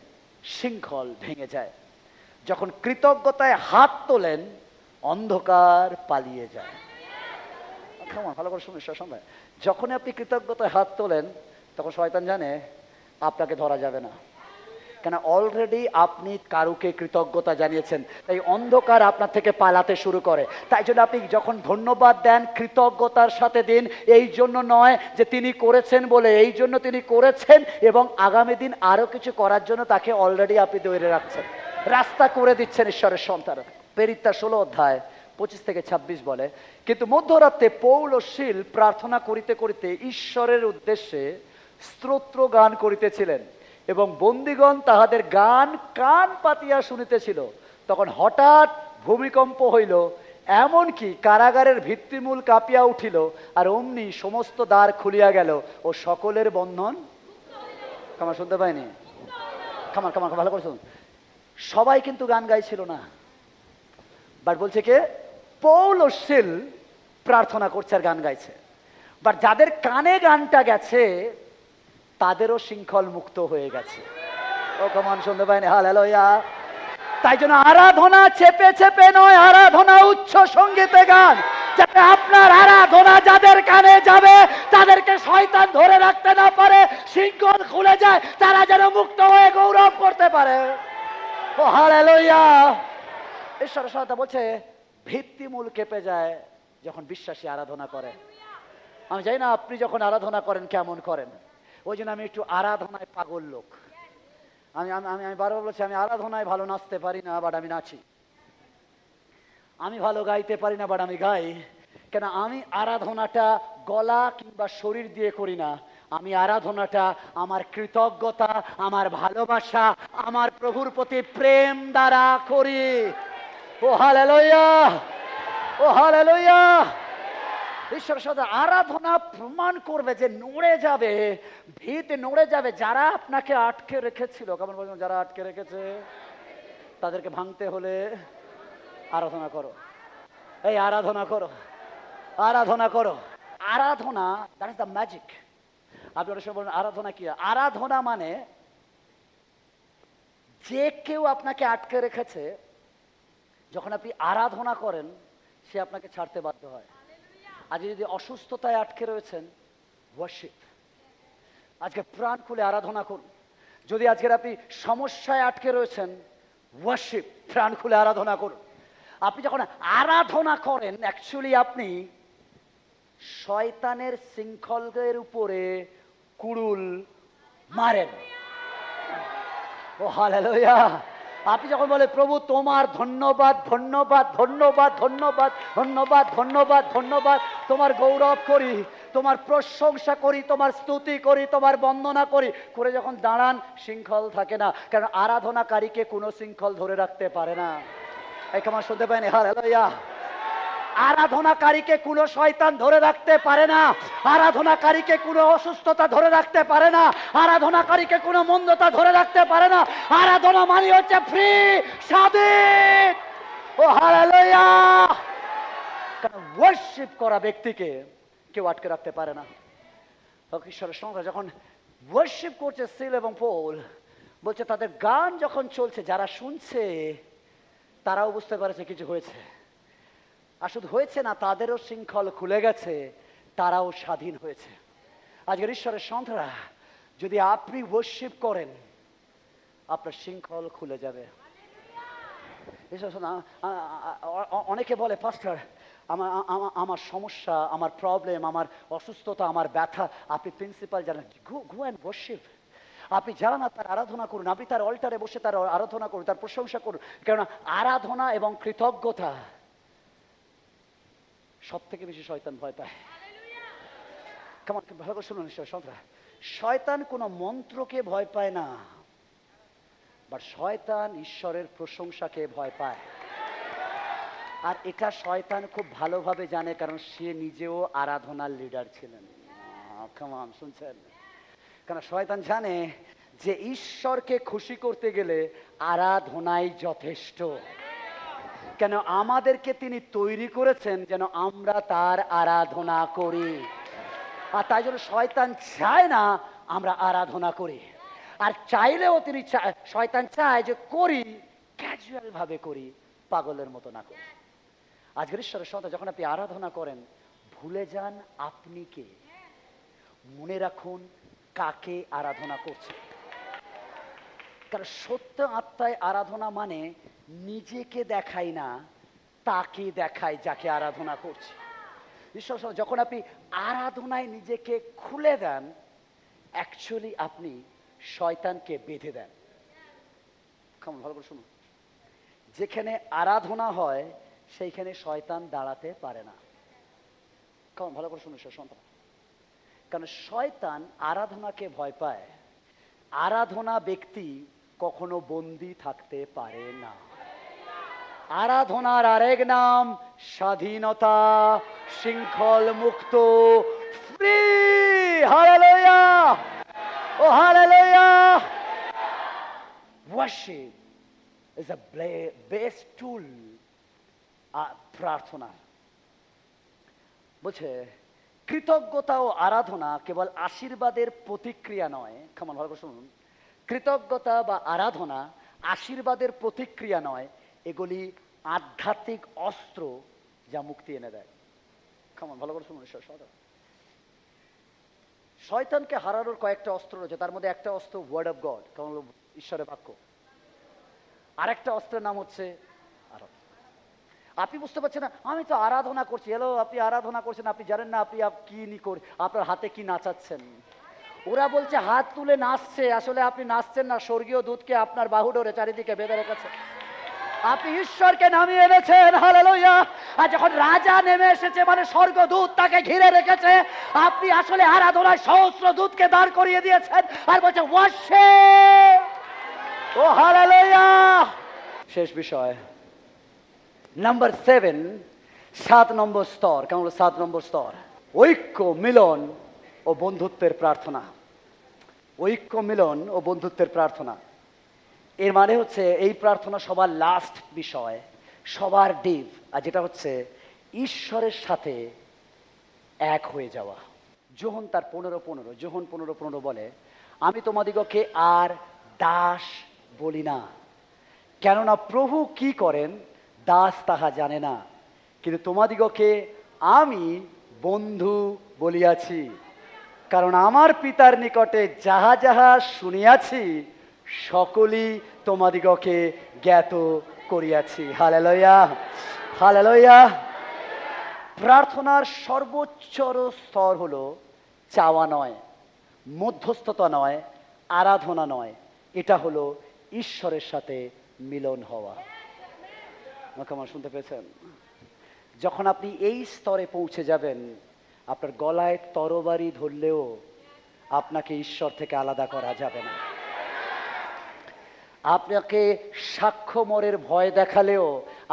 শৃঙ্খল ভেঙে যায়। যখন কৃতজ্ঞতায় হাত তোলেন, অন্ধকার পালিয়ে যায়। ভালো করে শুনুন সবাই, যখন আপনি কৃতজ্ঞতায় হাত তোলেন, তখন শয়তান জানে আপনাকে ধরা যাবে না, কেন অলরেডি আপনি কারুকে কৃতজ্ঞতা জানিয়েছেন। তাই অন্ধকার আপনার থেকে পালাতে শুরু করে। তাই জন্য আপনি যখন ধন্যবাদ দেন, কৃতজ্ঞতার সাথে দিন। এই জন্য নয় যে তিনি করেছেন বলে, এই জন্য তিনি করেছেন এবং আগামী দিন আরো কিছু করার জন্য তাকে অলরেডি আপনি তৈরি রাখছেন, রাস্তা করে দিচ্ছেন ঈশ্বরের সন্তান। পেরিত্তা 16 অধ্যায় 25-26 বলে, কিন্তু মধ্যরাতে পৌল ও শীল প্রার্থনা করিতে করিতে ঈশ্বরের উদ্দেশ্যে স্তোত্র গান করিতেছিলেন এবং বন্দীগণ তাহাদের গান কান পাতিয়া শুনিতেছিল। তখন হঠাৎ ভূমিকম্প হইল, এমনকি কারাগারের ভিত্তিমূল কাঁপিয়া উঠিল, আর অমনি সমস্ত দ্বার খুলিয়া গেল ও সকলের বন্ধন। কামার শুনতে পাইনি? কামার ভালো করে শুনুন। সবাই কিন্তু গান গাইছিল না, বাট বলছে কে? পৌল ও শীল প্রার্থনা করছে আর গান গাইছে। বাট যাদের কানে গানটা গেছে, তাদেরও শৃঙ্খল মুক্ত হয়ে গেছে। ও কমান শুনতে পাইনি? হালেলুয়া! তাই জন্য আরাধনা চেপে চেপে নয়, আরাধনা উচ্চ সঙ্গীতে গান, যাতে আপনার আরাধনা যাদের কানে যাবে, তাদেরকে শয়তান ধরে রাখতে না পারে, শৃঙ্খল খুলে যায়, তারা যেন মুক্ত হয়ে গৌরব করতে পারে। ও হালেলুয়া! ঈশ্বরের সহায়তা বলছে, ভিত্তিমূল কেঁপে যায় যখন বিশ্বাসী আরাধনা করে। আমি জানি না আপনি যখন আরাধনা করেন কেমন করেন, ওই জন্য আমি একটু আরাধনায় পাগল লোক। আমি বারবার বলছি, আমি আরাধনায় ভালো নাচতে পারি না, বাট আমি নাচি। আমি ভালো গাইতে পারি না, বাট আমি গাই। কেন? আমি আরাধনাটা গলা কিংবা শরীর দিয়ে করি না, আমি আরাধনাটা আমার কৃতজ্ঞতা, আমার ভালোবাসা, আমার প্রভুর প্রতি প্রেম দ্বারা করি। ও হালেলুয়া! Oh hallelujah! ঈশ্বরের সাথে আরাধনা প্রমাণ করবে যে নড়ে যাবে, ভিত নড়ে যাবে। যারা আপনাকে আটকে রেখেছিল, কেমন বলছেন? যারা আটকে রেখেছে তাদেরকে ভাঙতে হলে আরাধনা করো। এই আরাধনা করো, আরাধনা করো। আরাধনা, দ্যাট ইজ দ্য ম্যাজিক। আপনি অনেক সময় বলেন আরাধনা কি? আরাধনা মানে যে কেউ আপনাকে আটকে রেখেছে, যখন আপনি আরাধনা করেন, সে আপনাকে ছাড়তে বাধ্য হয়। আজ যদি অসুস্থতায় আটকে রয়েছেন, ওয়ার্শিপ। আজকে প্রাণ খুলে আরাধনা করুন। যদি আজকের আপনি সমস্যায় আটকে রয়েছেন, ওয়ার্শিপ, প্রাণ খুলে আরাধনা করুন। আপনি যখন আরাধনা করেন, অ্যাকচুয়ালি আপনি শয়তানের শৃঙ্খলের উপরে কুড়ুল মারেন। ও হালেলুয়া! আপনি যখন বলে, প্রভু তোমার ধন্যবাদ, ধন্যবাদ, ধন্যবাদ, ধন্যবাদ, ধন্যবাদ, ধন্যবাদ, ধন্যবাদ, তোমার গৌরব করি, তোমার প্রশংসা করি, তোমার স্তুতি করি, তোমার বন্দনা করি করে যখন দাঁড়ান, শৃঙ্খল থাকে না। কারণ আরাধনাকারীকে কোনো শৃঙ্খল ধরে রাখতে পারে না। এই কেমন শুনতে পাইনি? হালেলুয়া! আরাধনাকারীকে কোনো শয়তান ধরে রাখতে পারে না, আরাধনাকারীকে কোনো অসুস্থতা ধরে রাখতে পারে না, আরাধনাকারীকে কোনো মন্দতা ধরে রাখতে পারে না। আরাধনা মানে হচ্ছে ফ্রি, স্বাধীন। ও হালেলুয়া! কারণ ওয়ার্শিপ করা ব্যক্তিকে কেউ আটকে রাখতে পারে না। ঈশ্বরের সংখ্যা যখন ওয়ার্শিপ করছে সিল এবং পল, বলছে তাদের গান যখন চলছে যারা শুনছে তারাও বুঝতে পারছে কিছু হয়েছে। আর শুধু হয়েছে না, তাদেরও শৃঙ্খল খুলে গেছে, তারাও স্বাধীন হয়েছে। আজকের ঈশ্বরের সন্তানরা, যদি আপনি ওয়ার্শিপ করেন আপনার শৃঙ্খল খুলে যাবে। অনেকে বলে পাস্টার আমার সমস্যা, আমার প্রবলেম, আমার অসুস্থতা, আমার ব্যথা। আপনি প্রিন্সিপাল জানেন, গো অ্যান্ড ওয়ার্শিপ। আপনি যারা না তার আরাধনা করুন, আপনি তার অল্টারে বসে তার আরাধনা করুন, তার প্রশংসা করুন। কেননা আরাধনা এবং কৃতজ্ঞতা সব থেকে বেশি শয়তান ভয় পায়। কেমন ভালো করে শুনুন ঈশ্বর, শয়তান কোনো মন্ত্রকে ভয় পায় না, বাট শয়তান ঈশ্বরের প্রশংসাকে ভয় পায়। আর এটা শয়তান খুব ভালোভাবে জানে, কারণ সে নিজেও আরাধনার লিডার ছিলেন। কেমন শুনছেন? কারণ শয়তান জানে যে ঈশ্বরকে খুশি করতে গেলে আরাধনাই যথেষ্ট। কেন আমাদেরকে তিনি তৈরি করেছেন যেন আমরা তার আরাধনা করি। আর তাই জন্য শয়তান চায় না আমরা আরাধনা করি। আর চাইলেও তিনি শয়তান চায় যে করি, ক্যাজুয়াল ভাবে করি, পাগলের মতো না করি। আজকের ঈশ্বরের সন্তান, যখন আপনি আরাধনা করেন ভুলে যান আপনি কে, মনে রাখুন কাকে আরাধনা করছে। কারণ সত্য আত্মায় আরাধনা মানে নিজেকে দেখাই না, তাকে দেখায় যাকে আরাধনা করছে। ঈশ্বর যখন আপনি আরাধনায় নিজেকে খুলে দেন, অ্যাকচুয়ালি আপনি শয়তানকে বেঁধে দেন। কেমন ভালো করে শুনুন, যেখানে আরাধনা হয় সেইখানে শয়তান দাঁড়াতে পারে না। কেমন ভালো করে শুনুন সন্তান, কারণ শয়তান আরাধনাকে ভয় পায়। আরাধনা ব্যক্তি কখনো বন্দী থাকতে পারে না। আরাধনার আরেক নাম স্বাধীনতা, শৃঙ্খল মুক্ত, free. Hallelujah, oh hallelujah. Worship is a best tool. প্রার্থনা বলছে কৃতজ্ঞতা ও আরাধনা কেবল আশীর্বাদের প্রতিক্রিয়া নয়। কেমন ভালো করে শুনুন, কৃতজ্ঞতা বা আরাধনা আশীর্বাদের প্রতিক্রিয়া নয়, এগুলি আধ্যাত্মিক অস্ত্র যা মুক্তি এনে দেয়। কেমন ভালো করে শুনুন ঈশ্বর। শয়তানকে হারানোর কয়েকটা অস্ত্র রয়েছে, তার মধ্যে একটা অস্ত্র ওয়ার্ড অফ গড, কেমন ঈশ্বরের বাক্য। আরেকটা অস্ত্রের নাম হচ্ছে আরাধনা। আপনি বুঝতে পারছেন না, আমি তো আরাধনা করছি। এলো, আপনি আরাধনা করছেন, আপনি জানেন না আপনি কি করে, আপনার হাতে কি নাচাচ্ছেন। ওরা বলছে হাত তুলে নাচছে, আসলে আপনি নাচছেন না, স্বর্গীয় দূতকে আপনার বাহু ধরে চারিদিকে বেঁধে রেখেছে। আপনি ঈশ্বরকে নামিয়ে এনেছেন। হালেলুয়া। আর যখন রাজা নেমে এসেছে মানে স্বর্গদূত তাকে ঘিরে রেখেছে, আপনি আসলে আরাধনায় সহস্র দূতকে দাঁড় করিয়ে দিয়েছেন আর বলছে ওয়ার্শিপ। ও হালেলুয়া। শেষ বিষয় নাম্বার 7, 7 নম্বর স্তর। কেমন 7 নম্বর স্তর? ঐক্য, মিলন ও বন্ধুত্বের প্রার্থনা। ঐক্য, মিলন ও বন্ধুত্বের প্রার্থনা। এর মানে হচ্ছে এই প্রার্থনা সবার লাস্ট বিষয়, সবার ডিপ, আর যেটা হচ্ছে ঈশ্বরের সাথে এক হয়ে যাওয়া। যোহন তার 15:15, যোহন 15:15 বলে, আমি তোমাদিগকে আর দাস বলি না, কেননা প্রভু কি করেন দাস তাহা জানে না, কিন্তু তোমাদিগকে আমি বন্ধু বলিয়াছি, কারণ আমার পিতার নিকটে যাহা যাহা শুনিয়াছি সকলই তোমাদিগকে জ্ঞাত করিয়াছি। Hallelujah, hallelujah. প্রার্থনার সর্বোচ্চ স্তর হলো চাওয়া নয়, মধ্যস্থতা নয়, আরাধনা নয়, এটা হলো ঈশ্বরের সাথে মিলন হওয়া। আমার শুনতে পেয়েছেন? যখন আপনি এই স্তরে পৌঁছে যাবেন, আপনার গলায় তরবারি ধরলেও আপনাকে ঈশ্বর থেকে আলাদা করা যাবে না। আপনাকে সাক্ষ্যমরের ভয় দেখালেও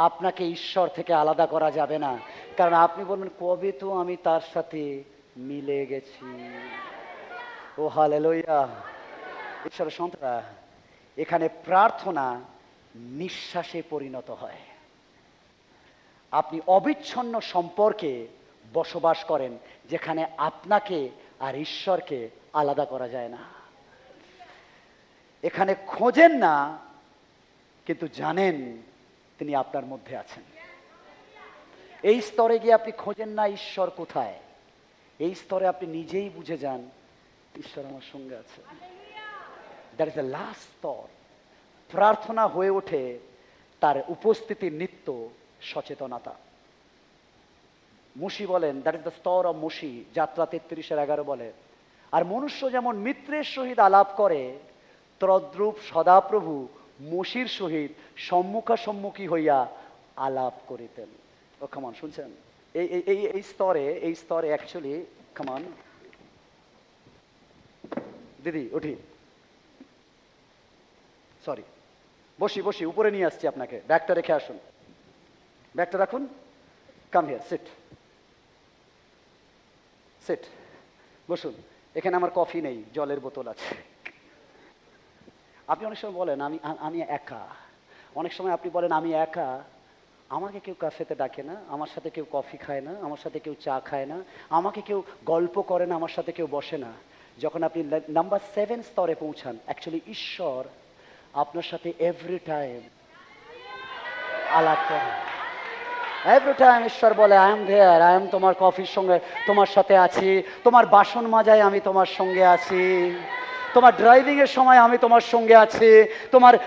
আপনাকে ঈশ্বর থেকে আলাদা করা যাবে না, কারণ আপনি বলবেন কবে তো আমি তার সাথে মিলে গেছি। ও হালেলুয়া। ঈশ্বরের সন্তানরা, এখানে প্রার্থনা নিঃশ্বাসে পরিণত হয়। আপনি অবিচ্ছিন্ন সম্পর্কে বসবাস করেন যেখানে আপনাকে আর ঈশ্বরকে আলাদা করা যায় না। এখানে খোঁজেন না, কিন্তু জানেন তিনি আপনার মধ্যে আছেন। এই স্তরে গিয়ে আপনি খোঁজেন না ঈশ্বর কোথায়, এই স্তরে আপনি নিজেই বুঝে যান ঈশ্বর আমার সঙ্গে আছে। দ্যাট ইজ দ্য লাস্ট স্তর। প্রার্থনা হয়ে ওঠে তার উপস্থিতির নিত্য সচেতনতা। মুশি বলেন, দ্যাট ইজ দ্য স্তর অফ মুশি, যাত্রা 33:11 বলে, আর মনুষ্য যেমন মিত্রের সহিত আলাপ করে, তদ্রূপ সদাপ্রভু মুশির সহিত সম্মুখাসম্মুখী হইয়া আলাপ করিতেন। ও কামান, শুনছেন? এই স্তরে অ্যাকচুয়ালি, কামান দিদি উঠি, সরি, বসি উপরে নিয়ে আসছি আপনাকে। ব্যাগটা রেখে আসুন, ব্যাগটা রাখুন। কাম হিয়ার, সিট, বসুন। এখানে আমার কফি নেই, জলের বোতল আছে। আপনি অনেক সময় বলেন আমি একা, অনেক সময় আপনি বলেন আমি একা, আমাকে কেউ ক্যাফেতে ডাকে না, আমার সাথে কেউ কফি খায় না, আমার সাথে কেউ চা খায় না, আমাকে কেউ গল্প করে না, আমার সাথে কেউ বসে না। যখন আপনি নাম্বার 7 স্তরে পৌঁছান, অ্যাকচুয়ালি ঈশ্বর আপনার সাথে এভরি টাইম আলাপ করেন। এভরি টাইম ঈশ্বর বলে, I am there, I am তোমার কফির সঙ্গে তোমার সাথে আছি, তোমার বাসন মাজায় আমি তোমার সঙ্গে আছি, তোমার ড্রাইভিং এর সময় আমি তোমার সঙ্গে আছি,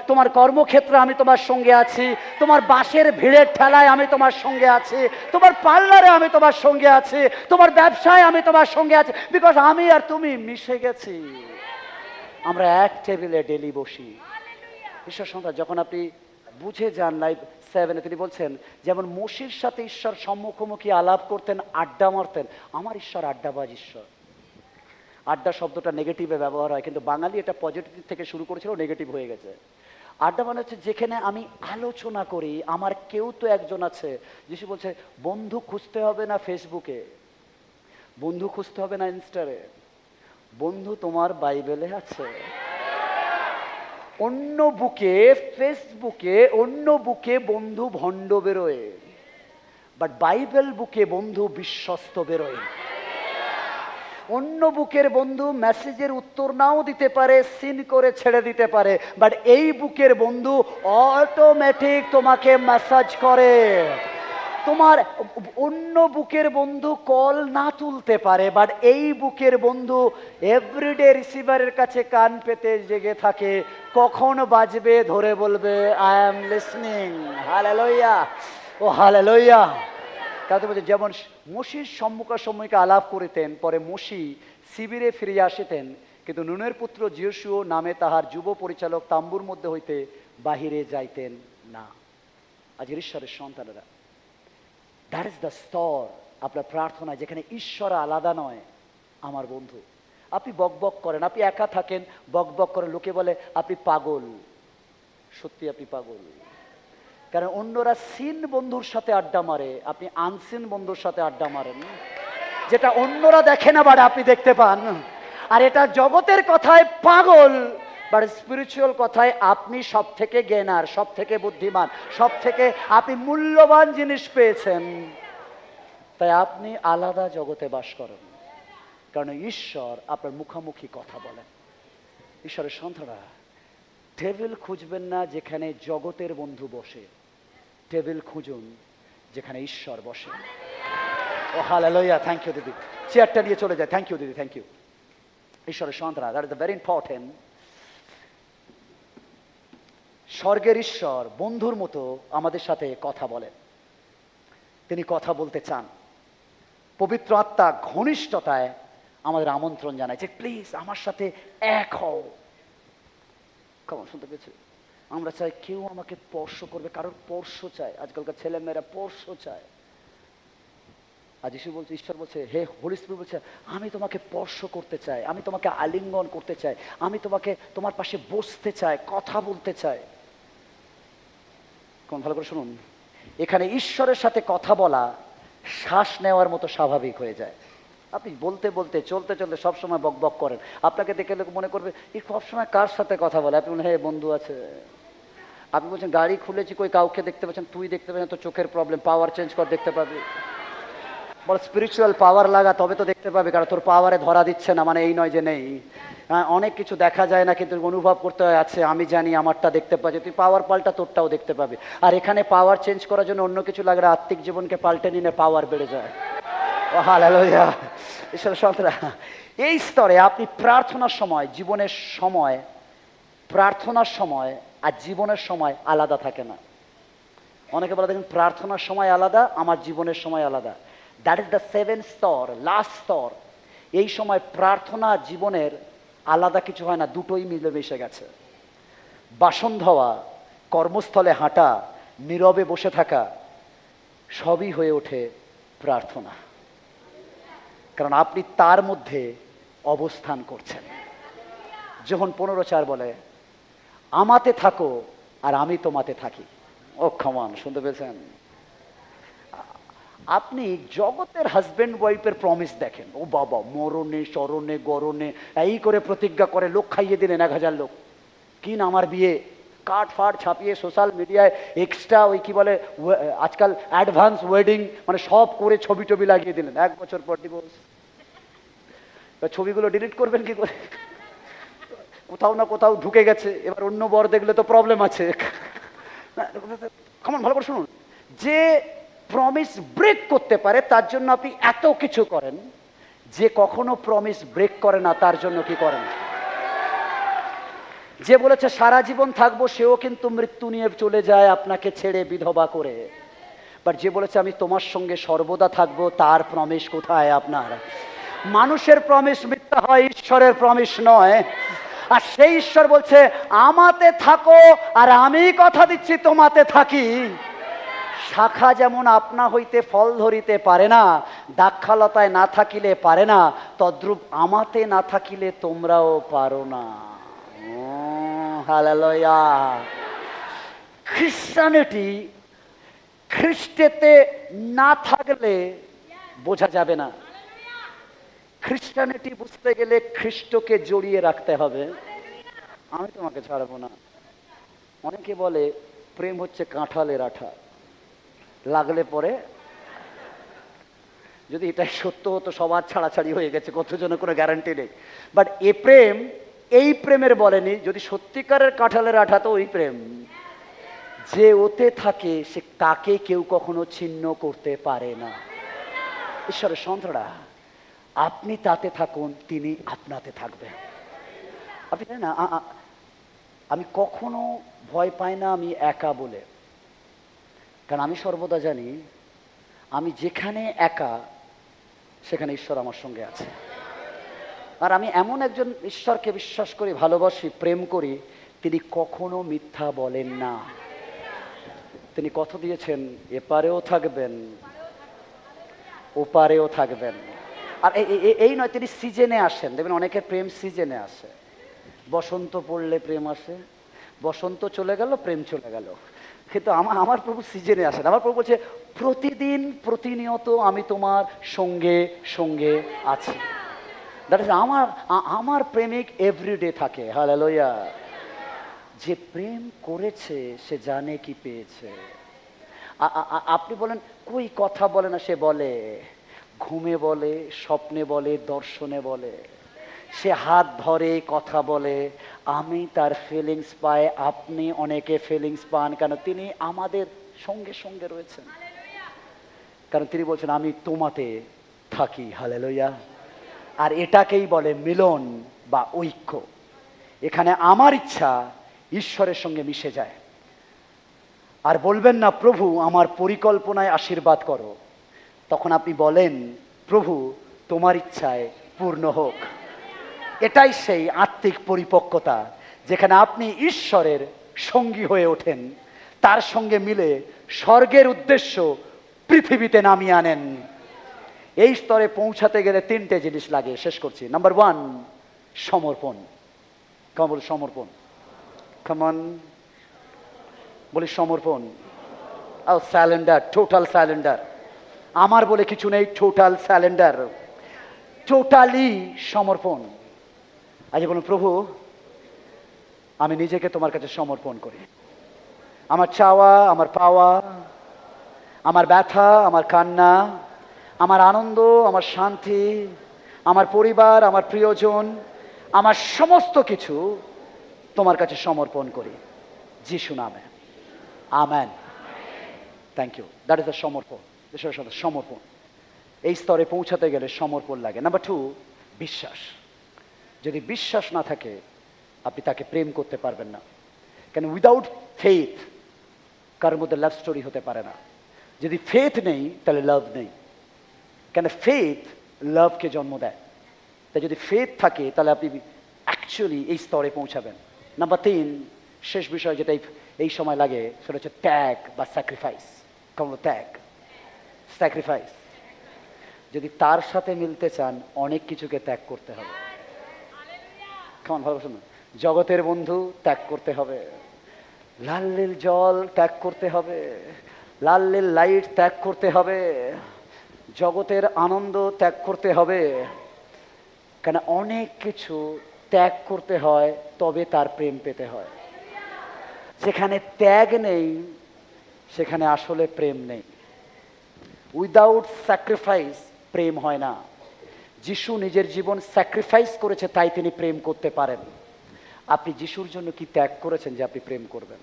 তোমার কর্মক্ষেত্রে আমি তোমার সঙ্গে আছি, তোমার বাসের ভিড়ের ঠেলায় আমি তোমার সঙ্গে আছি, তোমার পার্লারে আমি তোমার সঙ্গে আছি, তোমার ব্যবসায় আমি তোমার সঙ্গে আছি, বিকজ আমি আর তুমি মিশে গেছি, আমরা এক টেবিলে ডেলি বসি। ঈশ্বর সন্তান, যখন আপনি বুঝে যান লাইফ 7, তিনি বলছেন যেমন মোশির সাথে ঈশ্বর সম্মুখোমুখি আলাপ করতেন, আড্ডা মারতেন। আমার ঈশ্বর আড্ডাবাজ ঈশ্বর। আড্ডা শব্দটা নেগেটিভে ব্যবহার হয়, কিন্তু বাঙালি এটা পজিটিভ থেকে শুরু করেছিল, নেগেটিভ হয়ে গেছে। আড্ডা মানে হচ্ছে যেখানে আমি আলোচনা করি, আমার কেউ তো একজন আছে। যিশু বলছে বন্ধু খুঁজতে হবে না ফেসবুকে, বন্ধু খুঁজতে হবে না ইনস্টারে, বন্ধু তোমার বাইবেলে আছে। অন্য বুকে, ফেসবুকে অন্য বুকে বন্ধু ভণ্ড বেরোয়, বাট বাইবেল বুকে বন্ধু বিশ্বস্ত বেরোয়। অন্য বুকের বন্ধু মেসেজের উত্তর নাও দিতে পারে, সিন করে ছেড়ে দিতে পারে, বাট এই বুকের বন্ধু অটোমেটিক তোমাকে মেসেজ করে। তোমার অন্য বুকের বন্ধু কল না তুলতে পারে, বাট এই বুকের বন্ধু এভরিডে রিসিভারের কাছে কান পেতে জেগে থাকে, কখন বাজবে ধরে বলবে I am listening. Hallelujah, oh hallelujah. কাউকে বলছে যেমন মোশির সম্মুখে আলাপ করিতেন, পরে মোশি শিবিরে ফিরিয়া আসিতেন, কিন্তু নুনের পুত্র যিশু নামে তাহার যুব পরিচালক তাম্বুর মধ্যে হইতে বাহিরে যাইতেন না। আজ ঈশ্বরের সন্তানেরা, দ্যাট ইজ দ্য স্তর আপনার প্রার্থনা, যেখানে ঈশ্বর আলাদা নয়, আমার বন্ধু। আপনি বকবক করেন, আপনি একা থাকেন, বকবক করেন, লোকে বলে আপনি পাগল। সত্যি আপনি পাগল, কারণ অন্যরা সিন বন্ধুর সাথে আড্ডা মারে, আপনি আনসিন বন্ধুর সাথে আড্ডা মারেন, যেটা অন্যরা দেখে না বাট আপনি দেখতে পান। আর এটা জগতের কথায় পাগল, বাট স্পিরিচুয়াল কথায় আপনি সব থেকে জ্ঞানার, সব থেকে বুদ্ধিমান, সব থেকে আপনি মূল্যবান জিনিস পেয়েছেন, তাই আপনি আলাদা জগতে বাস করেন, কারণ ঈশ্বর আপনার মুখামুখি কথা বলেন। ঈশ্বরের সন্তানরা, টেবিল খুঁজবেন না যেখানে জগতের বন্ধু বসে, টেবিল খুঁজুন যেখানে ঈশ্বর বসে। ও হালেলুয়া, থ্যাংক ইউ দিদি। চেয়ারটা নিয়ে চলে যায়, থ্যাংক ইউ দিদি, থ্যাংক ইউ। ঈশ্বরের সন্তানরা, that is the very important. স্বর্গের ঈশ্বর বন্ধুর মতো আমাদের সাথে কথা বলেন, তিনি কথা বলতে চান। পবিত্র আত্মা ঘনিষ্ঠতায় আমাদের আমন্ত্রণ জানায় যে প্লিজ আমার সাথে এক হও। কেমন শুনতে পেয়েছি? আমরা চাই কেউ আমাকে স্পর্শ করবে, কারোর স্পর্শ চাই। আজকালকার ছেলেমেয়েরা স্পর্শ চায়। আজ ঈশ্বর বলছে, হে হোলি স্পিরিট বলছে, আমি তোমাকে স্পর্শ করতে চাই, আমি তোমাকে আলিঙ্গন করতে চাই, আমি তোমাকে তোমার পাশে বসতে চাই, কথা বলতে চাই। কোন ভালো করে শুনুন, এখানে ঈশ্বরের সাথে কথা বলা শ্বাস নেওয়ার মতো স্বাভাবিক হয়ে যায়। আপনি বলতে বলতে চলতে চলতে সবসময় বক বক করেন, আপনাকে দেখে লোক মনে করবে এই সবসময় কার সাথে কথা বলে। আপনি বলেন হে বন্ধু আছে। আপনি বলছেন গাড়ি খুলেছি, কই কাউকে দেখতে পাচ্ছেন, তুই দেখতে পাচ্ছেন, তো চোখের প্রবলেম, পাওয়ার চেঞ্জ কর, দেখতে পাবি। বল স্পিরিচুয়াল পাওয়ার লাগা, তবে তো দেখতে পাবে, কারণ তোর পাওয়ারে ধরা দিচ্ছে না মানে এই নয় যে নেই। অনেক কিছু দেখা যায় না কিন্তু অনুভব করতে হয় আছে, আমি জানি আমারটা দেখতে পাচ্ছি, তুই পাওয়ার পাল্টা তোরটাও দেখতে পাবি। আর এখানে পাওয়ার চেঞ্জ করার জন্য অন্য কিছু লাগে না, আত্মিক জীবনকে পাল্টে নিলে পাওয়ার বেড়ে যায়। ও হালেলুয়া, ঈশ্বরের সন্তানরা, এই স্তরে আপনি প্রার্থনার সময়, জীবনের সময়, প্রার্থনার সময় আর জীবনের সময় আলাদা থাকে না। অনেকে বলে দেখেন প্রার্থনার সময় আলাদা, আমার জীবনের সময় আলাদা। দ্যাট ইজ দ্য সেভেন স্তর, লাস্ট স্তর। এই সময় প্রার্থনা জীবনের আলাদা কিছু হয় না, দুটোই মিলেমিশে গেছে। বাসন ধোয়া, কর্মস্থলে হাঁটা, নীরবে বসে থাকা, সবই হয়ে ওঠে প্রার্থনা, কারণ আপনি তার মধ্যে অবস্থান করছেন। যখন 15:4 বলে আমাতে থাকো আর আমি তোমাতে থাকি। ও খামান, শুনতে পেয়েছেন? আপনি জগতের হাজব্যান্ড ওয়াইফের প্রমিস দেখেন, ও বাবা মরণে স্মরণে গরণে এই করে প্রতিজ্ঞা করে, লোক খাইয়ে দিলেন 1000 লোক, কিন আমার বিয়ে, কার্ড ফার্ড ছাপিয়ে সোশ্যাল মিডিয়ায় এক্সট্রা ওই কি বলে আজকাল অ্যাডভান্স ওয়েডিং মানে সব করে ছবি টবি লাগিয়ে দিলেন, 1 বছর পর ডিভোর্স। ছবিগুলো ডিলিট করবেন কি করে? কোথাও না কোথাও ঢুকে গেছে, এবার অন্য বর দেখলে তো প্রবলেম আছে। কেমন ভালো করে শুনুন, যে প্রমিস ব্রেক করতে পারে তার জন্য আপনি এত কিছু করেন, যে কখনো প্রমিস ব্রেক করে না তার জন্য কি করেন? যে বলেছে সারা জীবন থাকবো, সেও কিন্তু মৃত্যু নিয়ে চলে যায় আপনাকে ছেড়ে বিধবা করে। বাট যে বলেছে আমি তোমার সঙ্গে সর্বদা থাকবো, তার প্রমিস কোথায় আপনার? মানুষের প্রমিস মিথ্যা হয়, ঈশ্বরের প্রমিস নয়। আর সেই ঈশ্বর বলছে আমাতে থাকো আর আমি কথা দিচ্ছি তোমাতে থাকি। শাখা যেমন আপনা হইতে ফল ধরিতে পারে না, দাক্ষালতায় না থাকিলে পারে না, তদ্রূপ আমাতে না থাকিলে তোমরাও পারো না। হালেলুয়া। খ্রিস্টানিটি খ্রিস্টেতে না থাকলে বোঝা যাবে না। খ্রিস্টানিটি বুঝতে গেলে খ্রিস্টকে জড়িয়ে রাখতে হবে। আমি তোমাকে ছাড়বো না। অনেকে বলে প্রেম হচ্ছে কাঁঠালের আঠা, লাগলে পরে, যদি এটাই সত্য হতো সবার ছাড়াছাড়ি হয়ে গেছে, কতজনের কোনো গ্যারান্টি নেই। বাট এ প্রেম এই প্রেমের বলেনি, যদি সত্যিকারের কাঁঠালের আঠা তো ওই প্রেম, যে ওতে থাকে সে তাকে কেউ কখনো ছিন্ন করতে পারে না। ঈশ্বরের সন্তানরা, আপনি তাতে থাকুন, তিনি আপনাতে থাকবেন। আপনি জানেন না, আমি কখনো ভয় পাই না আমি একা বলে, কারণ আমি সর্বদা জানি আমি যেখানে একা সেখানে ঈশ্বর আমার সঙ্গে আছে। আর আমি এমন একজন ঈশ্বরকে বিশ্বাস করি, ভালোবাসি, প্রেম করি, তিনি কখনো মিথ্যা বলেন না। তিনি কথা দিয়েছেন এপারেও থাকবেন ওপারেও থাকবেন। আর এই নয়, তিনি সিজনে আসেন। দেখবেন অনেকের প্রেম সিজনে আসে, বসন্ত পড়লে প্রেম আসে, বসন্ত চলে গেল প্রেম চলে গেল। কিন্তু আমার প্রভু সিজনে আসেন। আমার প্রভু বলছে প্রতিদিন প্রতিনিয়ত আমি তোমার সঙ্গে সঙ্গে আছি। দ্যাট ইজ আমার প্রেমিক এভরিডে থাকে। হালেলুয়া। যে প্রেম করেছে সে জানে কি পেয়েছে। আপনি বলেন কই কথা বলে না, সে বলে, ঘুমে বলে, স্বপ্নে বলে, দর্শনে বলে, সে হাত ধরে কথা বলে, আমি তার ফিলিংস পাই, আপনি অনেকে ফিলিংস পান, কেন তিনি আমাদের সঙ্গে সঙ্গে রয়েছেন, কারণ তিনি বলছেন আমি তোমাতে থাকি। হালেলুয়া। আর এটাকেই বলে মিলন বা ঐক্য। এখানে আমার ইচ্ছা ঈশ্বরের সঙ্গে মিশে যায়। আর বলবেন না প্রভু আমার পরিকল্পনায় আশীর্বাদ করো, তখন আপনি বলেন প্রভু তোমার ইচ্ছায় পূর্ণ হোক। এটাই সেই আত্মিক পরিপক্কতা, যেখানে আপনি ঈশ্বরের সঙ্গী হয়ে ওঠেন, তার সঙ্গে মিলে স্বর্গের উদ্দেশ্য পৃথিবীতে নামিয়ে আনেন। এই স্তরে পৌঁছাতে গেলে 3টে জিনিস লাগে, শেষ করছি। নাম্বার 1, সমর্পণ। কেমন সমর্পণ? কেমন বলি সমর্পণ। Surrender, total surrender. আমার বলে কিছু নেই, টোটাল স্যালেন্ডার, টোটালি সমর্পণ। আজ বলুন প্রভু আমি নিজেকে তোমার কাছে সমর্পণ করি। আমার চাওয়া, আমার পাওয়া, আমার ব্যথা, আমার কান্না, আমার আনন্দ, আমার শান্তি, আমার পরিবার, আমার প্রিয়জন, আমার সমস্ত কিছু তোমার কাছে সমর্পণ করি যিশু নামে। Amen. Thank you. That is the সমর্পণ। ঈশ্বরের সাথে সমর্পণ। এই স্তরে পৌঁছাতে গেলে সমর্পণ লাগে। নাম্বার 2, বিশ্বাস। যদি বিশ্বাস না থাকে আপনি তাকে প্রেম করতে পারবেন না। কেন উইদাউট ফেথ কারোর মধ্যে লাভ স্টোরি হতে পারে না। যদি ফেথ নেই তাহলে লাভ নেই। কেন ফেথ লাভকে জন্ম দেয়। তাই যদি ফেথ থাকে তাহলে আপনি অ্যাকচুয়ালি এই স্তরে পৌঁছাবেন। নাম্বার 3, শেষ বিষয় যেটা এই সময় লাগে সেটা হচ্ছে ত্যাগ বা স্যাক্রিফাইস। কেমন ত্যাগ, স্যাক্রিফাইস। যদি তার সাথে মিলতে চান অনেক কিছুকে ত্যাগ করতে হবে। কেমন ভালো শুনুন, জগতের বন্ধু ত্যাগ করতে হবে, লাল নীল জল ত্যাগ করতে হবে, লাল নীল লাইট ত্যাগ করতে হবে, জগতের আনন্দ ত্যাগ করতে হবে। কেন অনেক কিছু ত্যাগ করতে হয় তবে তার প্রেম পেতে হয়। যেখানে ত্যাগ নেই সেখানে আসলে প্রেম নেই। উইদাউট স্যাক্রিফাইস প্রেম হয় না। যিশু নিজের জীবন স্যাক্রিফাইস করেছে তাই তিনি প্রেম করতে পারেন। আপনি যিশুর জন্য কি ত্যাগ করেছেন যে আপনি প্রেম করবেন?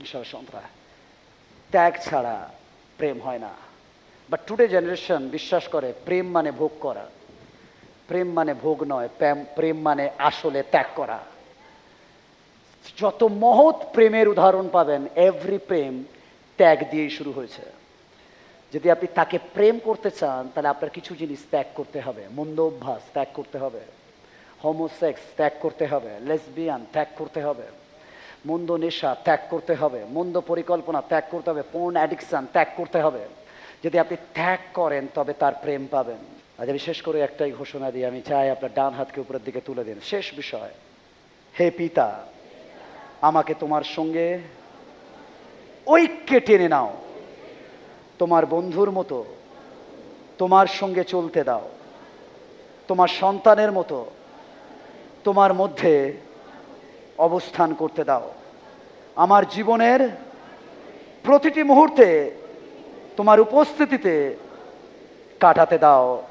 ঈশ্বরের সন্তান, ত্যাগ ছাড়া প্রেম হয় না। বাট টুডে জেনারেশন বিশ্বাস করে প্রেম মানে ভোগ করা। প্রেম মানে ভোগ নয়, প্রেম মানে আসলে ত্যাগ করা। যত মহৎ প্রেমের উদাহরণ পাবেন, এভরি প্রেম ত্যাগ দিয়েই শুরু হয়েছে। যদি আপনি তাকে প্রেম করতে চান তাহলে আপনার কিছু জিনিস ত্যাগ করতে হবে। মন্দ অভ্যাস ত্যাগ করতে হবে, হোমোসেক্স ত্যাগ করতে হবে, লেসবিয়ান ত্যাগ করতে হবে, মন্দ নেশা ত্যাগ করতে হবে, মন্দ পরিকল্পনা ত্যাগ করতে হবে, পোর্ন অ্যাডিকশন ত্যাগ করতে হবে। যদি আপনি ত্যাগ করেন তবে তার প্রেম পাবেন। আজ আমি শেষ করে একটাই ঘোষণা দিয়ে আমি চাই আপনার ডান হাতকে উপরের দিকে তুলে দিন। শেষ বিষয়, হে পিতা, আমাকে তোমার সঙ্গে ঐক্যে টেনে নাও, তোমার বন্ধুর মতো তোমার সঙ্গে চলতে দাও, তোমার সন্তানের মতো তোমার মধ্যে অবস্থান করতে দাও। আমার জীবনের প্রতিটি মুহূর্তে তোমার উপস্থিতিতে কাটাতে দাও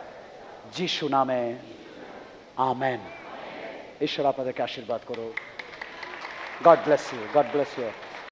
যিশু নামে। আমেন। ঈশ্বর আপনাদেরকে আশীর্বাদ করো। God bless you, God bless you.